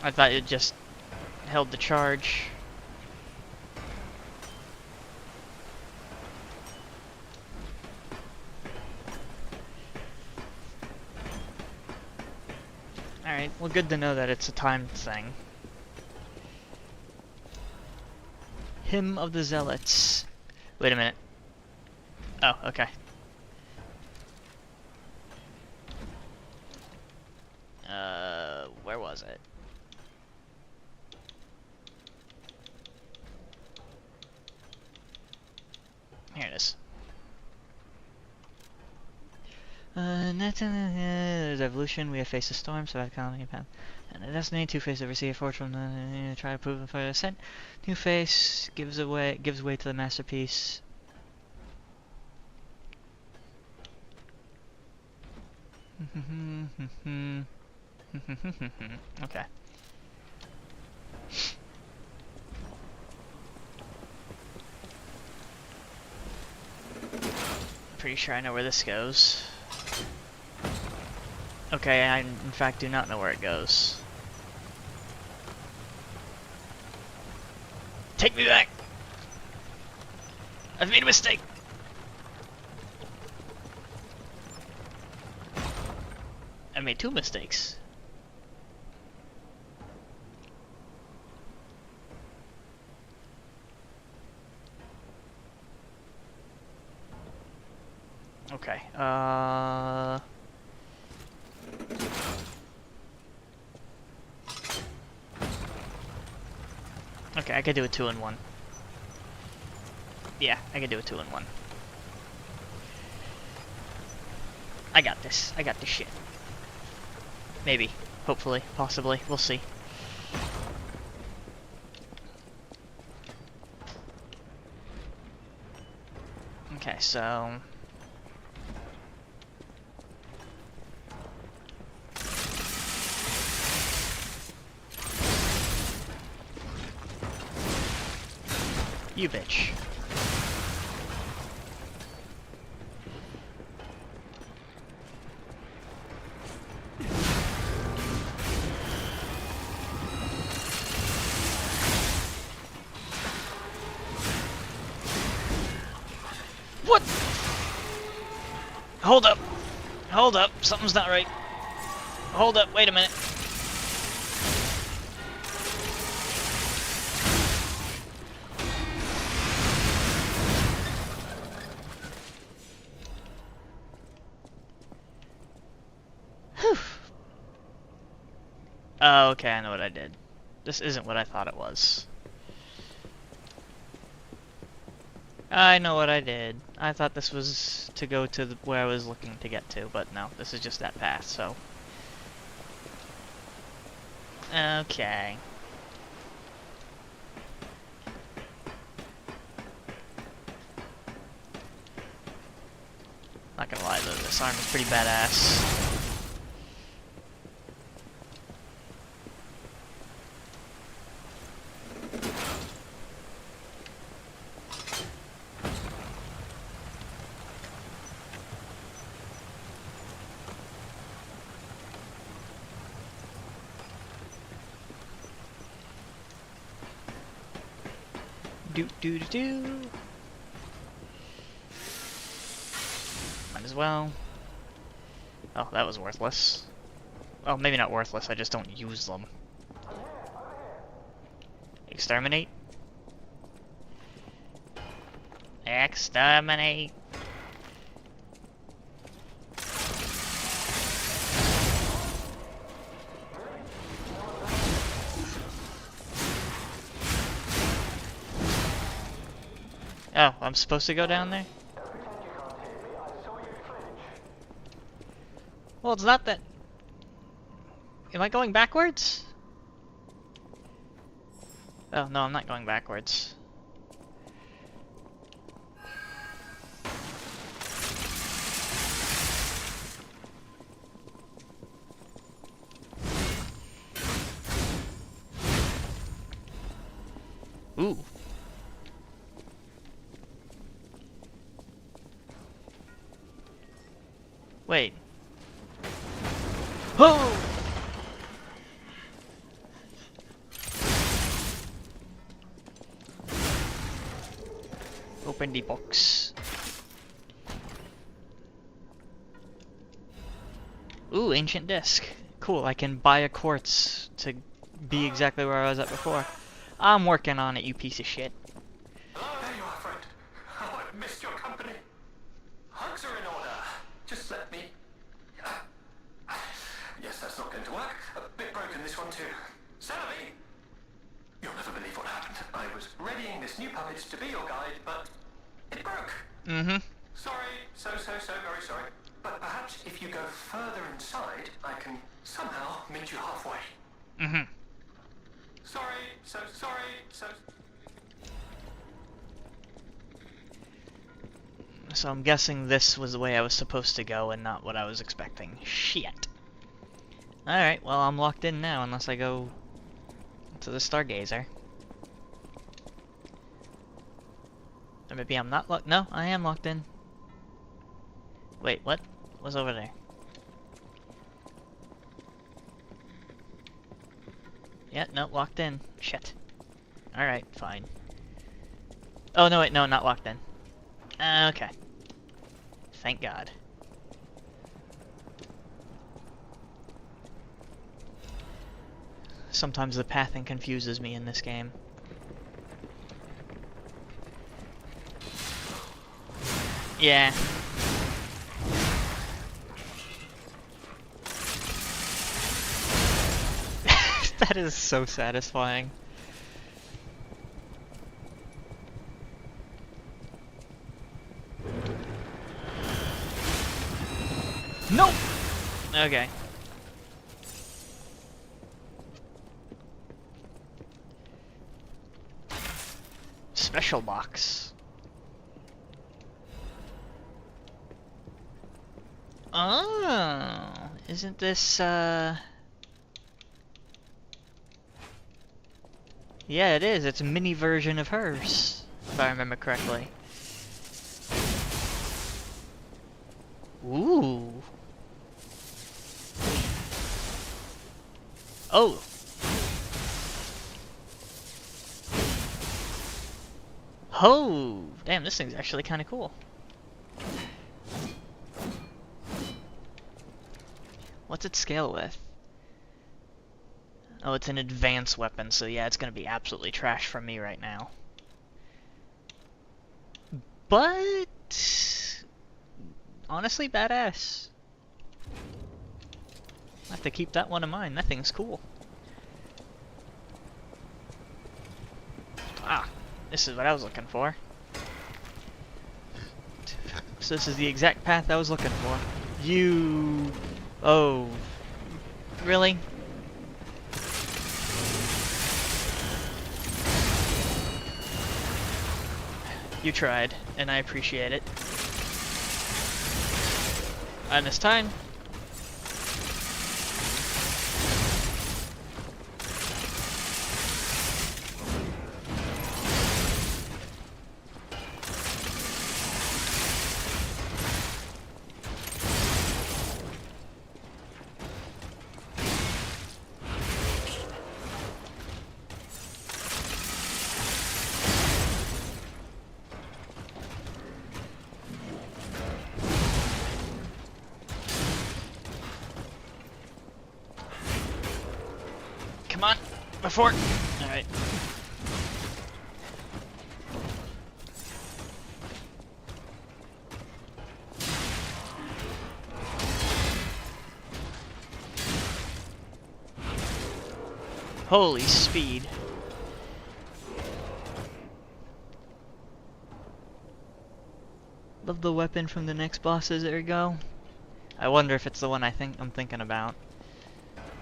I thought it just held the charge. Alright, well, good to know that it's a timed thing. Hymn of the Zealots. Wait a minute. Oh, okay. Where was it? Here it is. There's evolution. We have faced a storm, survived colony path. And a destiny. Two-Face oversee a fortune. Try to prove them for ascent. Two-Face gives way to the masterpiece. Okay. Pretty sure I know where this goes. Okay, I in fact do not know where it goes. Take me back! I've made a mistake! I made 2 mistakes. Okay, okay, I could do a 2-in-1. Yeah, I could do a 2-in-1. I got this. I got this shit. Maybe. Hopefully. Possibly. We'll see. Okay, so... You bitch. What? Hold up. Hold up. Something's not right. Hold up. Wait a minute. Whew. Oh, okay, I know what I did. This isn't what I thought it was. I know what I did. I thought this was to go to where I was looking to get to, but no, this is just that path, so... Okay. Not gonna lie though, this arm is pretty badass. Do do do do. Might as well. Oh, that was worthless. Well, maybe not worthless, I just don't use them. Exterminate? Exterminate! Oh, I'm supposed to go down there? Well, it's not that... Am I going backwards? Oh, no, I'm not going backwards. Ooh. Wait. Oh! Open the box. Ooh, ancient disc. Cool, I can buy a quartz to be exactly where I was at before. I'm working on it, you piece of shit. There you are, friend. Oh, I've missed your company. Hugs are in order. Just let me... Yes, that's not going to work. A bit broken, this one too. Celebi! You'll never believe what happened. I was readying this new puppet to be your guide, but it broke. Mm-hmm. Sorry, so very sorry. But perhaps if you go further inside, I can somehow meet you halfway. Mm-hmm. Sorry. So I'm guessing this was the way I was supposed to go and not what I was expecting. Shit. Alright, well I'm locked in now unless I go to the Stargazer. Or maybe I'm not locked. No, I am locked in. Wait, what? What's over there? Yeah, no, locked in. Shit. Alright, fine. Oh, no, wait, no, not locked in. Okay. Thank God. Sometimes the pathing confuses me in this game. Yeah. That is so satisfying. Nope! Okay. Special box. Oh, isn't this, Yeah, it is. It's a mini version of hers, if I remember correctly. Ooh. Oh. Oh, damn, this thing's actually kind of cool. What's it scale with? Oh, it's an advanced weapon, so yeah, it's gonna be absolutely trash for me right now. But honestly, badass. I have to keep that one in mind. That thing's cool. Ah, this is what I was looking for. So this is the exact path I was looking for. You... Oh. Really? You tried, and I appreciate it. And this time... Come on, before. All right. Holy speed. Love the weapon from the next bosses. There we go. I wonder if it's the one I'm thinking about.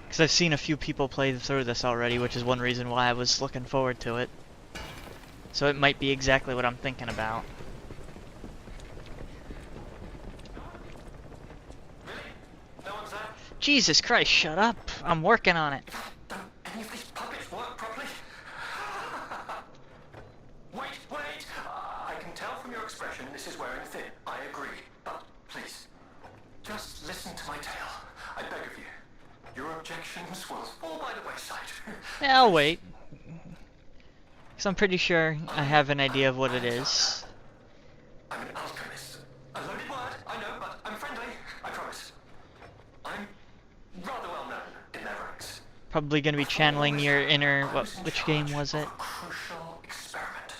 Because I've seen a few people play through this already, which is one reason why I was looking forward to it. So it might be exactly what I'm thinking about. No one's there? Jesus Christ, shut up! I'm working on it. Don't any of these puppets work properly? Wait! I can tell from your expression this is wearing thin. I agree. But please, just listen to my tale. I beg of you. Your objections will fall by the wayside. Yeah, I'll wait. Because I'm pretty sure I have an idea of what it is. I'm an alchemist. A loaded word, I know, but I'm friendly. I promise. I'm rather well known in their ranks. Probably going to be channeling your inner... which game was it? Crucial experiment.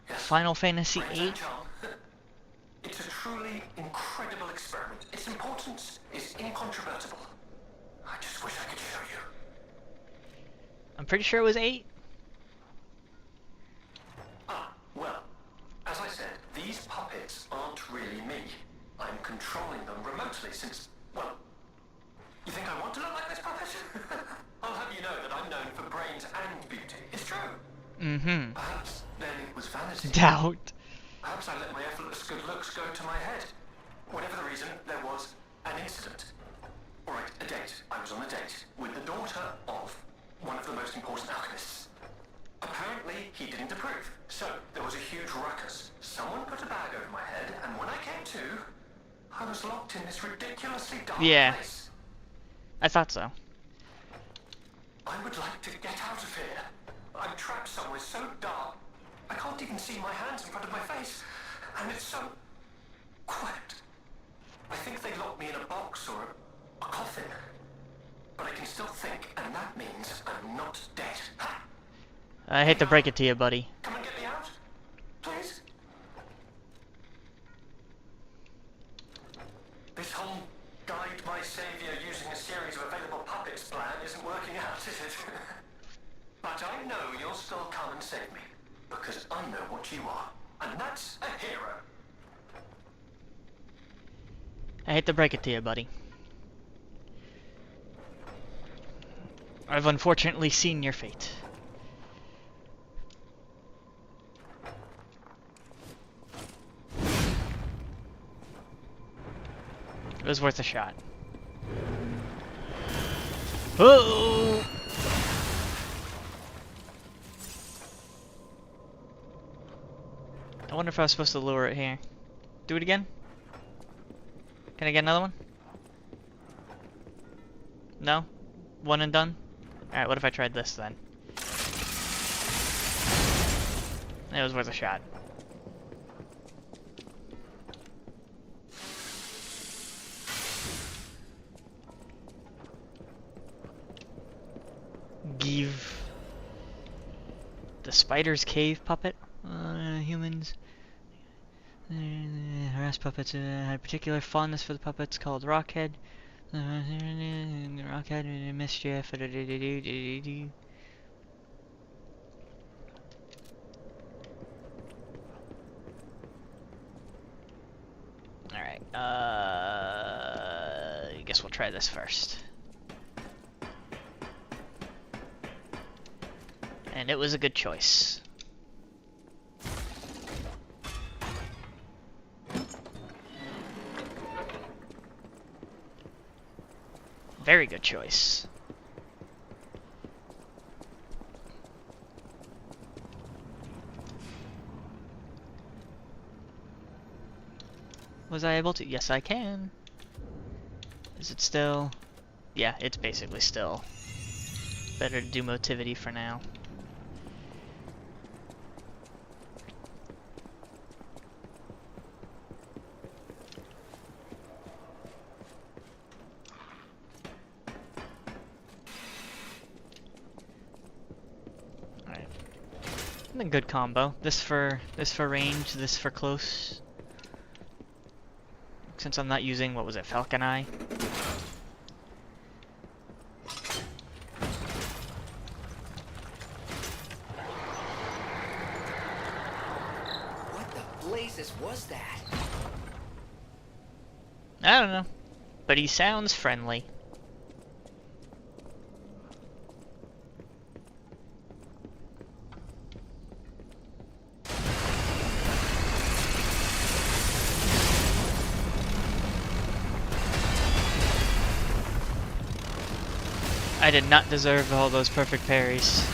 Yes. Final Fantasy Brains VIII? and charm. It's a truly incredible experiment. Its importance is incontrovertible. I just wish I could show you. I'm pretty sure it was 8. Ah, well, as I said, these puppets aren't really me. I'm controlling them remotely since, well, you think I want to look like this puppet? I'll have you know that I'm known for brains and beauty. It's true. Mm-hmm. Perhaps then it was vanity. Doubt. Perhaps I let my effortless good looks go to my head. Whatever the reason, there was an incident. Alright, a date. I was on a date with the daughter of one of the most important alchemists. Apparently, he didn't approve. So, there was a huge ruckus. Someone put a bag over my head, and when I came to, I was locked in this ridiculously dark place. I thought so. I would like to get out of here. I'm trapped somewhere so dark, I can't even see my hands in front of my face. And it's so quiet. I think they locked me in a box or a coffin. But I can still think, and that means I'm not dead. Ha! I hate to break it to you, buddy. Come and get me out, please. This whole guide my savior using a series of available puppets plan isn't working out, is it? But I know you'll still come and save me, because I know what you are, and that's a hero. I hate to break it to you, buddy. I've unfortunately seen your fate. It was worth a shot. Oh! I wonder if I was supposed to lure it here. Do it again? Can I get another one? No? One and done? Alright, what if I tried this then? It was worth a shot. Give the spider's cave puppet. Humans harass puppets. Had a particular fondness for the puppets called Rockhead. Rock out in mischief. Alright, I guess we'll try this first. And it was a good choice. Very good choice. Was I able to? Yes, I can. Is it still? Yeah, it's basically still. Better to do motivity for now. Alright. A good combo. This for range, this for close. Since I'm not using, what was it, Falcon Eye? What the blazes was that? I don't know. But he sounds friendly. I did not deserve all those perfect parries.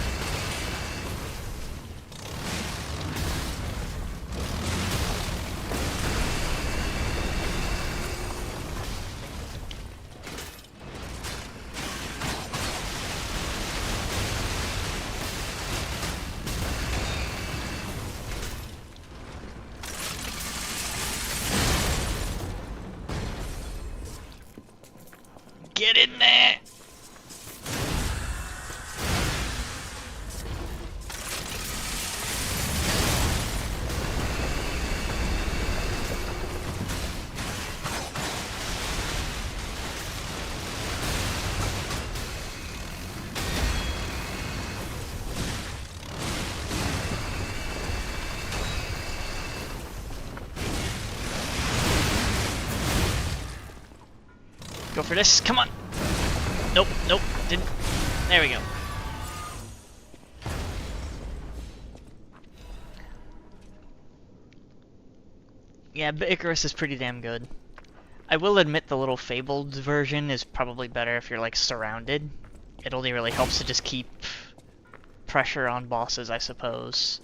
Get in there! Go for this, come on! Nope, nope, didn't. There we go. Yeah, but Icarus is pretty damn good. I will admit the little fabled version is probably better if you're like surrounded. It only really helps to just keep pressure on bosses, I suppose.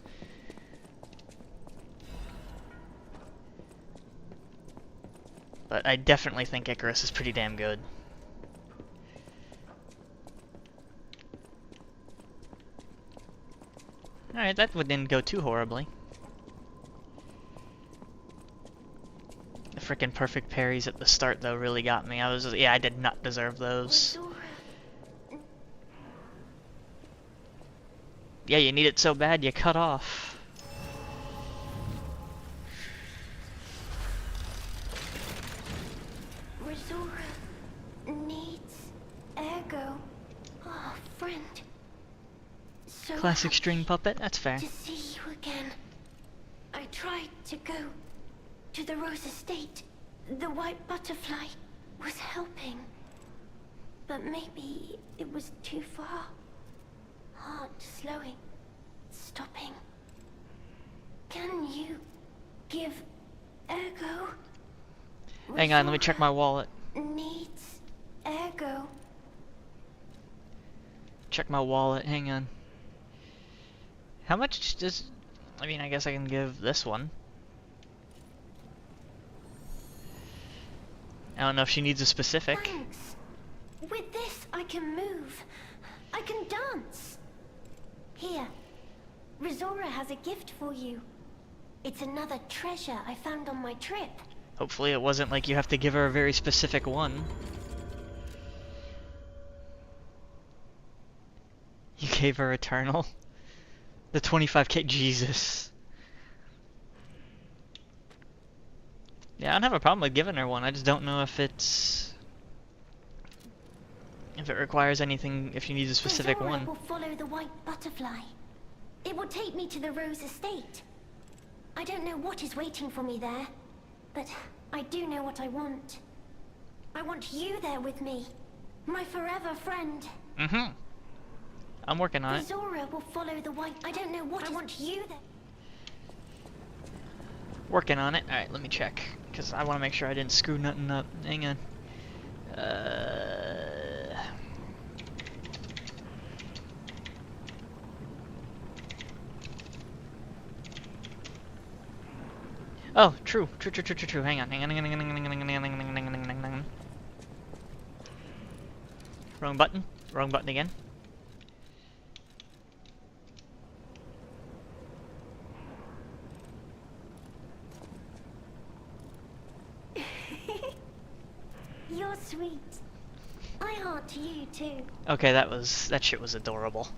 But I definitely think Icarus is pretty damn good. Alright, that didn't go too horribly. The frickin' perfect parries at the start, though, really got me. I did not deserve those. Yeah, you need it so bad, you cut off. Classic string puppet, that's fair. To see you again. I tried to go to the Rose Estate. The white butterfly was helping. But maybe it was too far. Heart slowing, stopping. Can you give Ergo? Hang on, let me check my wallet. Needs Ergo. Check my wallet, hang on. How much does... I mean, I guess I can give this one. I don't know if she needs a specific. Thanks. With this, I can move. I can dance. Here, Rizora has a gift for you. It's another treasure I found on my trip. Hopefully it wasn't like you have to give her a very specific one. You gave her Eternal? The 25k, Jesus. Yeah, I don't have a problem with giving her one, I just don't know if it's if it requires anything, if you need a specific The Zora one. will follow the white butterfly. It will take me to the Rose Estate. I don't know what is waiting for me there, but I do know what I want. I want you there with me, my forever friend. Mm-hmm. I'm working on The it. Zora will follow the white. I don't know what I want you there. Working on it. Alright, let me check. Because I want to make sure I didn't screw nothing up. Hang on. Oh, true. True. Hang on. Wrong button. Wrong button again. You're sweet. I heart to you too. Okay, that shit was adorable.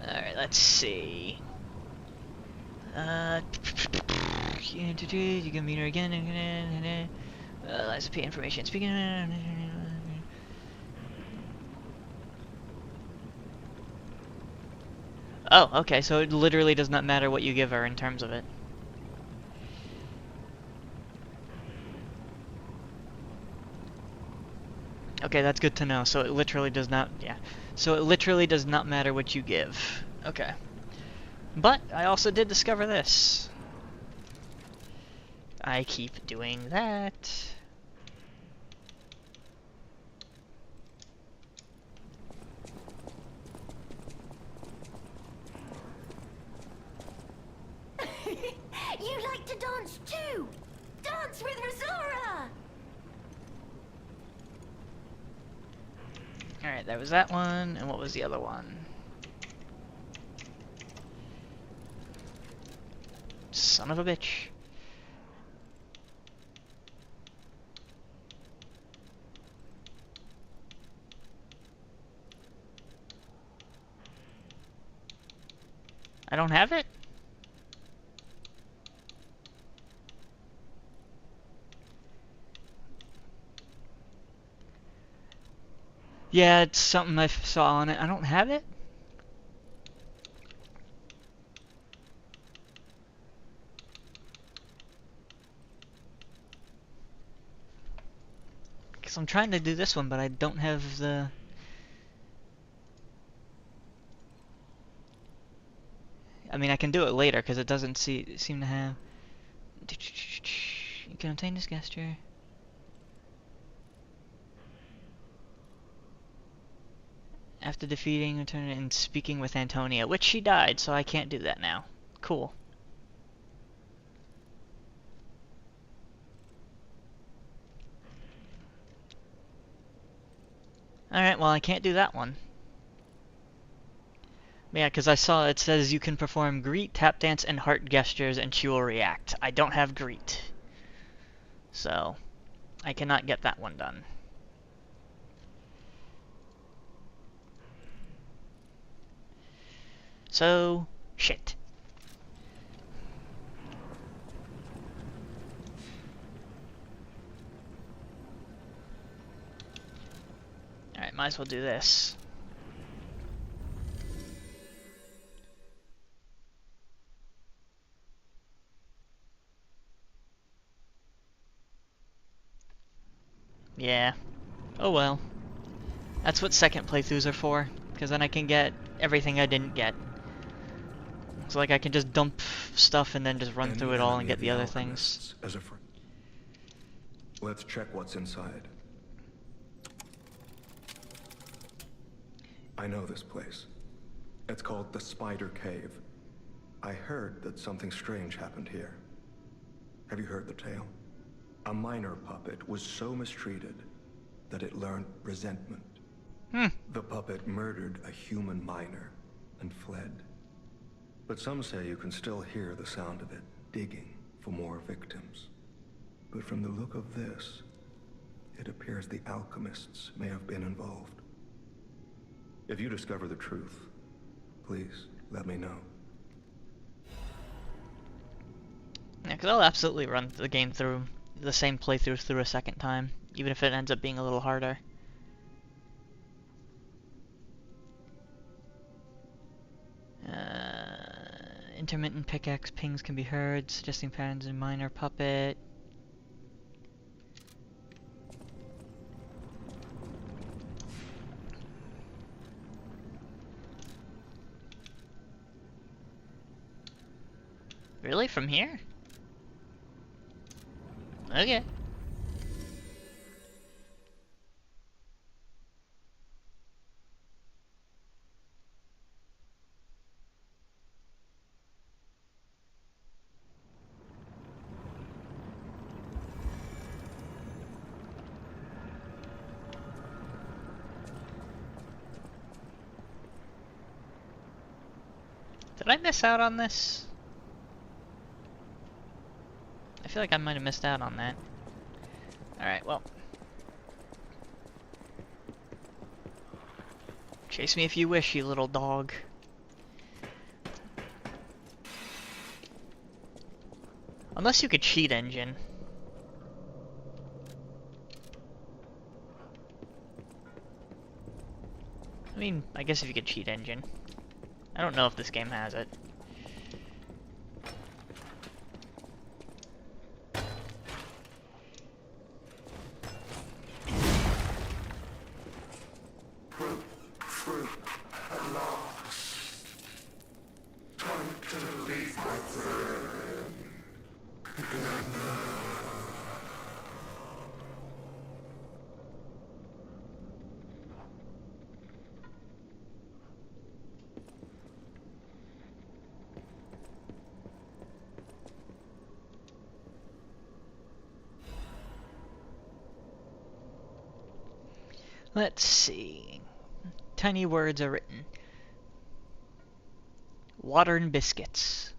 Alright, let's see. You can meet her again. Let's pay information. Speaking. Oh, okay, so it literally does not matter what you give her in terms of it. Okay, that's good to know. So it literally does not, yeah. So it literally does not matter what you give. Okay. But I also did discover this. I keep doing that. You like to dance too! Dance with Razora! Alright, there was that one, and what was the other one? Son of a bitch. I don't have it? Yeah, it's something I saw on it. I don't have it? Because I'm trying to do this one, but I don't have the... I mean, I can do it later, because it doesn't seem to have... You can obtain this gesture. After defeating, return and speaking with Antonia, which she died, so I can't do that now. Cool. Alright, well I can't do that one. Yeah, because I saw it says you can perform greet, tap dance, and heart gestures, and she will react. I don't have greet. So, I cannot get that one done. So, shit. Alright, might as well do this. Yeah. Oh well. That's what second playthroughs are for, because then I can get everything I didn't get. So like I can just dump stuff and then just run through it all and get the other things. As a friend. Let's check what's inside. I know this place. It's called the Spider Cave. I heard that something strange happened here. Have you heard the tale? A minor puppet was so mistreated that it learned resentment. The puppet murdered a human miner and fled. But some say you can still hear the sound of it digging for more victims. But from the look of this, it appears the alchemists may have been involved. If you discover the truth, please let me know. Yeah, because I'll absolutely run the game through the same playthrough through a second time, even if it ends up being a little harder. Intermittent pickaxe pings can be heard, suggesting patterns in minor puppet. Really? From here? Okay. Did I miss out on this? I feel like I might have missed out on that. Alright, well. Chase me if you wish, you little dog. Unless you could cheat engine. I mean, I guess if you could cheat engine. I don't know if this game has it. Let's see. Tiny words are written. Water and biscuits.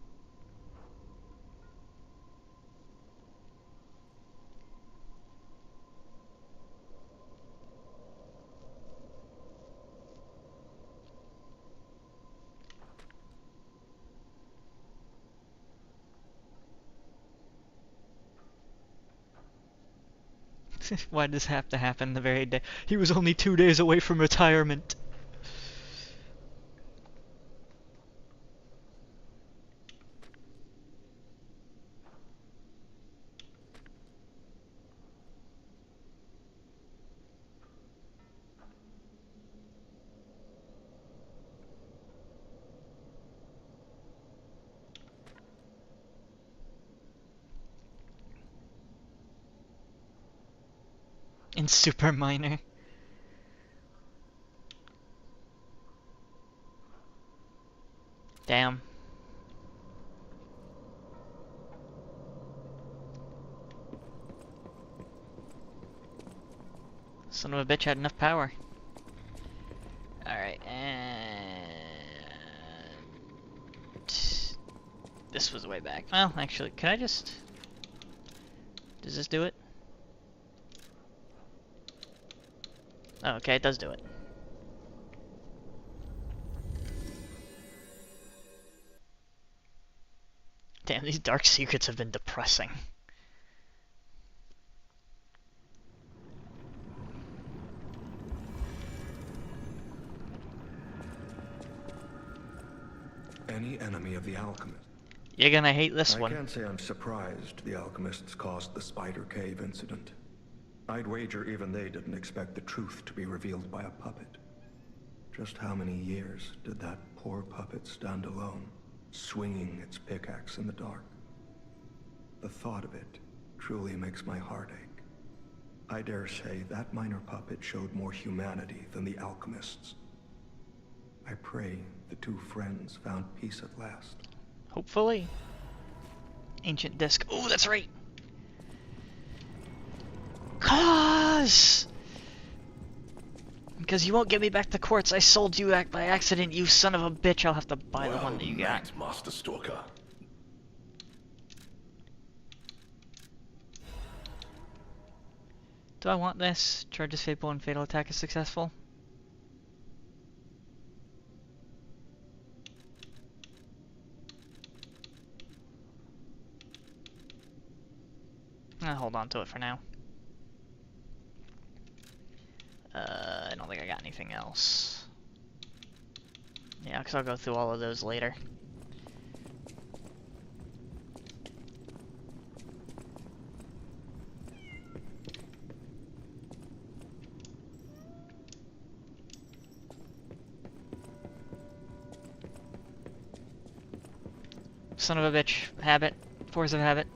Why does this have to happen the very day? He was only 2 days away from retirement. In Super Minor. Damn. Son of a bitch had enough power. Alright, and... this was way back. Well, actually, can I just... does this do it? Oh, okay, it does do it. Damn, these dark secrets have been depressing. Any enemy of the alchemist. You're gonna hate this one. I can't say I'm surprised the alchemists caused the Spider Cave incident. I'd wager even they didn't expect the truth to be revealed by a puppet. Just how many years did that poor puppet stand alone, swinging its pickaxe in the dark? The thought of it truly makes my heart ache. I dare say that minor puppet showed more humanity than the alchemists. I pray the two friends found peace at last. Hopefully. Ancient disc. Oh, that's right! Cause! Because you won't get me back the quartz I sold you by accident, you son of a bitch. I'll have to buy the one that you got. Master Stalker. Do I want this? Charge is fatal and fatal attack is successful. I'll hold on to it for now. I don't think I got anything else. Yeah, because I'll go through all of those later. Son of a bitch. Habit. Force of habit.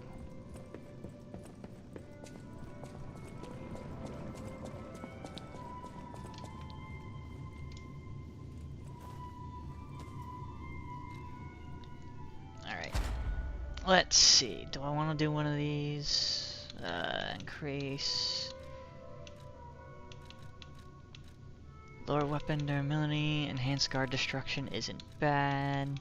Alright. Let's see. Do I want to do one of these? Increase... Lower weapon durability. Enhanced guard destruction isn't bad.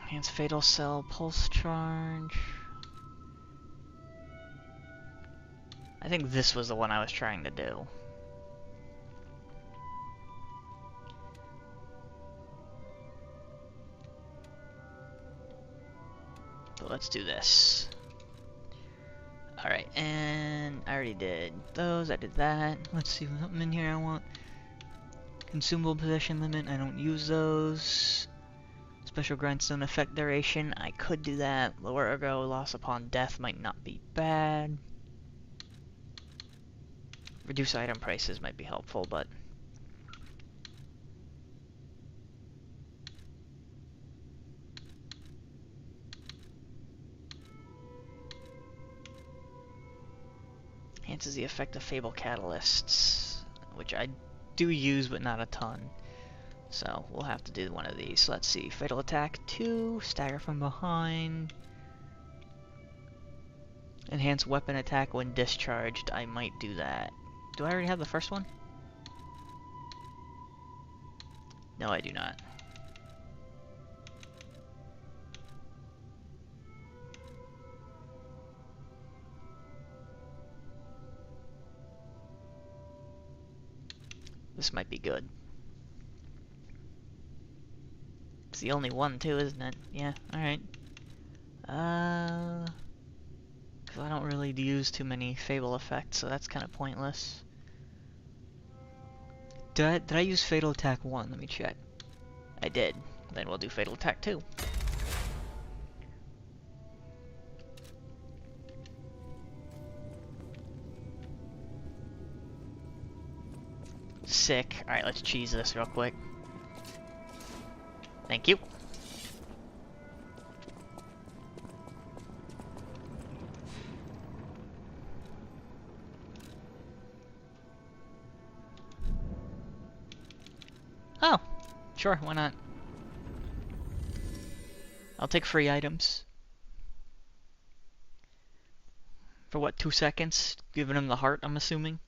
Enhanced fatal cell pulse charge. I think this was the one I was trying to do. But let's do this. Alright, and I already did those, I did that. Let's see what's in here I want. Consumable possession limit, I don't use those. Special grindstone effect duration, I could do that. Lower ergo loss upon death might not be bad. Reduce item prices might be helpful, but... enhances the effect of Fable Catalysts, which I do use, but not a ton. So, we'll have to do one of these. Let's see. Fatal Attack 2, Stagger from Behind. Enhance Weapon Attack when discharged. I might do that. Do I already have the first one? No, I do not. This might be good. It's the only one too, isn't it? Yeah, alright. Cause I don't really use too many Fable effects, so that's kind of pointless. Did I use Fatal Attack 1? Let me check. I did. Then we'll do Fatal Attack 2. Sick. Alright, let's cheese this real quick. Thank you. Oh, sure, why not? I'll take free items. For what, 2 seconds? Giving him the heart, I'm assuming?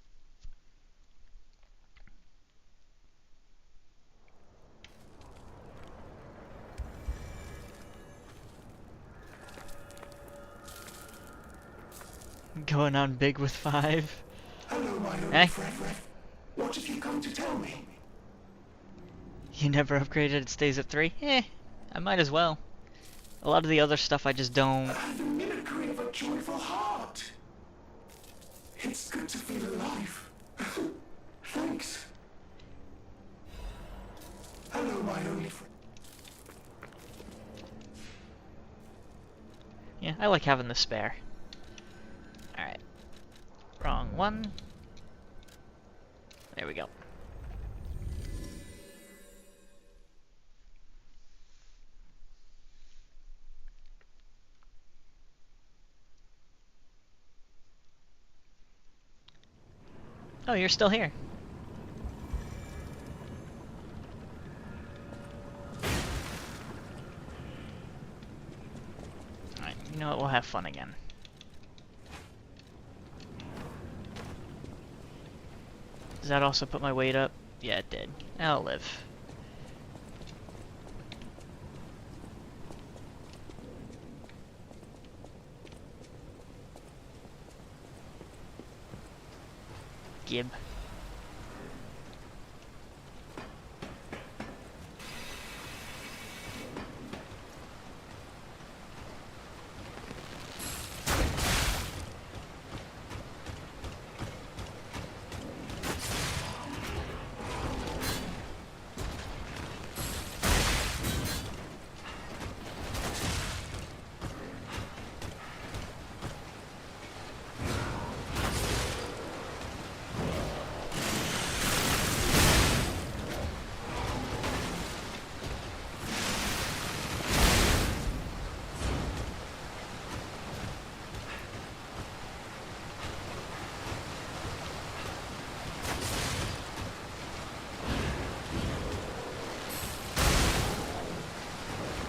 Going on big with 5. Hello, my own Eh? friend. What have you come to tell me? You never upgraded, it stays at 3? Eh, I might as well. A lot of the other stuff I just don't... The mimicry of a joyful heart. It's good to feel alive. Thanks. Hello, my only friend. Yeah, I like having the spare. Alright. Wrong one. There we go. Oh, you're still here. Alright, you know what? We'll have fun again. Does that also put my weight up? Yeah, it did. I'll live. Gib.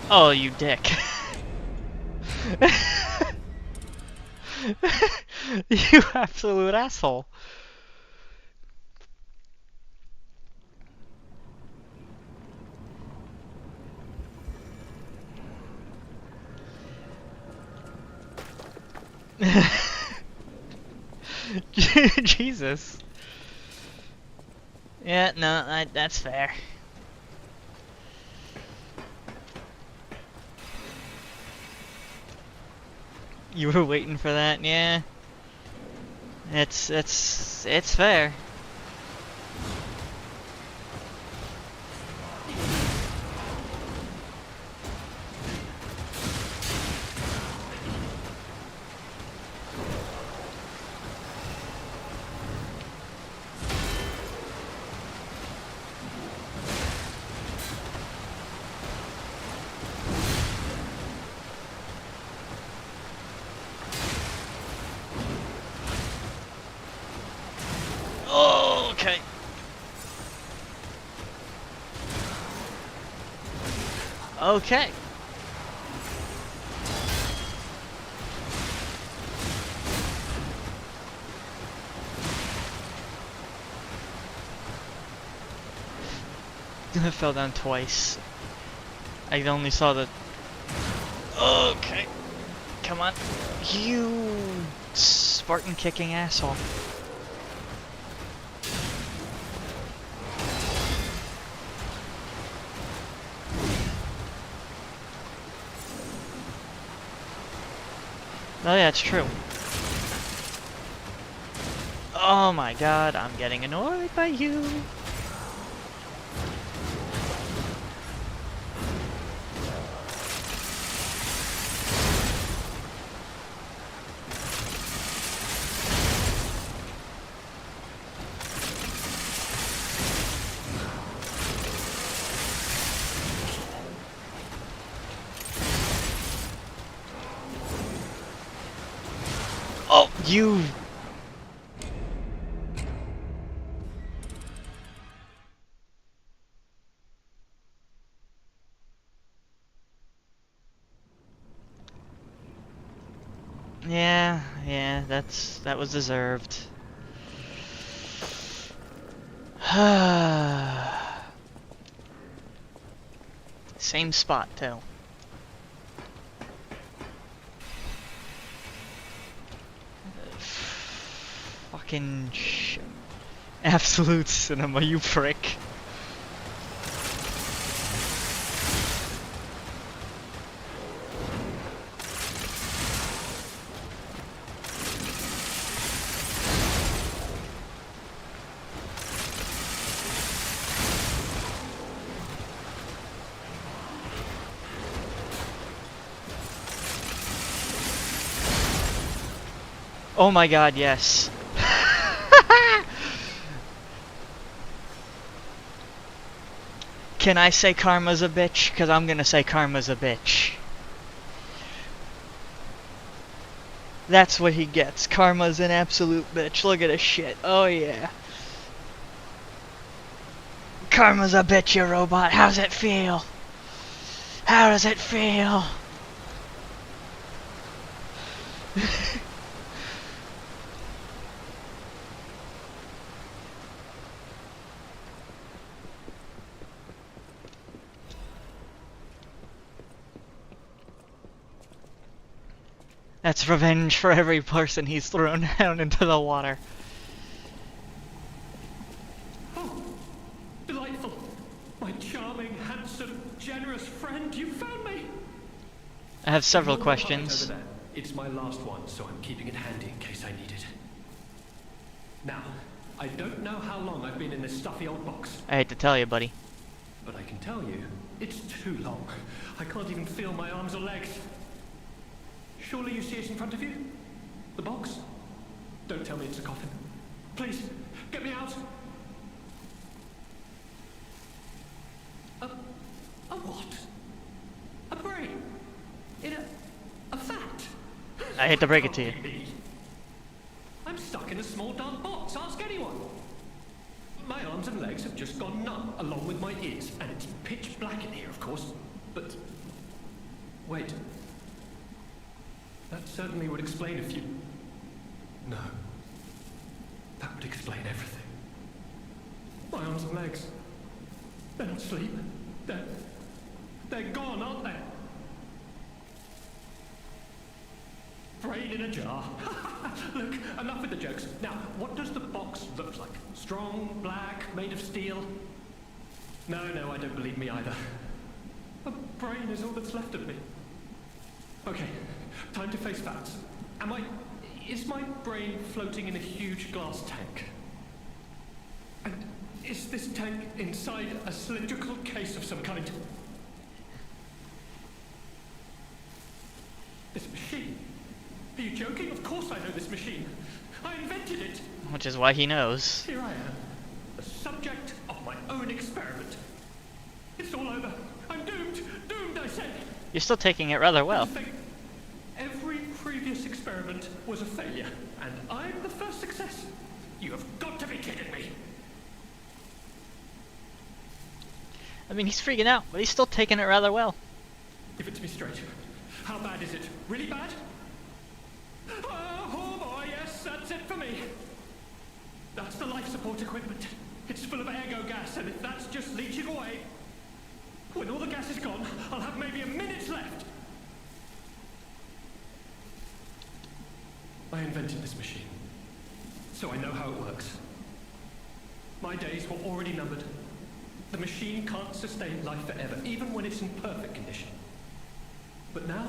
Oh, you dick. You absolute asshole. Jesus. Yeah, no, that's fair. You were waiting for that, yeah. It's fair. Oh, okay. Okay. I fell down twice. I only saw the... Okay. Come on. You Spartan kicking asshole. Oh yeah, it's true. Oh my god, I'm getting annoyed by you. Oh, you... Yeah, that was deserved. Same spot, too. Fucking absolute cinema, you prick. Oh my god, yes. Can I say karma's a bitch? Because I'm gonna say karma's a bitch. That's what he gets. Karma's an absolute bitch. Look at this shit. Oh yeah. Karma's a bitch, you robot. How's it feel? How does it feel? That's revenge for every person he's thrown down into the water. Oh, delightful. My charming, handsome, generous friend, you found me. I have several Ignore the pipe questions. over there. It's my last one, so I'm keeping it handy in case I need it. Now, I don't know how long I've been in this stuffy old box, I hate to tell you, buddy. but I can tell you, it's too long. I can't even feel my arms or legs. Surely you see it in front of you? The box? Don't tell me it's a coffin. Please, get me out. A what? A brain? In a vat? I hate to break it to you. Can't be me. I'm stuck in a small dark box. Ask anyone. My arms and legs have just gone numb, along with my ears, and it's pitch black in here, of course. But Wait. That certainly would explain a few... No. That would explain everything. My arms and legs. They're not asleep. They're gone, aren't they? Brain in a jar. Look, enough with the jokes. Now, what does the box look like? Strong, black, made of steel? No, I don't believe me either. A brain is all that's left of me. Okay, time to face facts. Is my brain floating in a huge glass tank? And is this tank inside a cylindrical case of some kind? This machine? Are you joking? Of course I know this machine. I invented it. Which is why he knows. Here I am, the subject of my own experiment. It's all over. I'm doomed. Doomed, I say. You're still taking it rather well. Every previous experiment was a failure, and I'm the first success. You have got to be kidding me. I mean, he's freaking out, but he's still taking it rather well. Give it to me straight. How bad is it? Really bad? Oh boy, yes, that's it for me. That's the life support equipment. It's full of ergo gas, and if that's just leaching away, when all the gas is gone, I'll have maybe a minute left. I invented this machine, so I know how it works. My days were already numbered. The machine can't sustain life forever, even when it's in perfect condition. But now,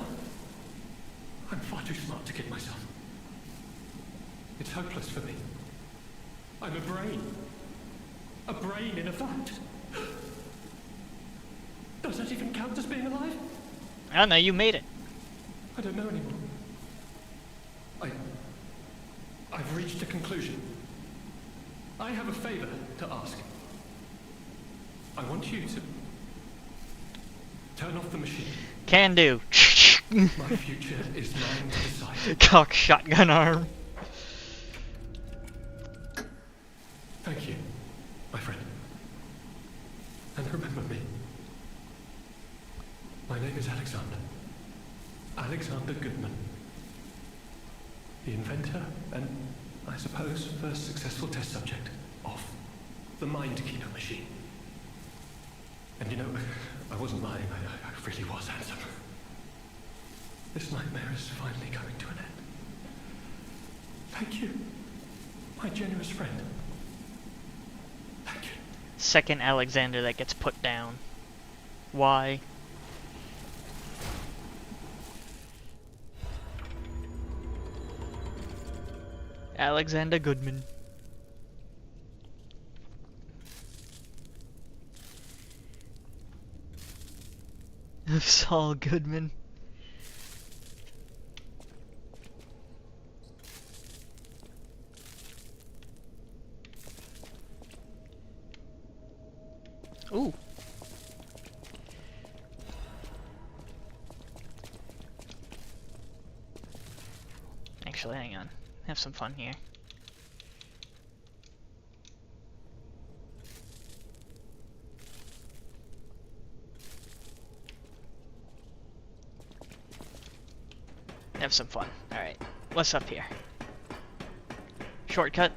I'm far too smart to kid myself. It's hopeless for me. I'm a brain. A brain in a vat. Does that even count as being alive? I don't know, you made it. I don't know anymore. I've reached a conclusion. I have a favor to ask. I want you to turn off the machine. Can do. My future is mine to decide. Cock shotgun arm. Thank you, my friend. And remember me. My name is Alexander. Alexander Goodman. The inventor and, I suppose, first successful test subject of the Mind Keeper machine. And you know, I wasn't lying, I really was handsome. This nightmare is finally coming to an end. Thank you, my generous friend. Thank you. Second Alexander that gets put down. Why? Alexander Goodman. Saul Goodman. Ooh. Actually, hang on. Have some fun here. Have some fun. Alright. What's up here? Shortcut?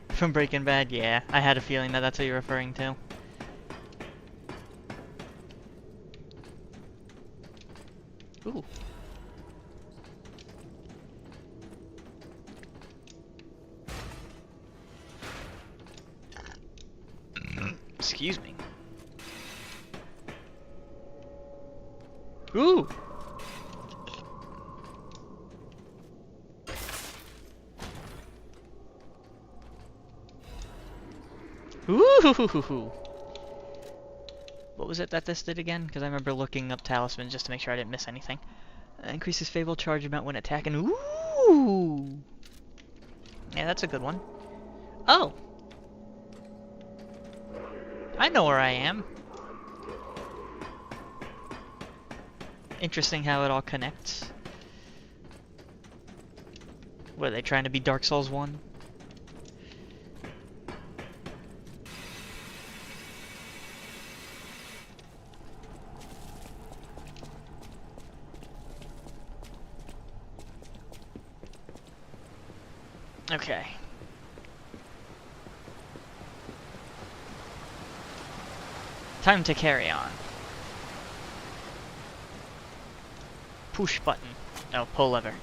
From Breaking Bad? Yeah, I had a feeling that that's what you're referring to. Ooh. Excuse me. Ooh! Ooh! What was it that this did again? Because I remember looking up talismans just to make sure I didn't miss anything. Increases favorable charge amount when attacking. Ooh! Yeah, that's a good one. Oh! I know where I am. Interesting how it all connects. What, are they trying to be Dark Souls 1? Okay. Time to carry on. Push button. Oh, pull lever.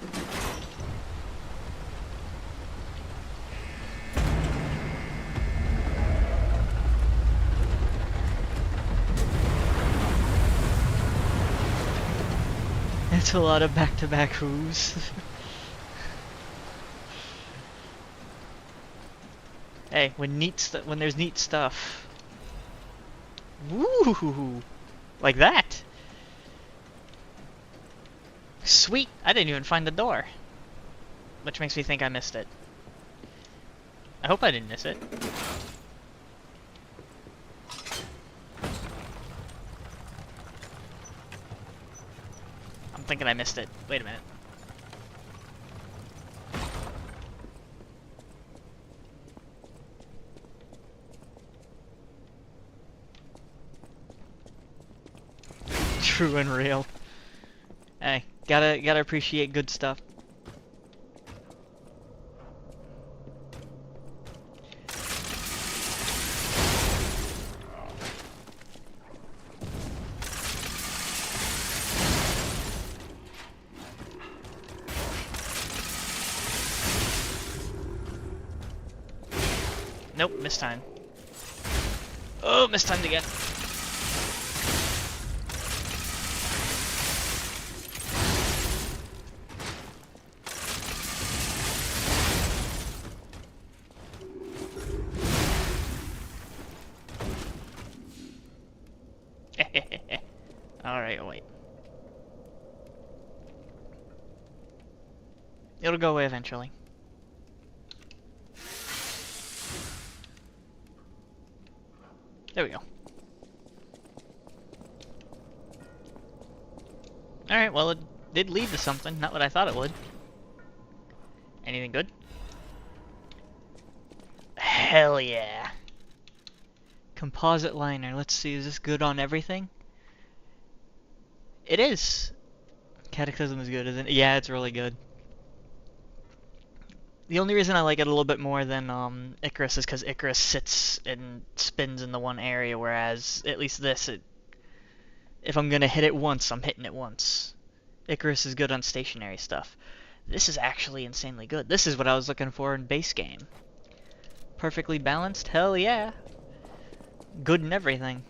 It's a lot of back-to-back who's. Hey, when there's neat stuff. Woo! Like that. Sweet! I didn't even find the door. Which makes me think I missed it. I hope I didn't miss it. I'm thinking I missed it. Wait a minute. True and real. Hey, gotta appreciate good stuff. Nope, mistimed. Oh, mistimed again. Alright, wait. It'll go away eventually. There we go. Alright, well, it did lead to something. Not what I thought it would. Anything good? Hell yeah. Composite liner. Let's see, is this good on everything? It is. Cataclysm is good, isn't it? Yeah, it's really good. The only reason I like it a little bit more than Icarus is because Icarus sits and spins in the one area, whereas at least this, if I'm gonna hit it once, I'm hitting it once. Icarus is good on stationary stuff. This is actually insanely good. This is what I was looking for in base game. Perfectly balanced? Hell yeah. Good in everything.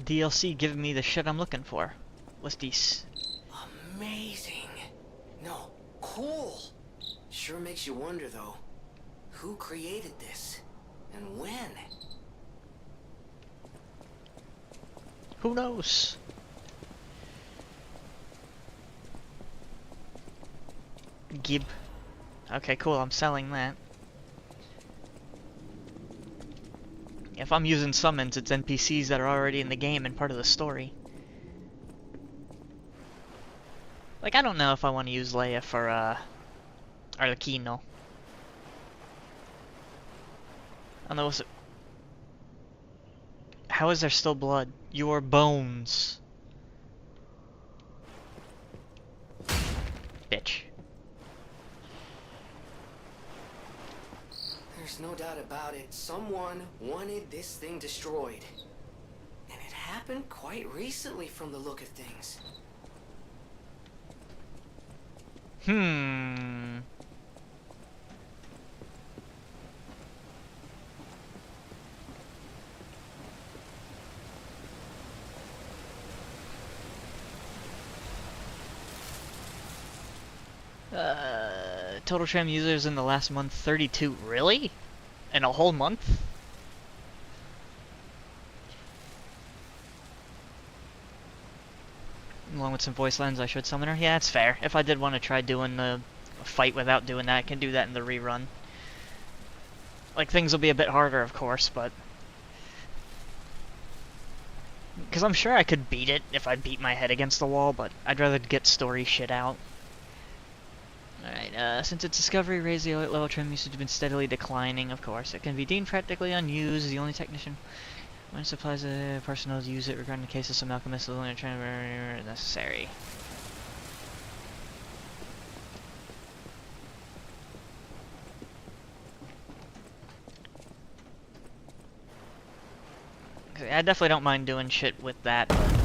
DLC giving me the shit I'm looking for. What's these? Amazing. No, cool. Sure makes you wonder, though. Who created this? And when? Who knows? Gib. Okay, cool, I'm selling that. If I'm using summons, it's NPCs that are already in the game and part of the story. Like, I don't know if I want to use Leia for, Arlecchino. I don't know, what's it... How is there still blood? Your bones. Bitch. There's no doubt about it. Someone wanted this thing destroyed. And it happened quite recently from the look of things. Total Tram users in the last month, 32. Really? In a whole month? Along with some voice lines, I showed Summoner. Yeah, it's fair. If I did want to try doing the fight without doing that, I can do that in the rerun. Like, things will be a bit harder, of course, but... Because I'm sure I could beat it if I beat my head against the wall, but I'd rather get story shit out. Alright, since its discovery, raised the alert level trim usage has been steadily declining, of course. It can be deemed practically unused, the only technician... When supplies a personnel to use it regarding the case of some alchemists necessary. I definitely don't mind doing shit with that, but...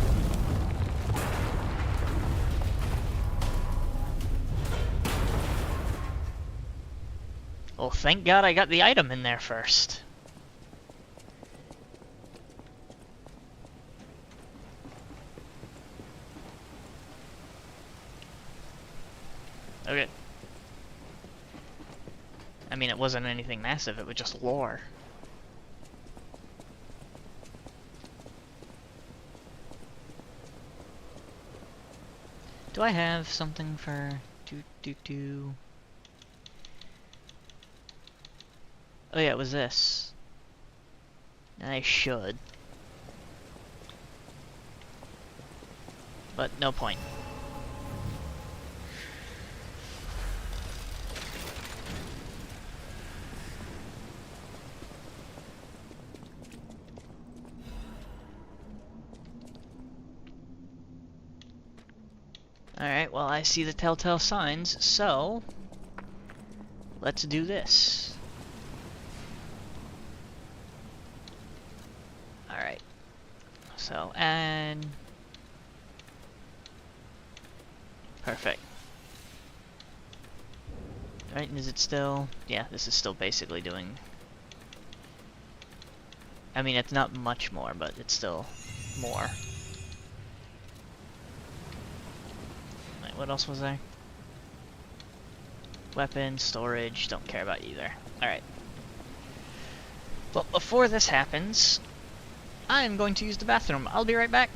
Well, thank God I got the item in there first. Okay. I mean, it wasn't anything massive, it was just lore. Do I have something for... Oh yeah, it was this. I should. But no point. Alright, well I see the telltale signs, so... let's do this. Alright. So, and... perfect. Alright, and is it still... yeah, this is still basically doing... I mean, it's not much more, but it's still more. Wait, what else was there? Weapon, storage, don't care about either. Alright. But before this happens, I'm going to use the bathroom. I'll be right back.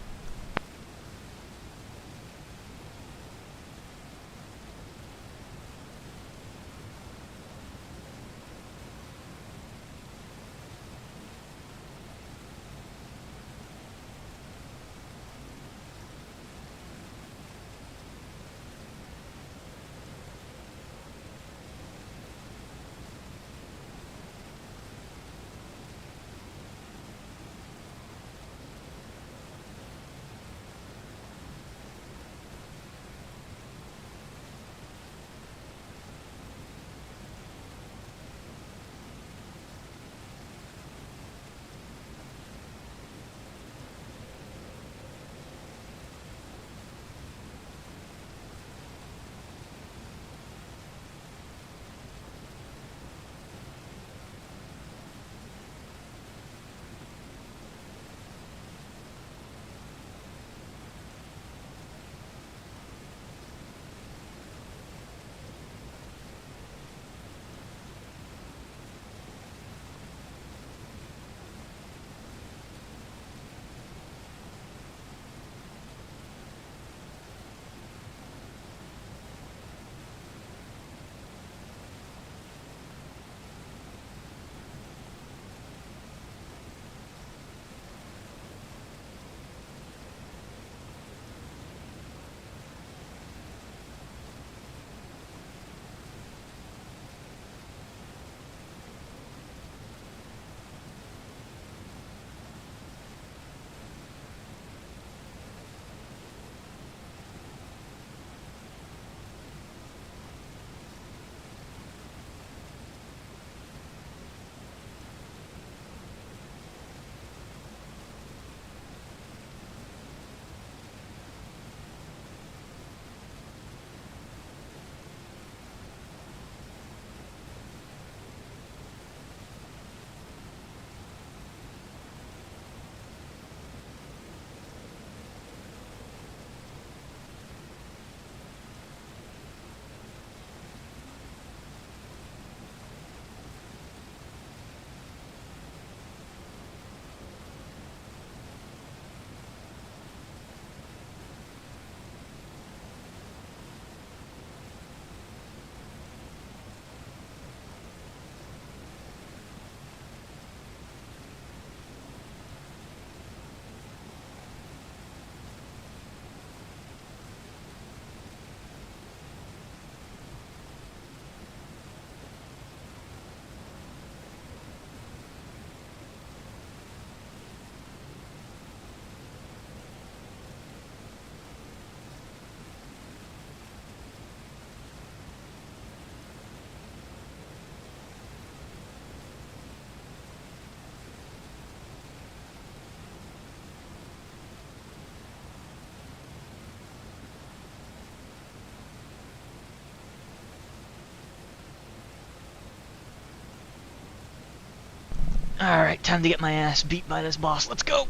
Alright, time to get my ass beat by this boss. Let's go!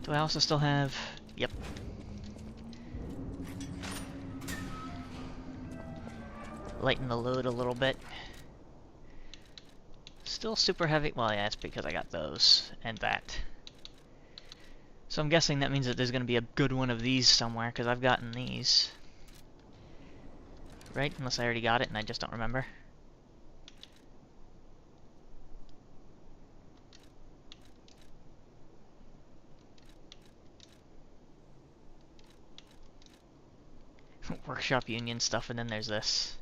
Do I also still have... Yep. Lighten the load a little bit. Still super heavy. Well, yeah, it's because I got those and that. So I'm guessing that means that there's going to be a good one of these somewhere, because I've gotten these. Right? Unless I already got it and I just don't remember. Workshop Union stuff, and then there's this.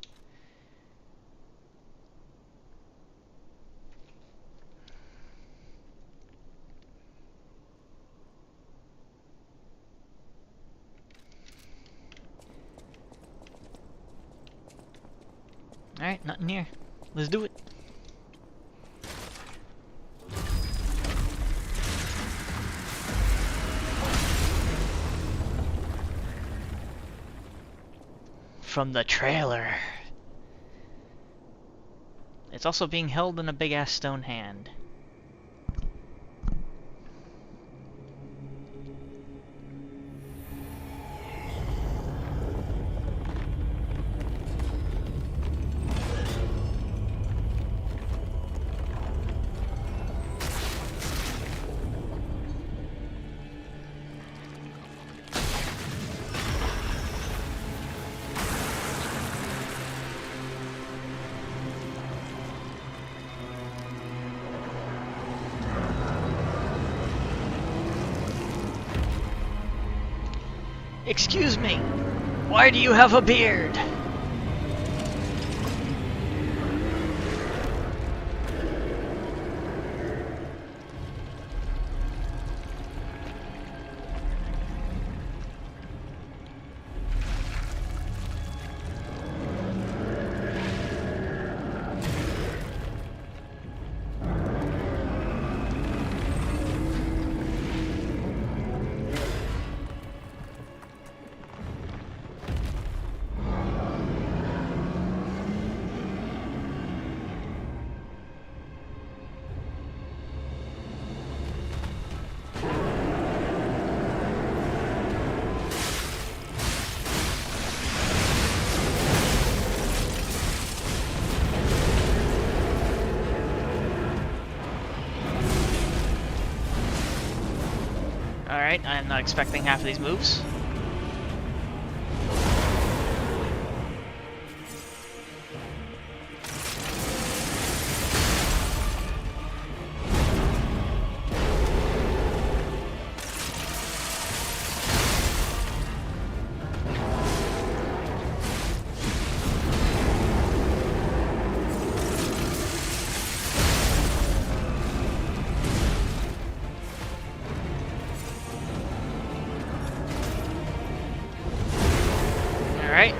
Alright, nothing here. Let's do it. From the trailer. It's also being held in a big-ass stone hand. Excuse me, why do you have a beard? Alright, I am not expecting half of these moves. Alright.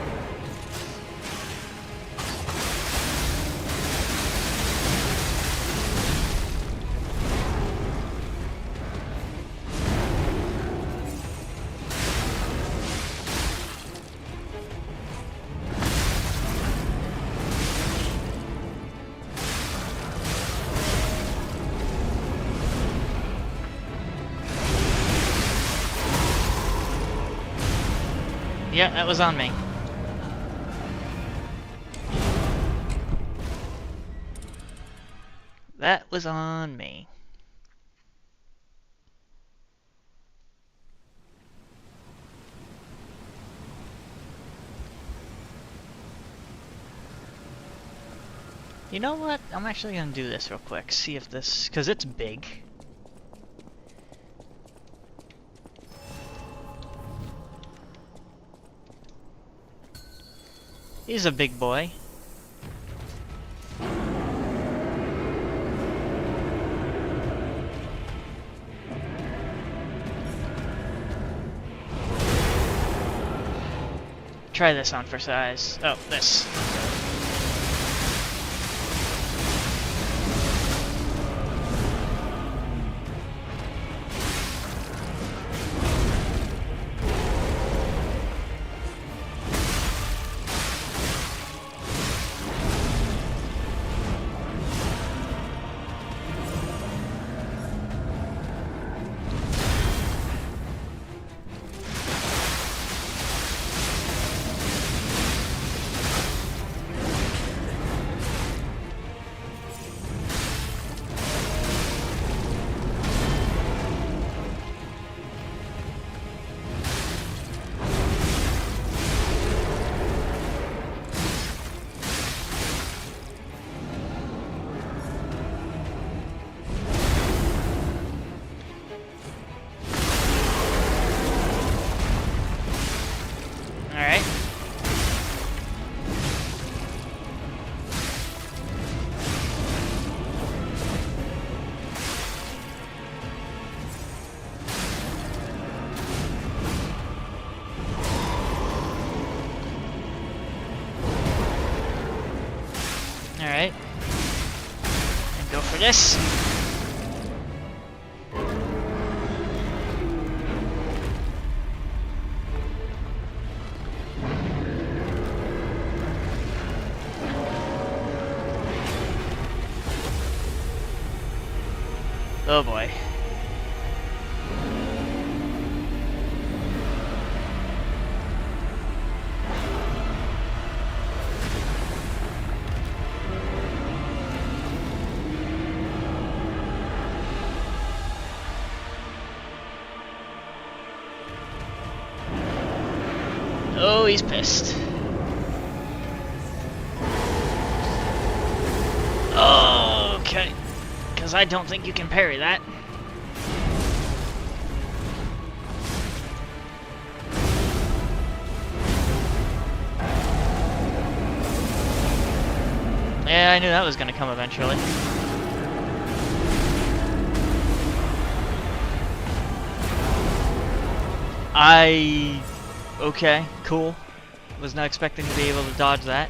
Yeah, that was on me. That was on me. You know what? I'm actually gonna do this real quick. See if this... because it's big. He's a big boy. Try this on for size. Oh, this. for this. Oh boy. Oh, he's pissed. Okay. Because I don't think you can parry that. Yeah, I knew that was going to come eventually. Okay, cool. Was not expecting to be able to dodge that.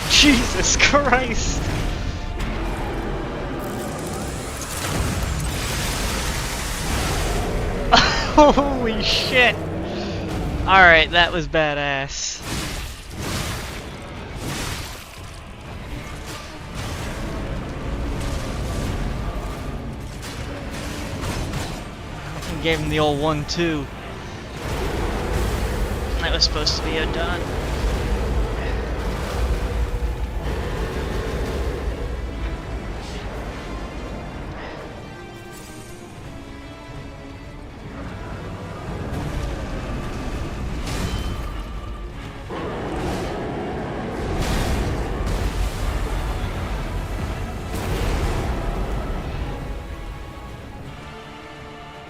Jesus Christ! Holy shit! Alright, that was badass. Gave him the old 1-2. That was supposed to be a done.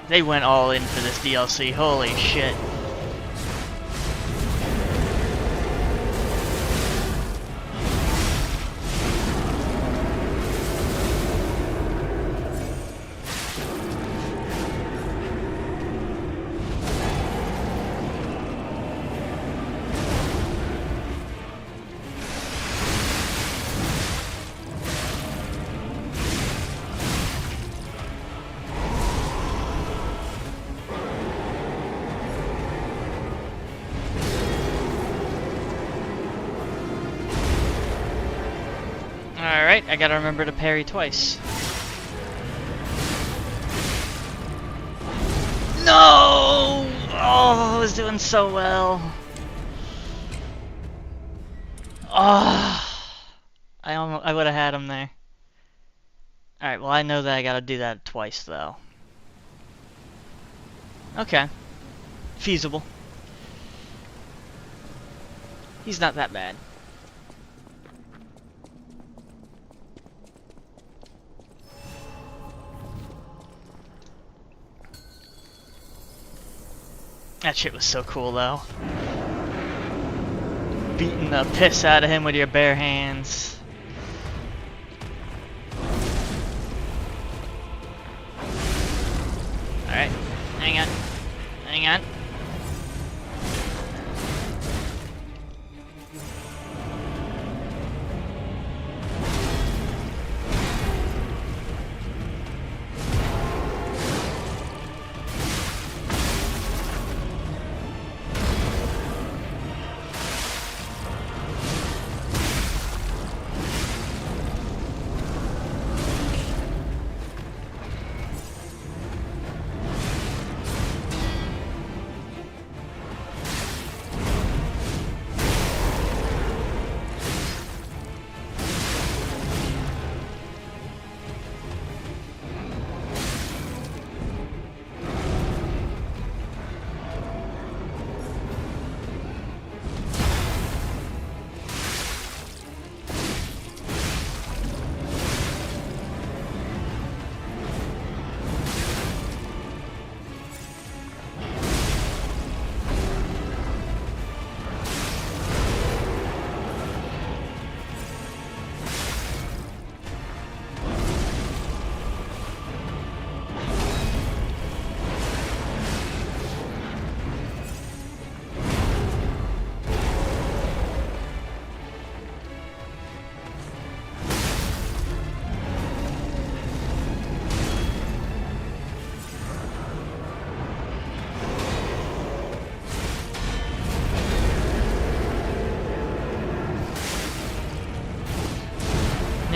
They went all in for this DLC, holy shit. Alright, I gotta remember to parry twice. No! Oh, I was doing so well. Oh, I would have had him there. Alright, well I know that I gotta do that twice though. Okay. Feasible. He's not that bad. That shit was so cool though. Beating the piss out of him with your bare hands. Alright, hang on. Hang on.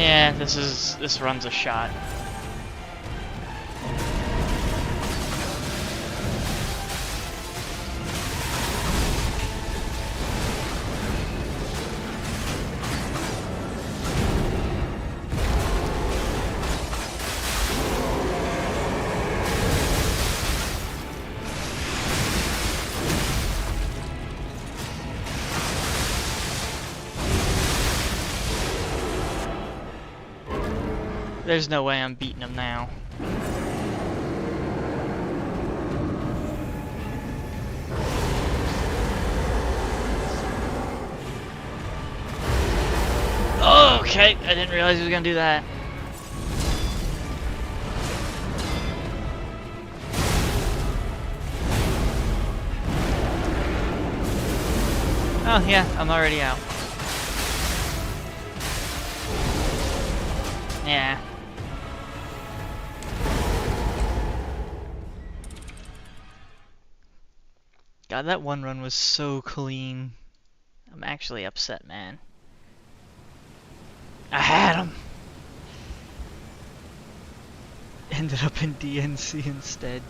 Yeah, this run's a shot. There's no way I'm beating him now. Oh, okay, I didn't realize he was gonna do that. Oh yeah, I'm already out. Yeah. God, that one run was so clean. I'm actually upset, man. I had him! Ended up in DNC instead.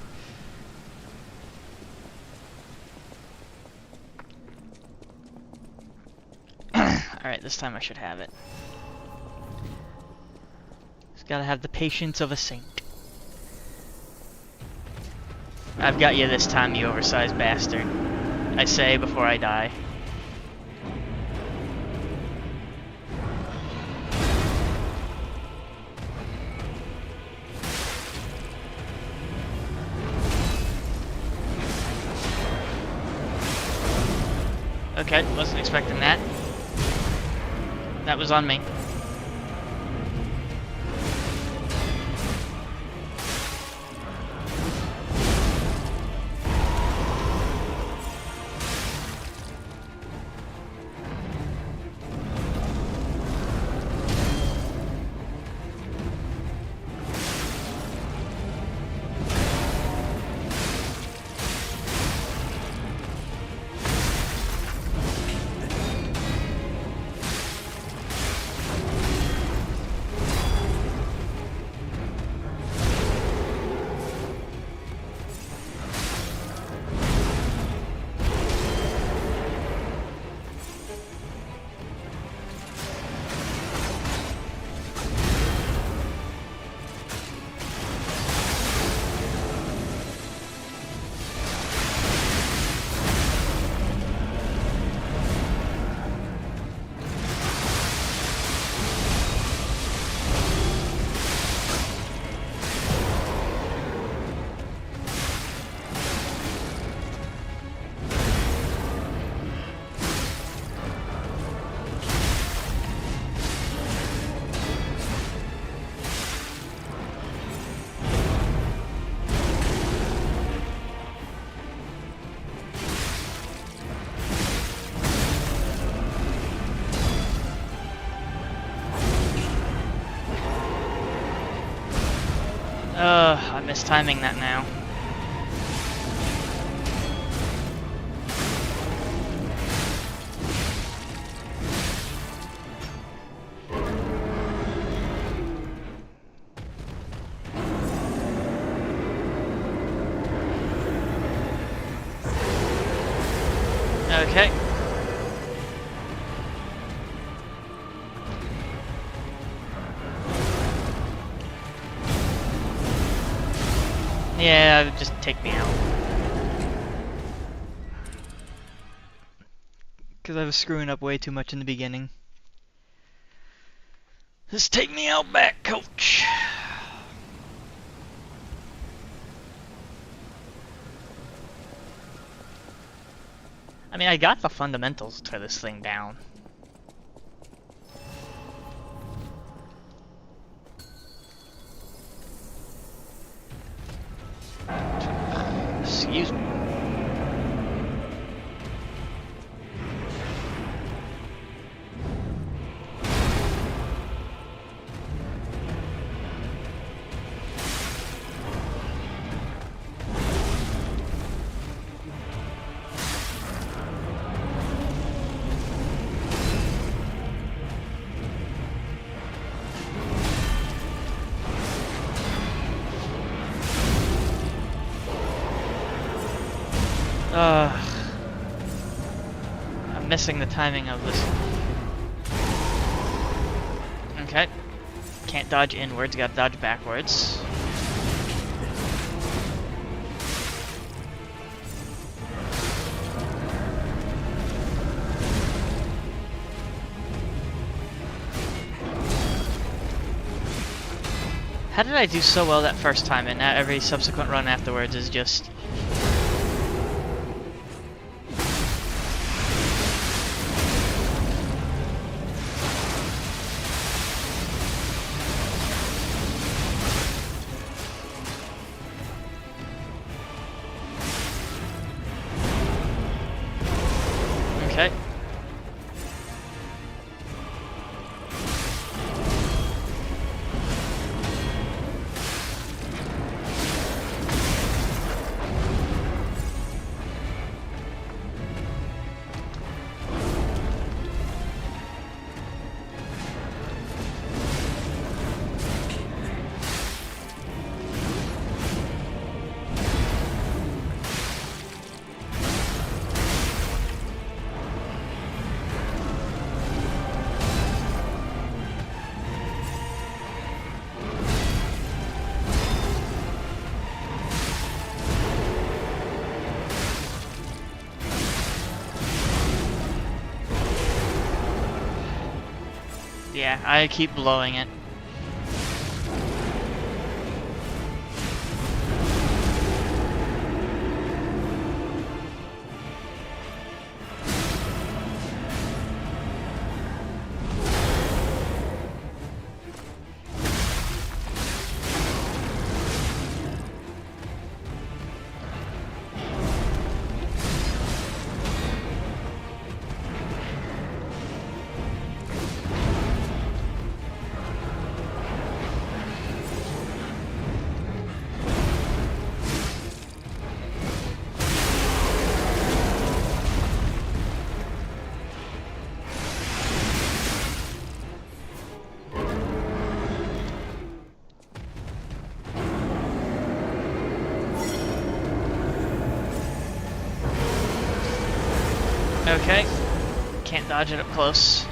Alright, this time I should have it. Just gotta have the patience of a saint. I've got you this time, you oversized bastard. I say before I die. Okay, wasn't expecting that. That was on me. I'm mistiming that now. Okay. Yeah, just take me out. Because I was screwing up way too much in the beginning. Just take me out back, coach. I mean, I got the fundamentals to this thing down. Excuse me. missing the timing of this. Okay. Can't dodge inwards, gotta dodge backwards. How did I do so well that first time and now every subsequent run afterwards is just... Okay. Yeah, I keep blowing it. Okay. Can't dodge it up close.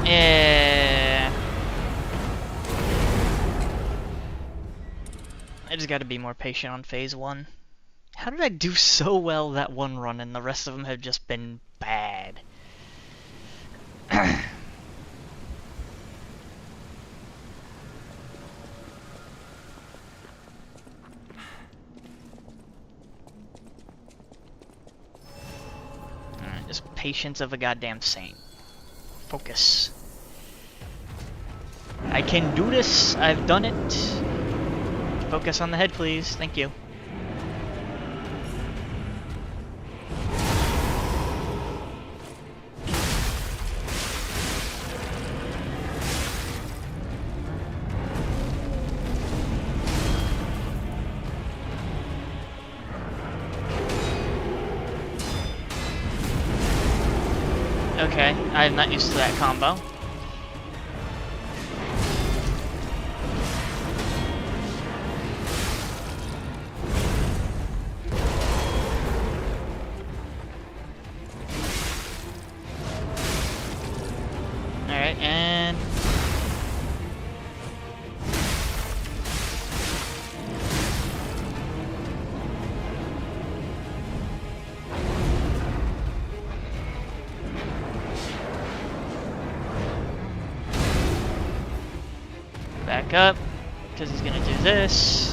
Yeah. I just gotta be more patient on phase 1. How did I do so well that one run and the rest of them have just been bad? Alright, just patience of a goddamn saint. Focus. I can do this. I've done it. Focus on the head, please. Thank you. Okay, I'm not used to that combo. Alright, and... back up, because he's gonna do this.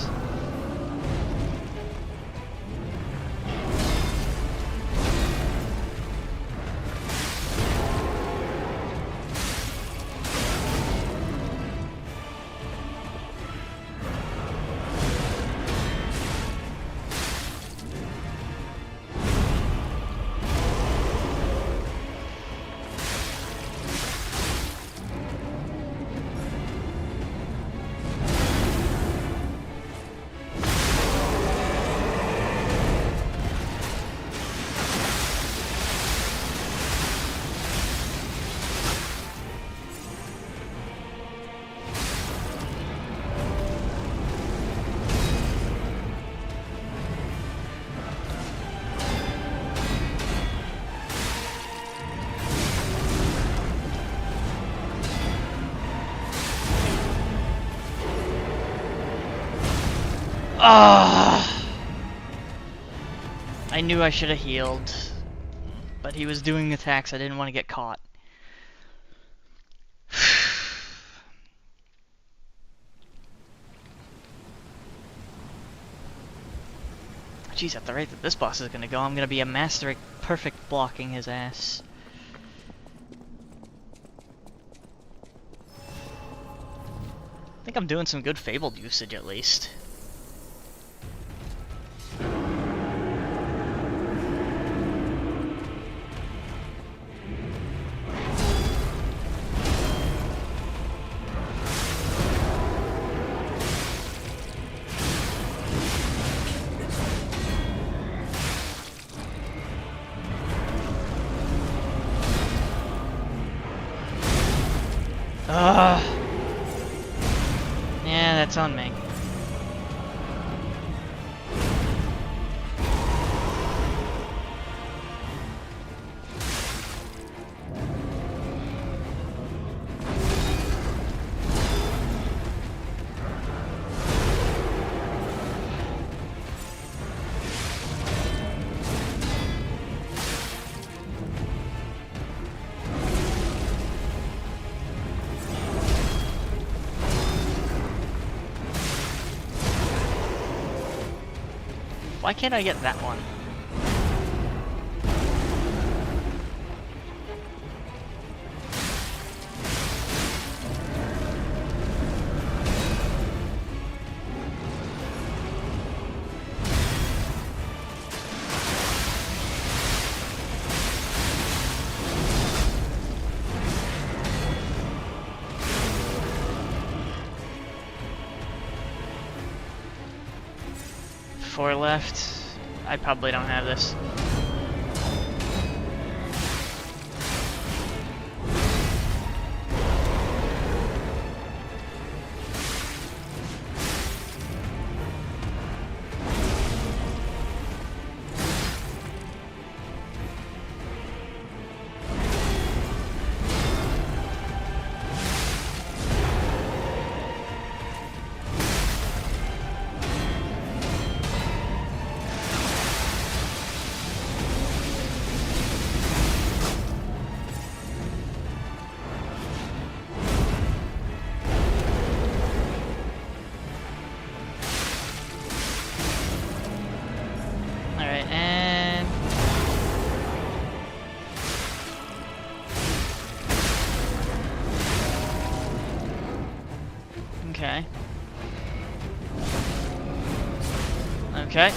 Ah! I knew I should have healed, but he was doing attacks. I didn't want to get caught. Jeez, at the rate that this boss is gonna go, I'm gonna be a master at perfect blocking his ass. I think I'm doing some good fabled usage at least. Ugh. Yeah, that's on me. Why can't I get that one? Four left. I probably don't have this. Alright, and... Okay. Okay.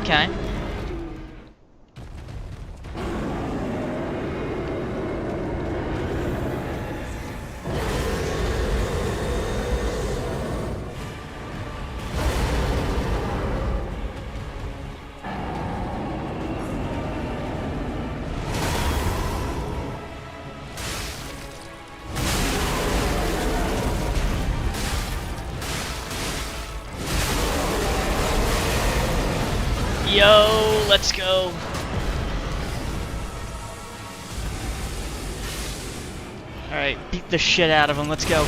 Okay. Yo, let's go. Alright, beat the shit out of him, let's go.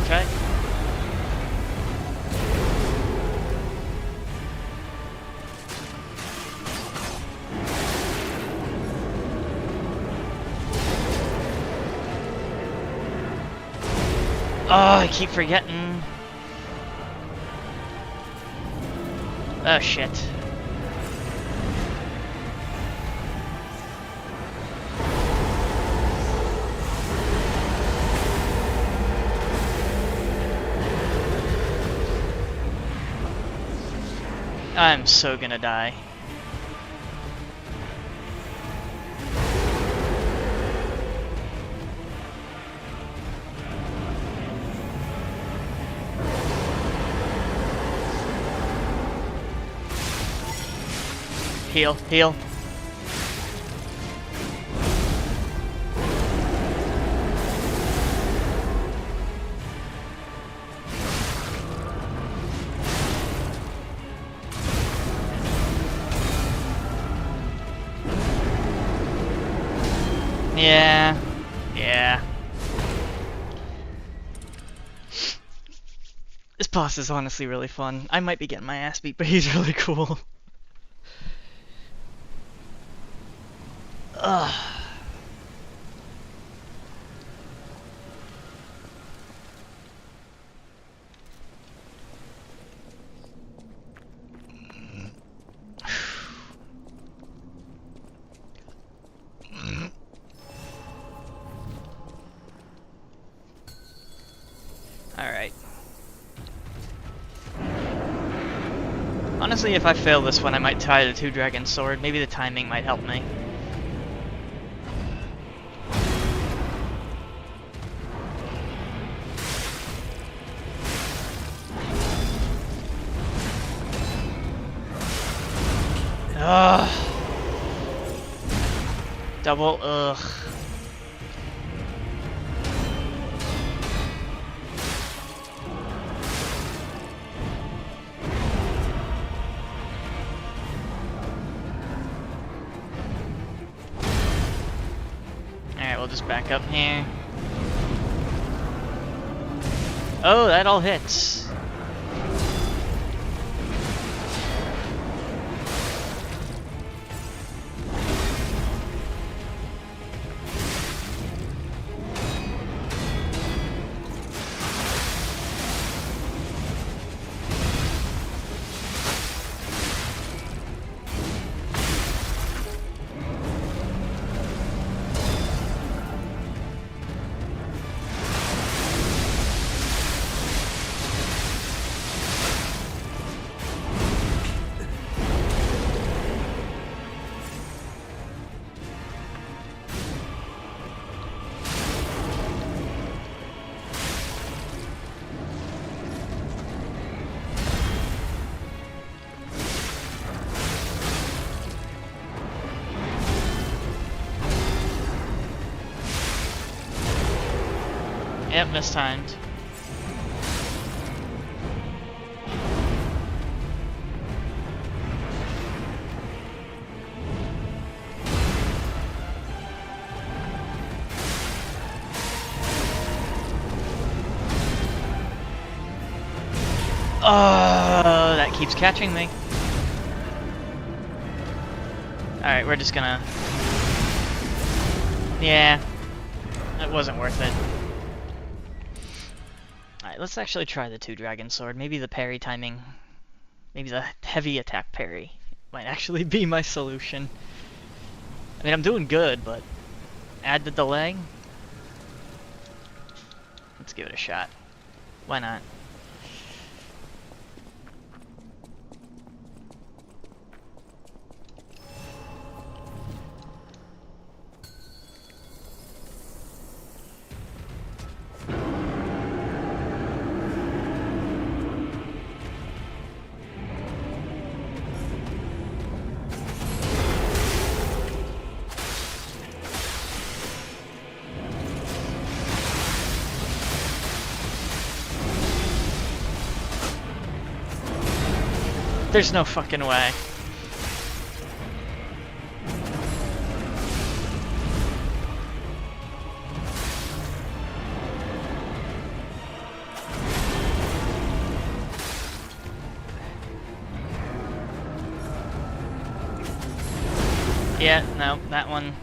Okay. Oh, I keep forgetting. Oh, shit. I'm so gonna die. Heal, heal. Yeah. Yeah. This boss is honestly really fun. I might be getting my ass beat, but he's really cool. Ugh. Alright. Honestly, if I fail this one, I might try the two-dragon sword. Maybe the timing might help me. Ugh. Double, ugh. Alright, we'll just back up here. Oh, that all hits. Yep, mistimed. Oh, that keeps catching me. Alright, we're just gonna... Yeah, that wasn't worth it. Alright, let's actually try the two-dragon sword. Maybe the parry timing, maybe the heavy attack parry might actually be my solution. I mean, I'm doing good, but add the delay? Let's give it a shot. Why not? There's no fucking way. Yeah, no, that one.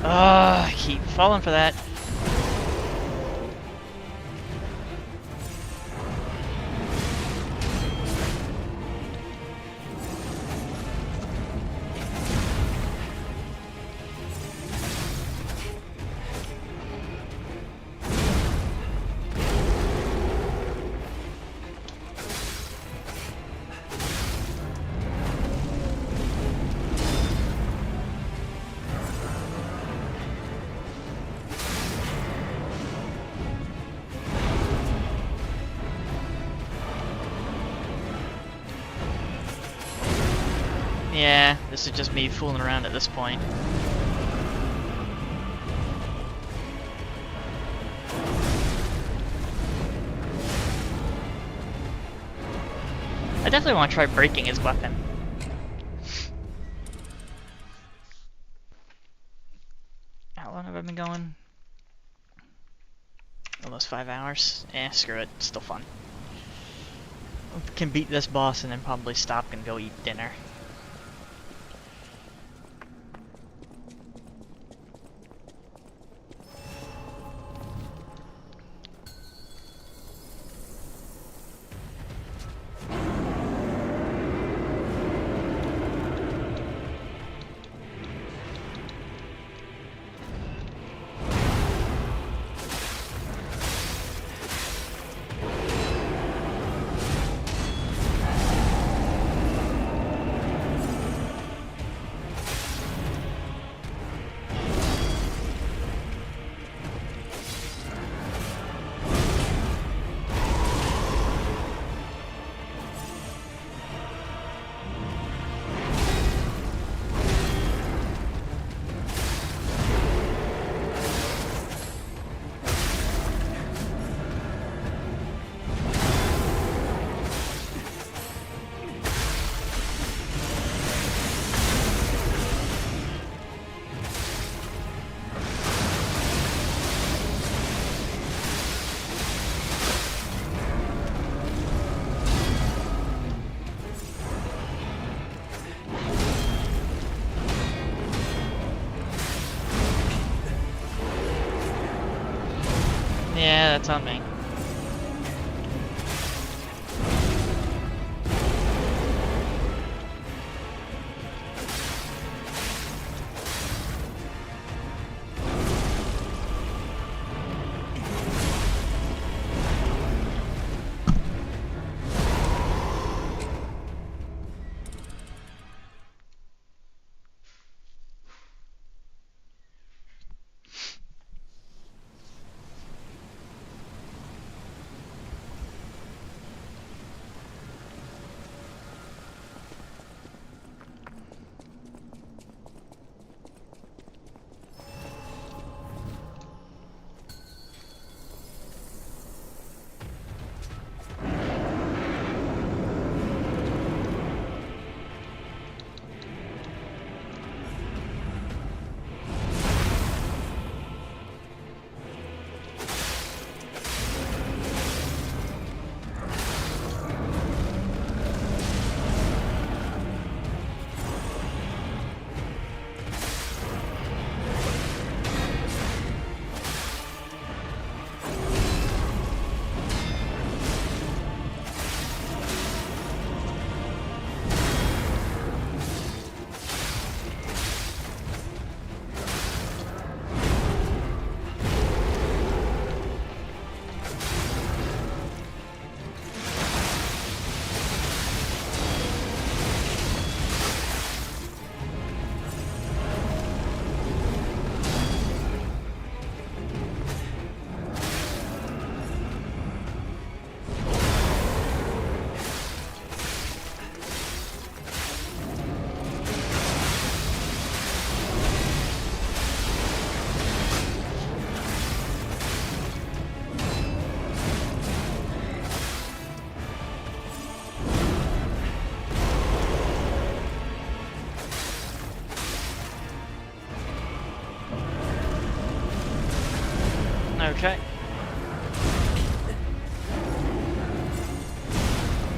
I keep falling for that. Yeah, this is just me fooling around at this point. I definitely want to try breaking his weapon. How long have I been going? Almost 5 hours. Eh, screw it. It's still fun. Can beat this boss and then probably stop and go eat dinner. Yeah, that's on me. Okay.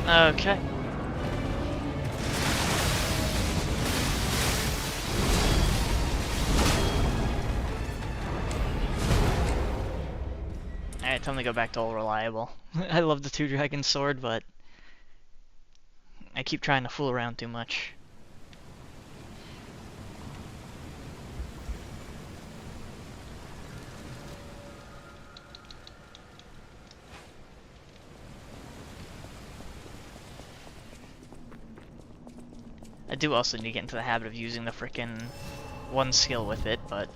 Okay. Alright, time to go back to All Reliable. I love the Two Dragon Sword, but I keep trying to fool around too much. I do also need to get into the habit of using the frickin' one skill with it, but...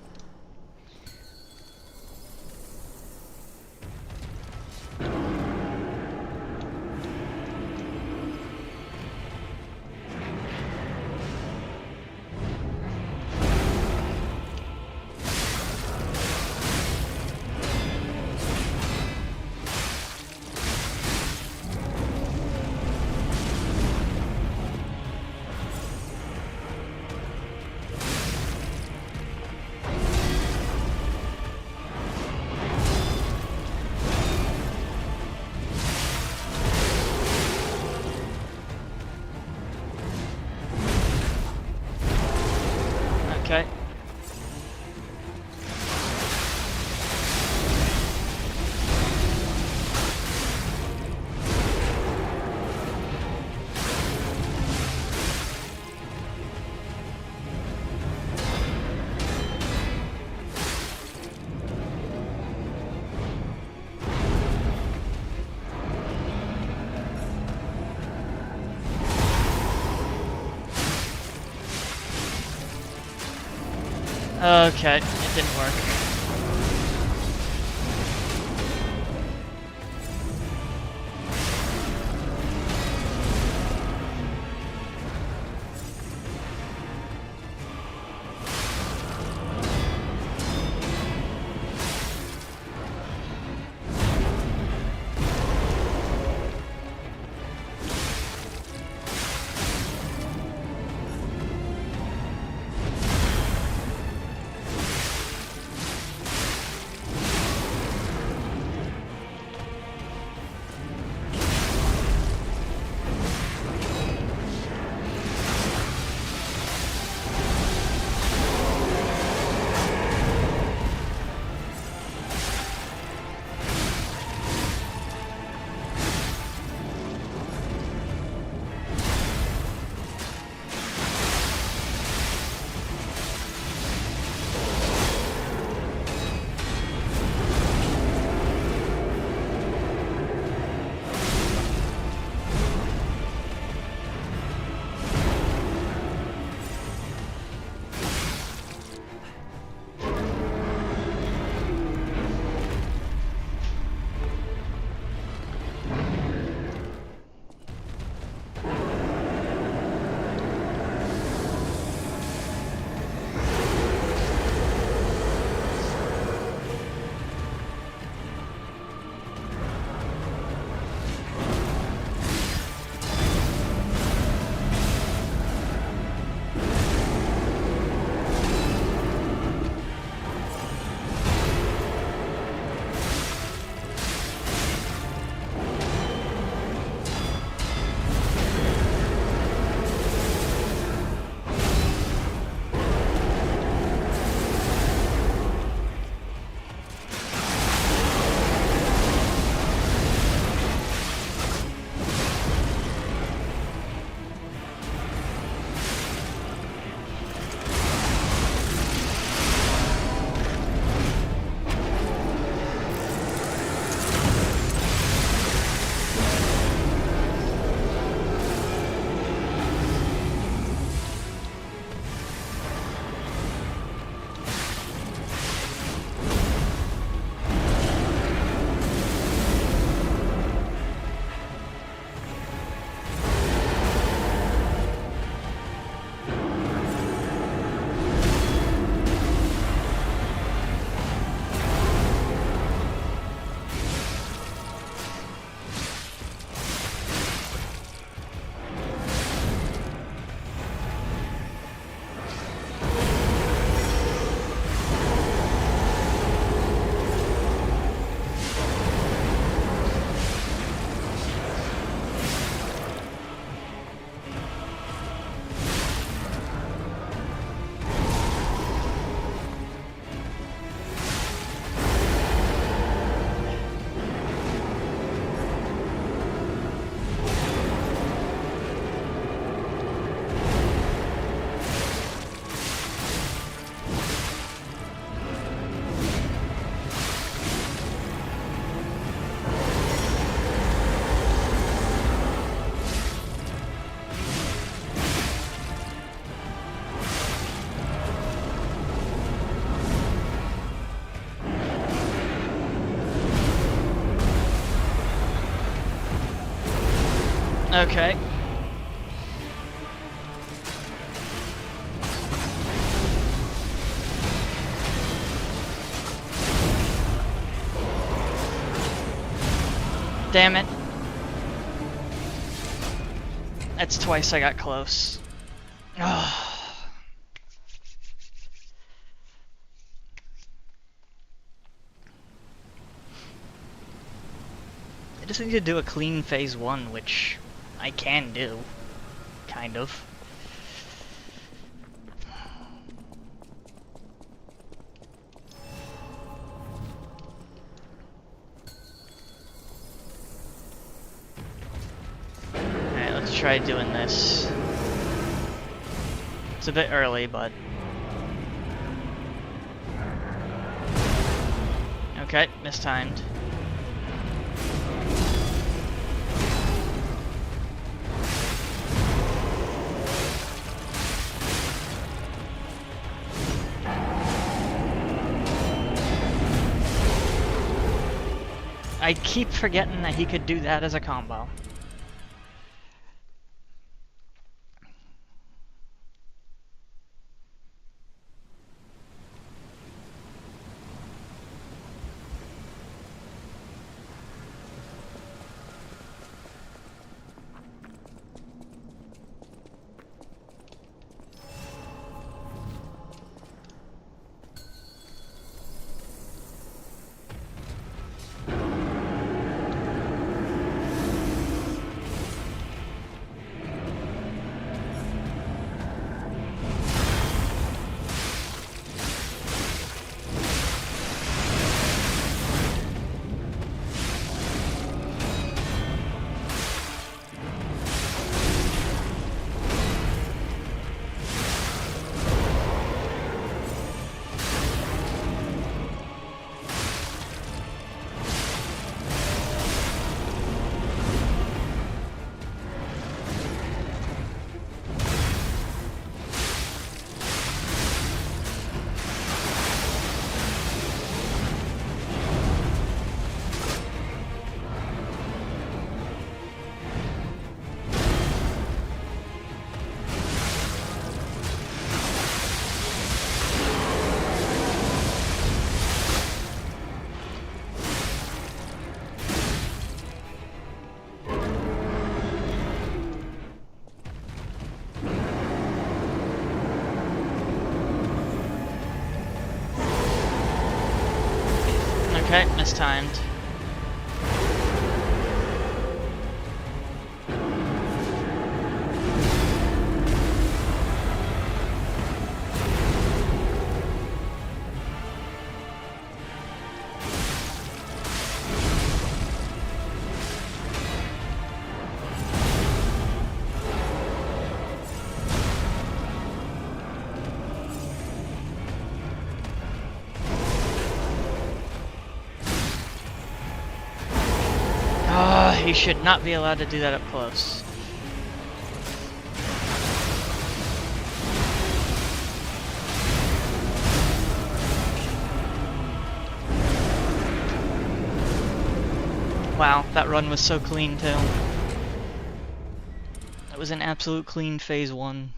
Okay. Okay, it didn't work. Okay. Damn it. That's twice I got close. Oh. I just need to do a clean phase 1, which I can do. Kind of. Alright, let's try doing this. It's a bit early, but... Okay, mistimed. I keep forgetting that he could do that as a combo. Okay, mistimed. He should not be allowed to do that up close. Wow, that run was so clean too. That was an absolute clean phase 1.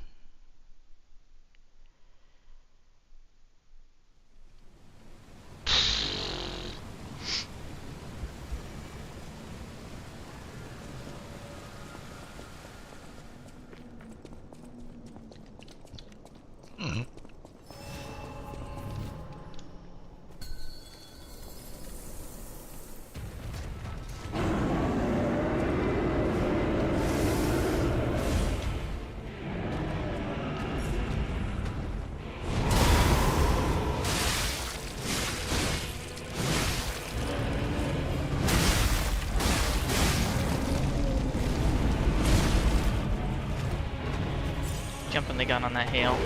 Jumping the gun on that hail.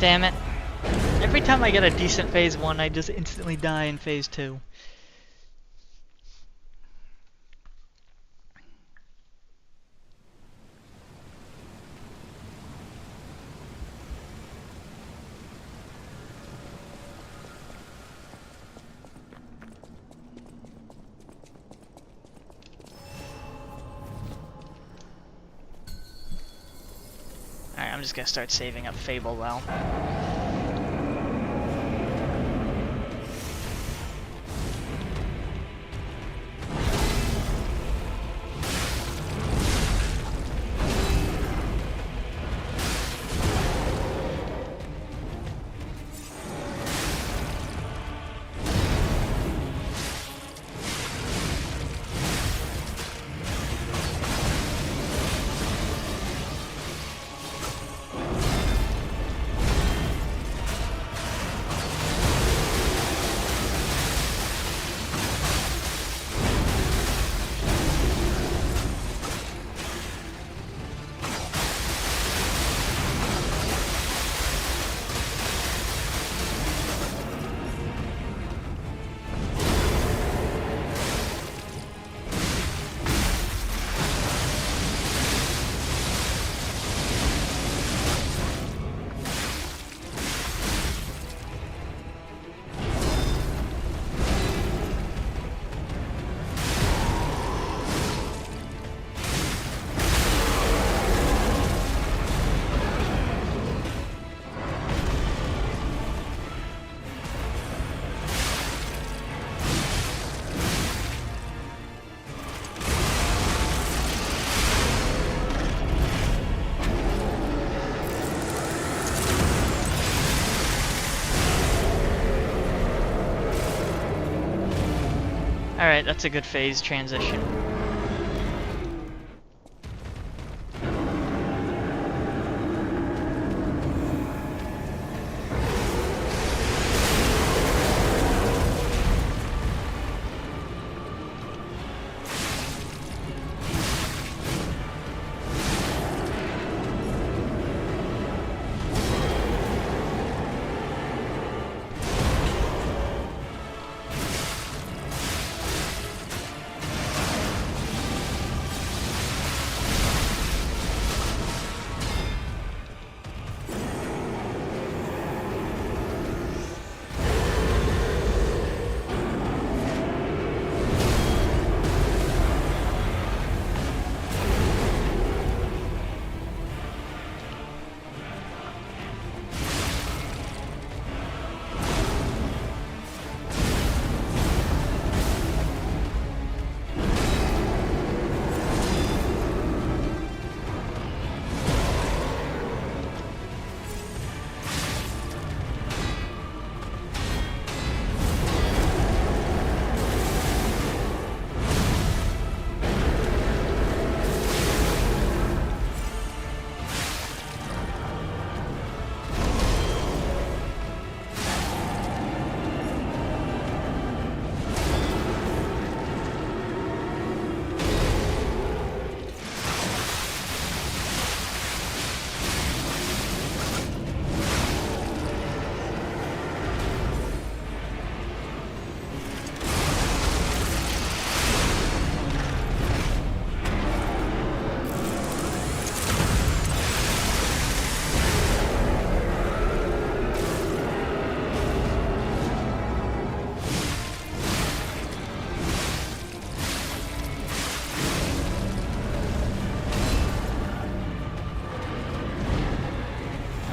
Damn it. Every time I get a decent phase 1, I just instantly die in phase 2. Alright, I'm just gonna start saving up Fable Well. Alright, that's a good phase transition.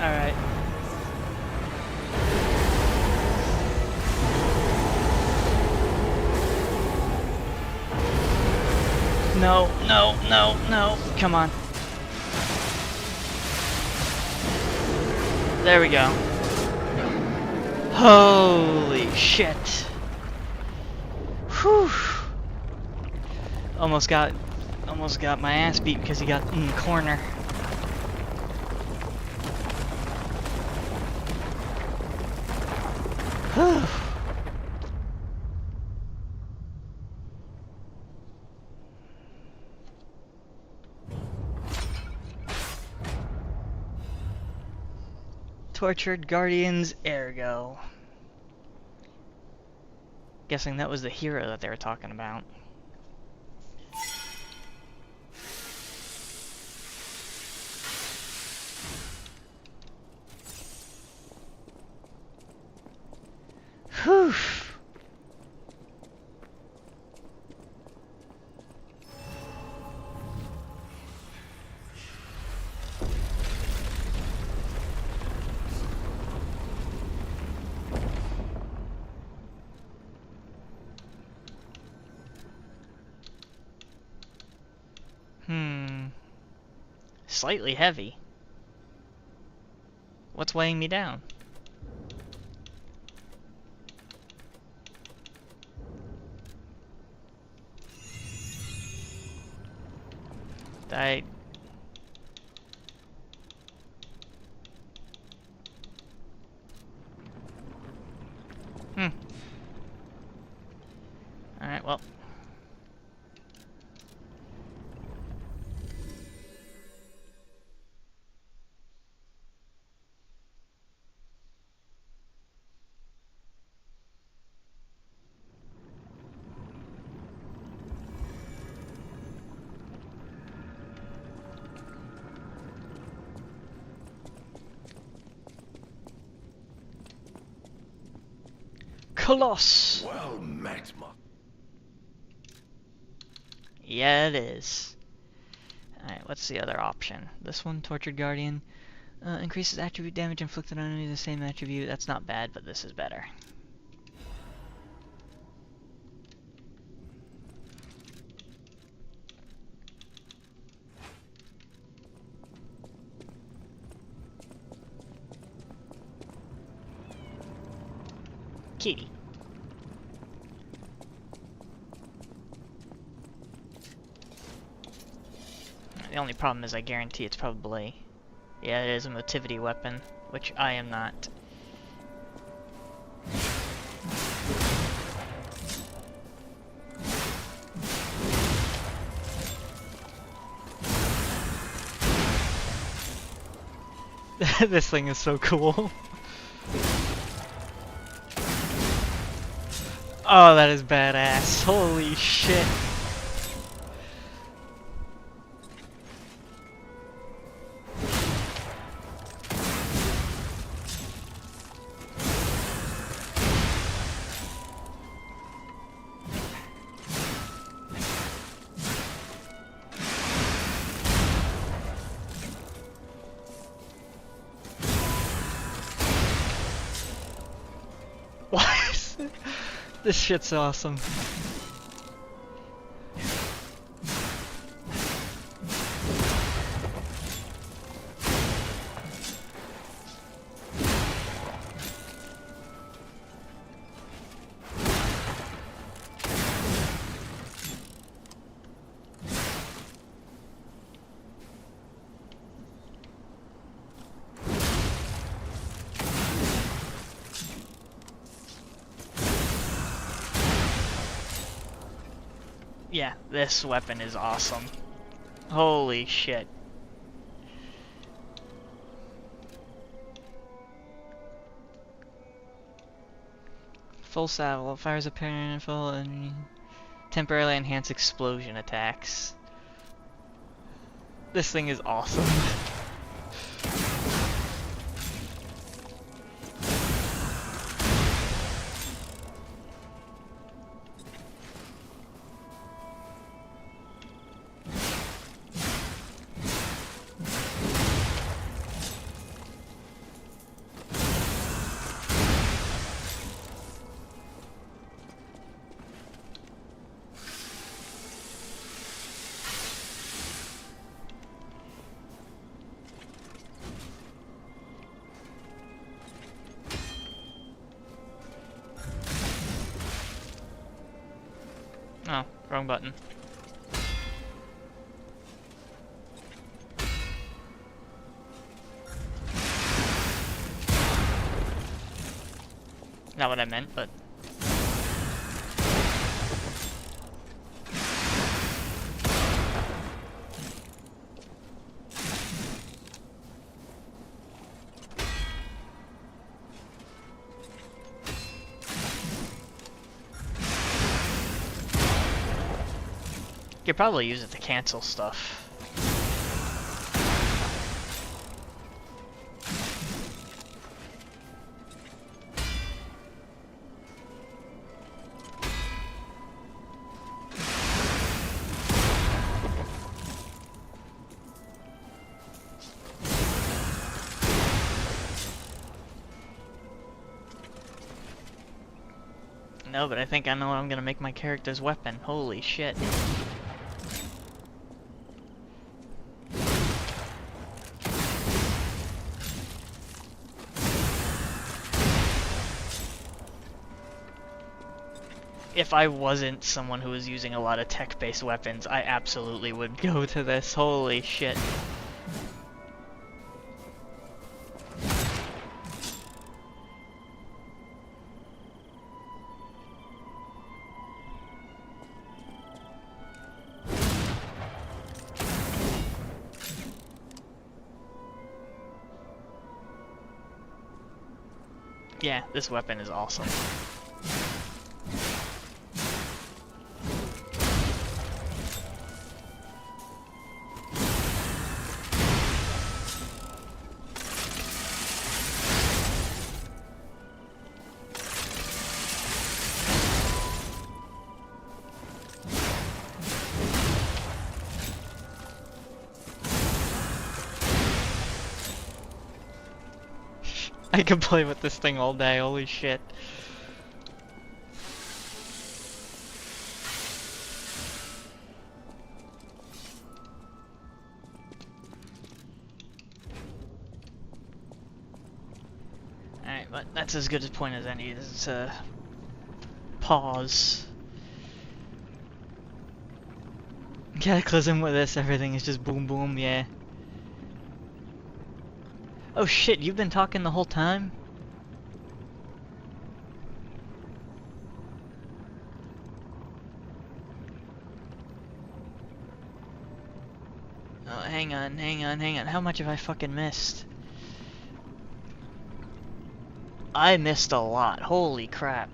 Alright. No, no, no, no. Come on. There we go. Holy shit. Whew. Almost got my ass beat because he got in the corner. Whew. Tortured Guardians, ergo. Guessing that was the hero that they were talking about. Whew. Slightly heavy. What's weighing me down? I... Alright, well. Coloss! Well met, my... Yeah, it is. Alright, what's the other option? This one, Tortured Guardian. Increases attribute damage inflicted on only the same attribute. That's not bad, but this is better. Kitty. The only problem is I guarantee it's probably... Yeah, it is a motivity weapon, which I am not. This thing is so cool. Oh, that is badass. Holy shit. What? This shit's awesome. Yeah, this weapon is awesome. Holy shit. Full saddle, fires a painful and temporarily enhance explosion attacks. This thing is awesome. Oh, wrong button. Not what I meant, but... You could probably use it to cancel stuff. No, but I think I know what I'm gonna make my character's weapon. Holy shit. If I wasn't someone who was using a lot of tech-based weapons, I absolutely would go to this. Holy shit. Yeah, this weapon is awesome. I could play with this thing all day, holy shit. Alright, but that's as good a point as any. This is pause. Cataclysm with this, everything is just boom boom, yeah. Oh shit, you've been talking the whole time? Oh, hang on. How much have I fucking missed? I missed a lot. Holy crap.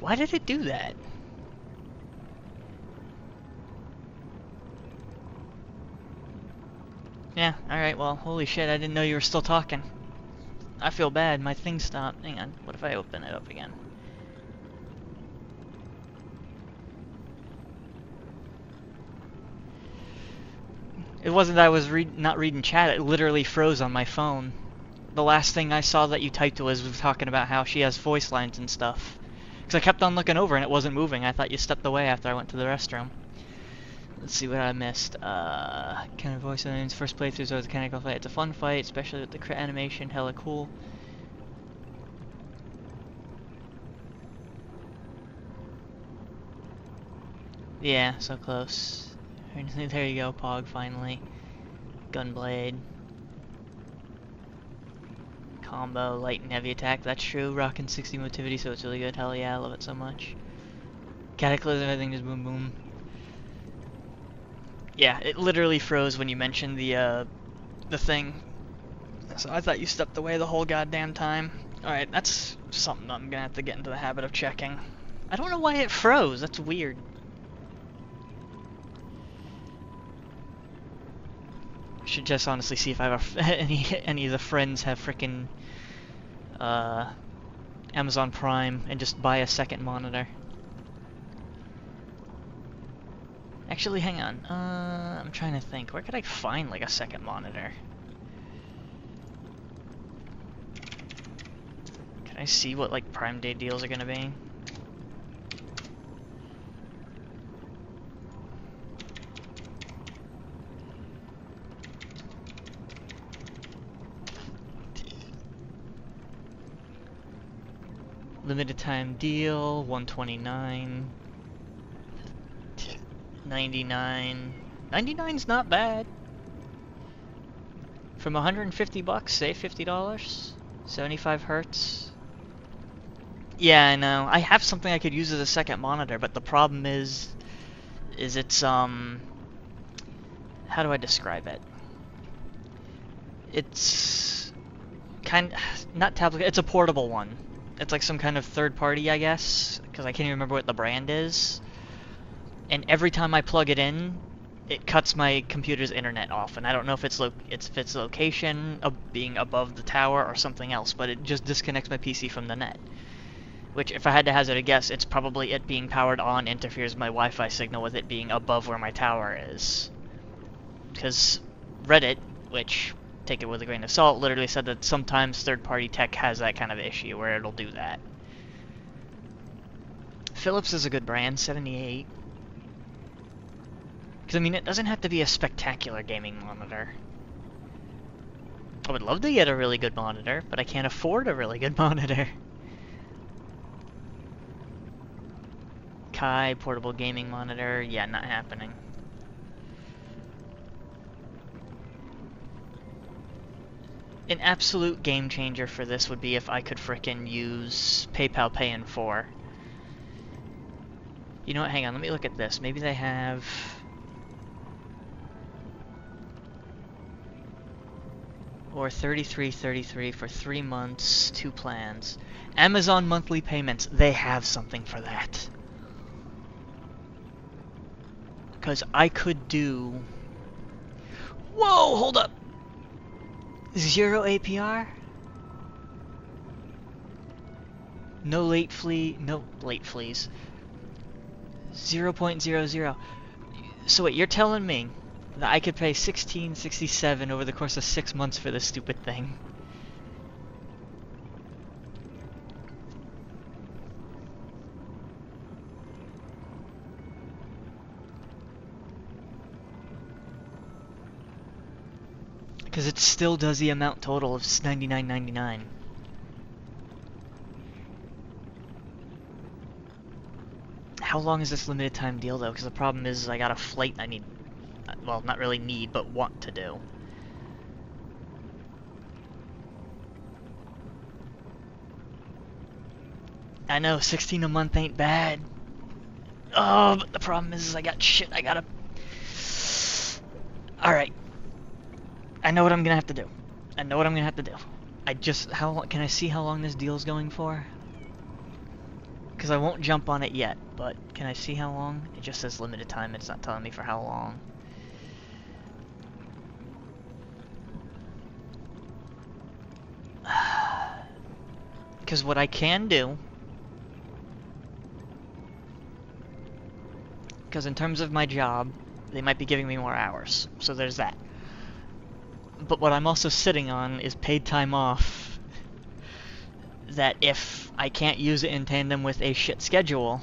Why did it do that? Yeah, alright, well, holy shit, I didn't know you were still talking. I feel bad, my thing stopped. Hang on, what if I open it up again? It wasn't that I was not reading chat, it literally froze on my phone. The last thing I saw that you typed was talking about how she has voice lines and stuff. Because I kept on looking over and it wasn't moving. I thought you stepped away after I went to the restroom. Let's see what I missed. Kind of voice lines. First playthroughs are the mechanical fight. It's a fun fight, especially with the crit animation. Hella cool. Yeah, so close. There you go, Pog, finally. Gunblade. Combo, light and heavy attack, that's true. Rockin' 60 motivity, so it's really good. Hell yeah, I love it so much. Cataclysm, everything just boom boom. Yeah, it literally froze when you mentioned the thing. So I thought you stepped away the whole goddamn time. Alright, that's something I'm gonna have to get into the habit of checking. I don't know why it froze, that's weird. Should just honestly see if I have any of the friends have frickin' Amazon Prime and just buy a second monitor. Actually, hang on. I'm trying to think. Where could I find like a second monitor? Can I see what like Prime Day deals are gonna be? Limited time deal, 129. 99. 99's not bad. From 150 bucks, say $50. 75 hertz. Yeah, I know. I have something I could use as a second monitor, but the problem is it's how do I describe it? It's not tablet. It's a portable one. It's like some kind of third party, I guess, because I can't even remember what the brand is. and every time I plug it in, it cuts my computer's internet off, and I don't know if it's its location of being above the tower or something else, but it just disconnects my PC from the net. Which, if I had to hazard a guess, it's probably it being powered on interferes with my Wi-Fi signal with it being above where my tower is. Because Reddit, which, take it with a grain of salt, literally said that sometimes third-party tech has that kind of issue where it'll do that. Philips is a good brand, 78. Because, I mean, it doesn't have to be a spectacular gaming monitor. I would love to get a really good monitor, but I can't afford a really good monitor. Kai, portable gaming monitor, yeah, not happening. An absolute game changer for this would be if I could frickin' use PayPal Pay in 4. You know what, hang on, let me look at this. Maybe they have... Or $33.33 for 3 months, 2 plans. Amazon monthly payments, they have something for that. Because I could do... Whoa, hold up! 0 APR? No late fee, no late fees. 0.00. So what, you're telling me that I could pay $16.67 over the course of 6 months for this stupid thing? Because it still does the amount total of $99.99. How long is this limited time deal though? Because the problem is I got a flight I need, well, not really need, but want to do. I know, 16 a month ain't bad. Oh, but the problem is I got shit I gotta... Alright. I know what I'm gonna have to do. I know what I'm gonna have to do. I just... How long... Can I see how long this deal's going for? Because I won't jump on it yet, but can I see how long? It just says limited time, it's not telling me for how long. Because what I can do... Because in terms of my job, they might be giving me more hours, so there's that. But what I'm also sitting on is paid time off that if I can't use it in tandem with a shit schedule,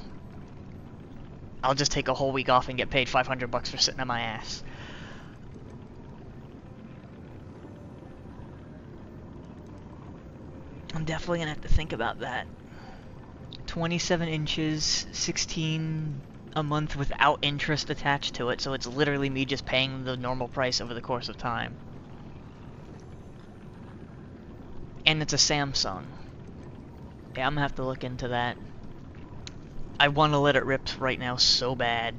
I'll just take a whole week off and get paid $500 for sitting on my ass. I'm definitely gonna have to think about that. 27 inches, 16 a month without interest attached to it, so it's literally me just paying the normal price over the course of time. And it's a Samsung. Yeah, I'm gonna have to look into that. I want to let it rip right now so bad.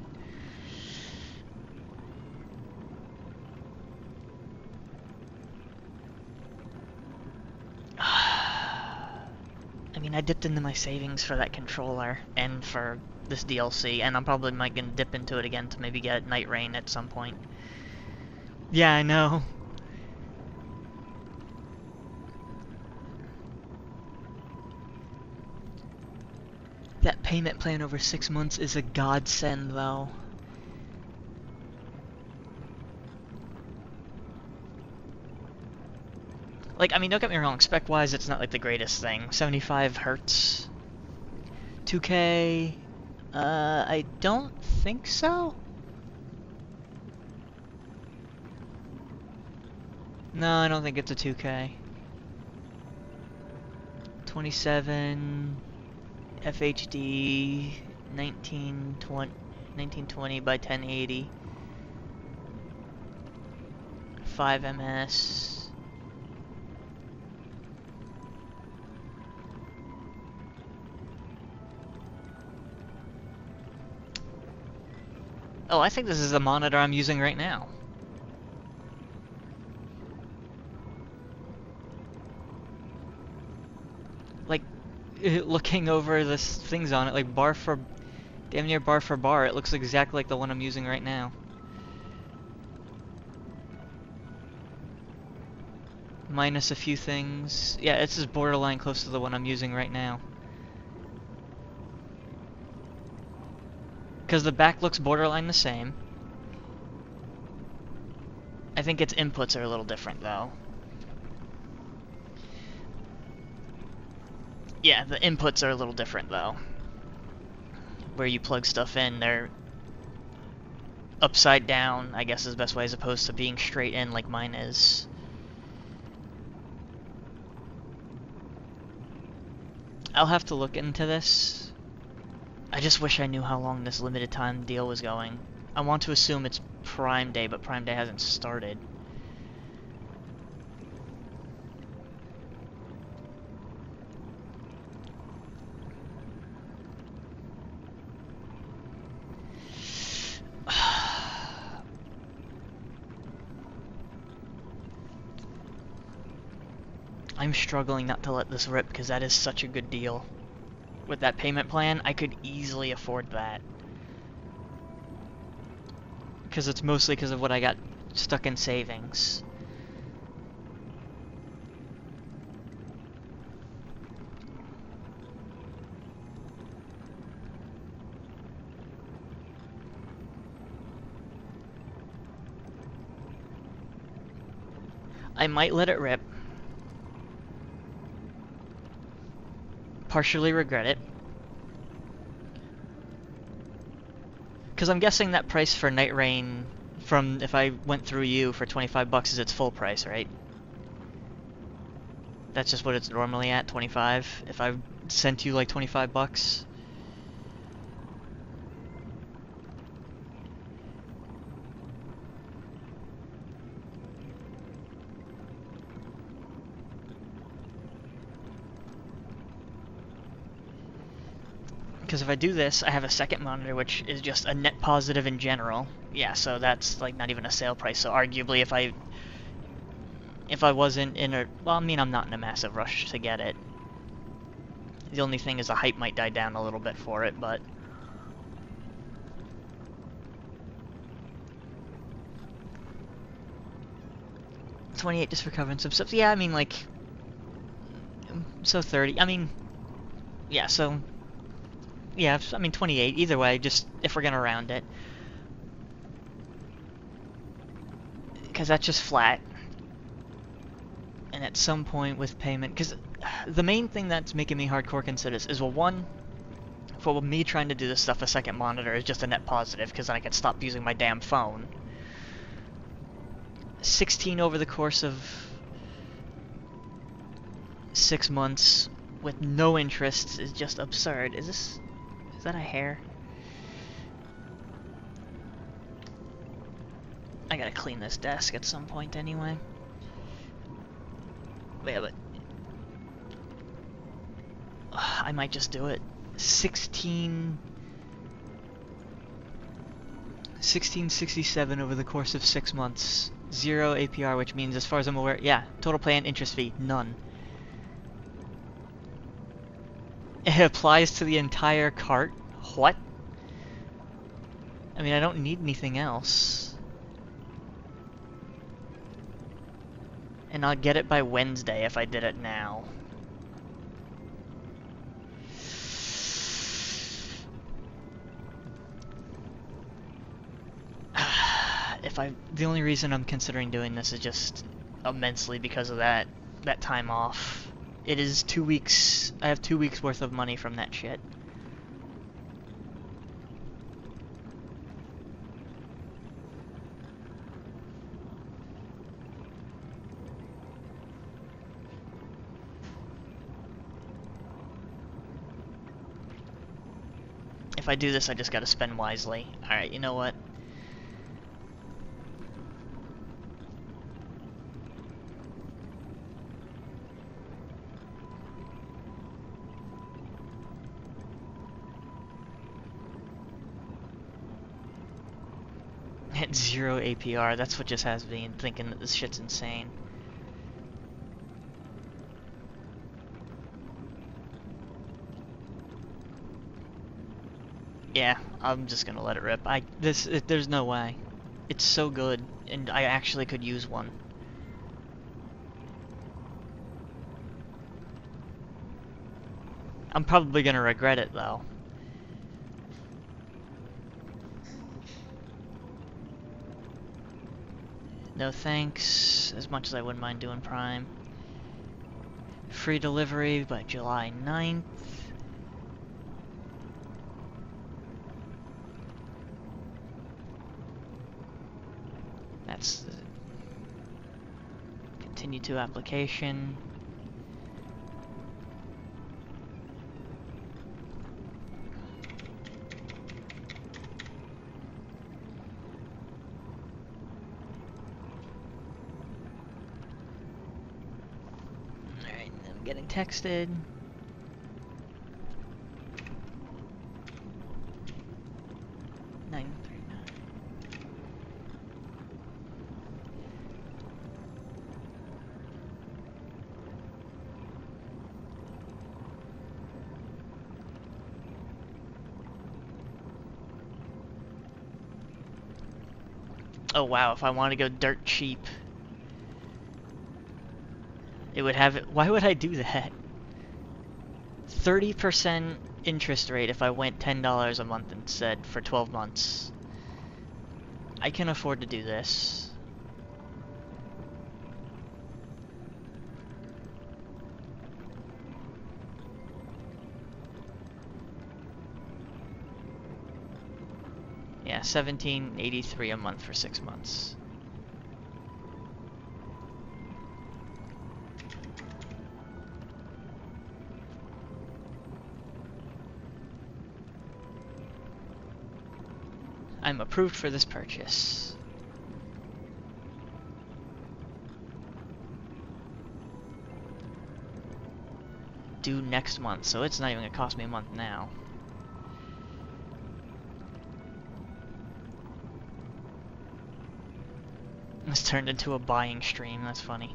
I mean, I dipped into my savings for that controller and for this DLC, and I'm probably might gonna dip into it again to maybe get Night Rain at some point. Yeah, I know. That payment plan over 6 months is a godsend, though. Like, I mean, don't get me wrong, spec-wise, it's not like the greatest thing. 75 hertz. 2K... I don't think so? No, I don't think it's a 2K. 27... FHD 1920 by 1080 5 ms. Oh, I think this is the monitor I'm using right now. Like, looking over the things on it, like bar for Damn near bar for bar. It looks exactly like the one I'm using right now. Minus a few things. Yeah, it's just borderline close to the one I'm using right now. Because the back looks borderline the same. I think its inputs are a little different though. Yeah, the inputs are a little different though. Where you plug stuff in, they're upside down, I guess is the best way, as opposed to being straight in like mine is. I'll have to look into this. I just wish I knew how long this limited time deal was going. I want to assume it's Prime Day, but Prime Day hasn't started. I'm struggling not to let this rip because that is such a good deal. With that payment plan, I could easily afford that. Because it's mostly because of what I got stuck in savings. I might let it rip. Partially regret it. Because I'm guessing that price for Night Rain from if I went through you for 25 bucks is its full price, right? That's just what it's normally at, 25. If I sent you like 25 bucks. Because if I do this, I have a second monitor, which is just a net positive in general. Yeah, so that's like not even a sale price. So arguably, if I wasn't in a, well, I mean, I'm not in a massive rush to get it. The only thing is the hype might die down a little bit for it, but 28 just for covering some stuff. Yeah, I mean, like, so 30. I mean, yeah, so. Yeah, I mean 28, either way, just if we're gonna round it. Because that's just flat. And at some point with payment, because the main thing that's making me hardcore consider this is, well, one, for me trying to do this stuff, a second monitor is just a net positive, because then I can stop using my damn phone. 16 over the course of 6 months with no interest is just absurd. Is that a hair? I gotta clean this desk at some point anyway. Yeah, but I might just do it. 1667 over the course of 6 months. 0 APR, which means, as far as I'm aware, yeah, total plan interest fee, none. It applies to the entire cart? What? I mean, I don't need anything else. And I'll get it by Wednesday if I did it now. The only reason I'm considering doing this is just immensely because of that time off. It is 2 weeks. I have 2 weeks worth of money from that shit. If I do this, I just gotta spend wisely. Alright, you know what? At 0 APR, that's what just has me thinking that this shit's insane. Yeah, I'm just gonna let it rip. There's no way. It's so good, and I actually could use one. I'm probably gonna regret it though. No thanks, as much as I wouldn't mind doing Prime. Free delivery by July 9th. That's the continue to application. Alright, I'm getting texted. Oh wow, if I want to go dirt cheap, it would have it. Why would I do that? 30% interest rate if I went $10 a month instead for 12 months. I can afford to do this. Yeah, $17.83 a month for 6 months. I'm approved for this purchase. Due next month, so it's not even gonna cost me a month now. This turned into a buying stream, that's funny.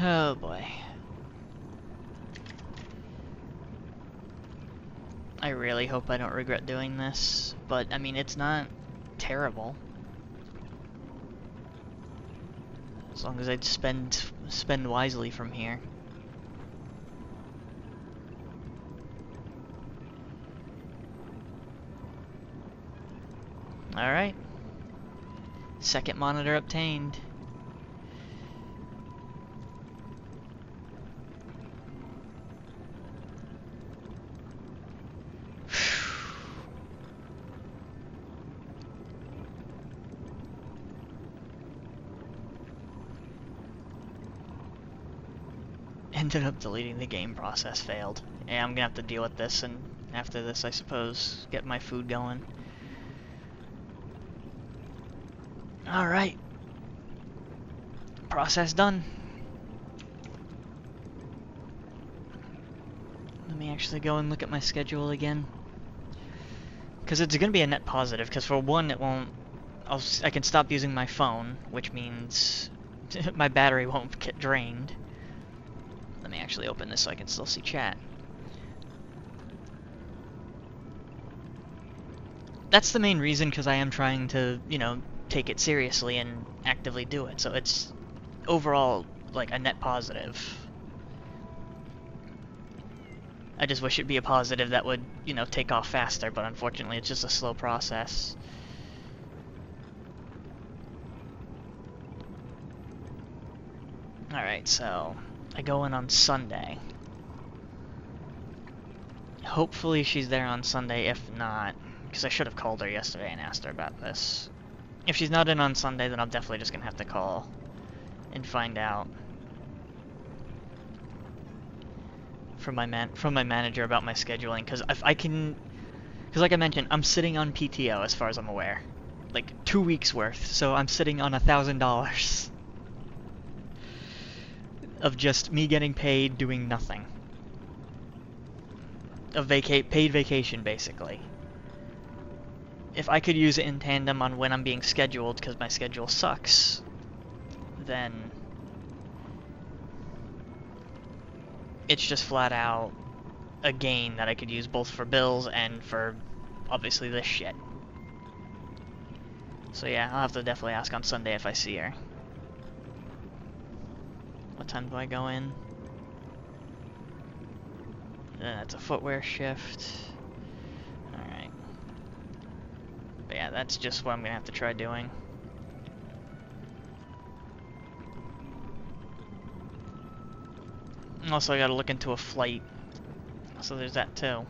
Oh boy. I really hope I don't regret doing this, but I mean, it's not terrible. As long as I'd spend wisely from here. Alright. Second monitor obtained. Ended up deleting the game, process failed. Yeah, I'm gonna have to deal with this, and after this, I suppose, get my food going. Alright. Process done. Let me actually go and look at my schedule again. Because it's gonna be a net positive, because for one, it won't... I can stop using my phone, which means my battery won't get drained. Let me actually open this so I can still see chat. That's the main reason, because I am trying to, you know, take it seriously and actively do it. So it's overall like a net positive. I just wish it'd be a positive that would, you know, take off faster, but unfortunately it's just a slow process. Alright, so I go in on Sunday. Hopefully she's there on Sunday. If not, because I should have called her yesterday and asked her about this. If she's not in on Sunday, then I'm definitely just gonna have to call and find out from my manager about my scheduling. Because if I can, Because like I mentioned, I'm sitting on PTO as far as I'm aware. Like 2 weeks worth, so I'm sitting on $1,000 of just me getting paid doing nothing. Of paid vacation, basically. If I could use it in tandem on when I'm being scheduled, because my schedule sucks, then it's just flat out a gain that I could use both for bills and for, obviously, this shit. So yeah, I'll have to definitely ask on Sunday if I see her. What time do I go in? That's a footwear shift. Alright. But yeah, that's just what I'm gonna have to try doing. Also, I gotta look into a flight. So there's that too.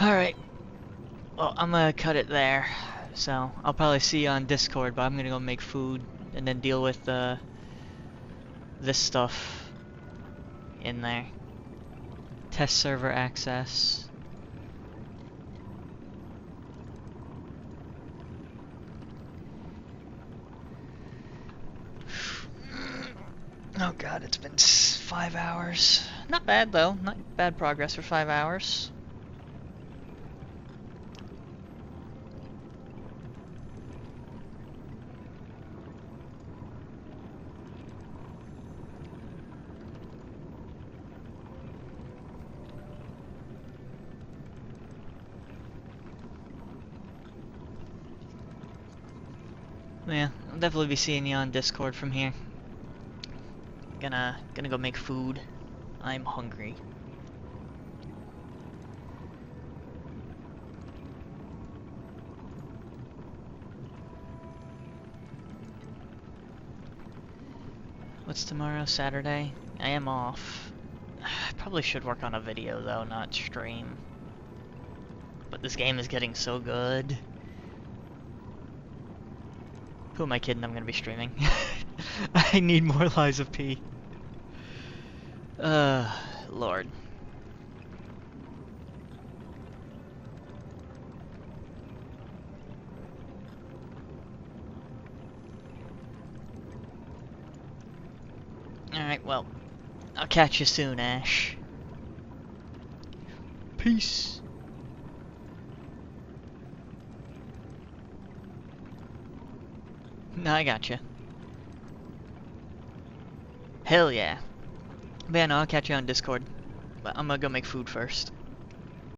Alright. Well, I'm gonna cut it there. So, I'll probably see you on Discord, but I'm gonna go make food and then deal with this stuff in there. Test server access. Oh god, it's been 5 hours. Not bad though, not bad progress for 5 hours. Yeah, I'll definitely be seeing you on Discord from here. Gonna go make food. I'm hungry. What's tomorrow? Saturday? I am off. I probably should work on a video though, not stream. But this game is getting so good. Who am I kidding? I'm gonna be streaming. I need more Lies of P. Lord. Alright, well, I'll catch you soon, Ash. Peace. No, I gotcha. Hell yeah. But yeah, no, I'll catch you on Discord. But I'm gonna go make food first.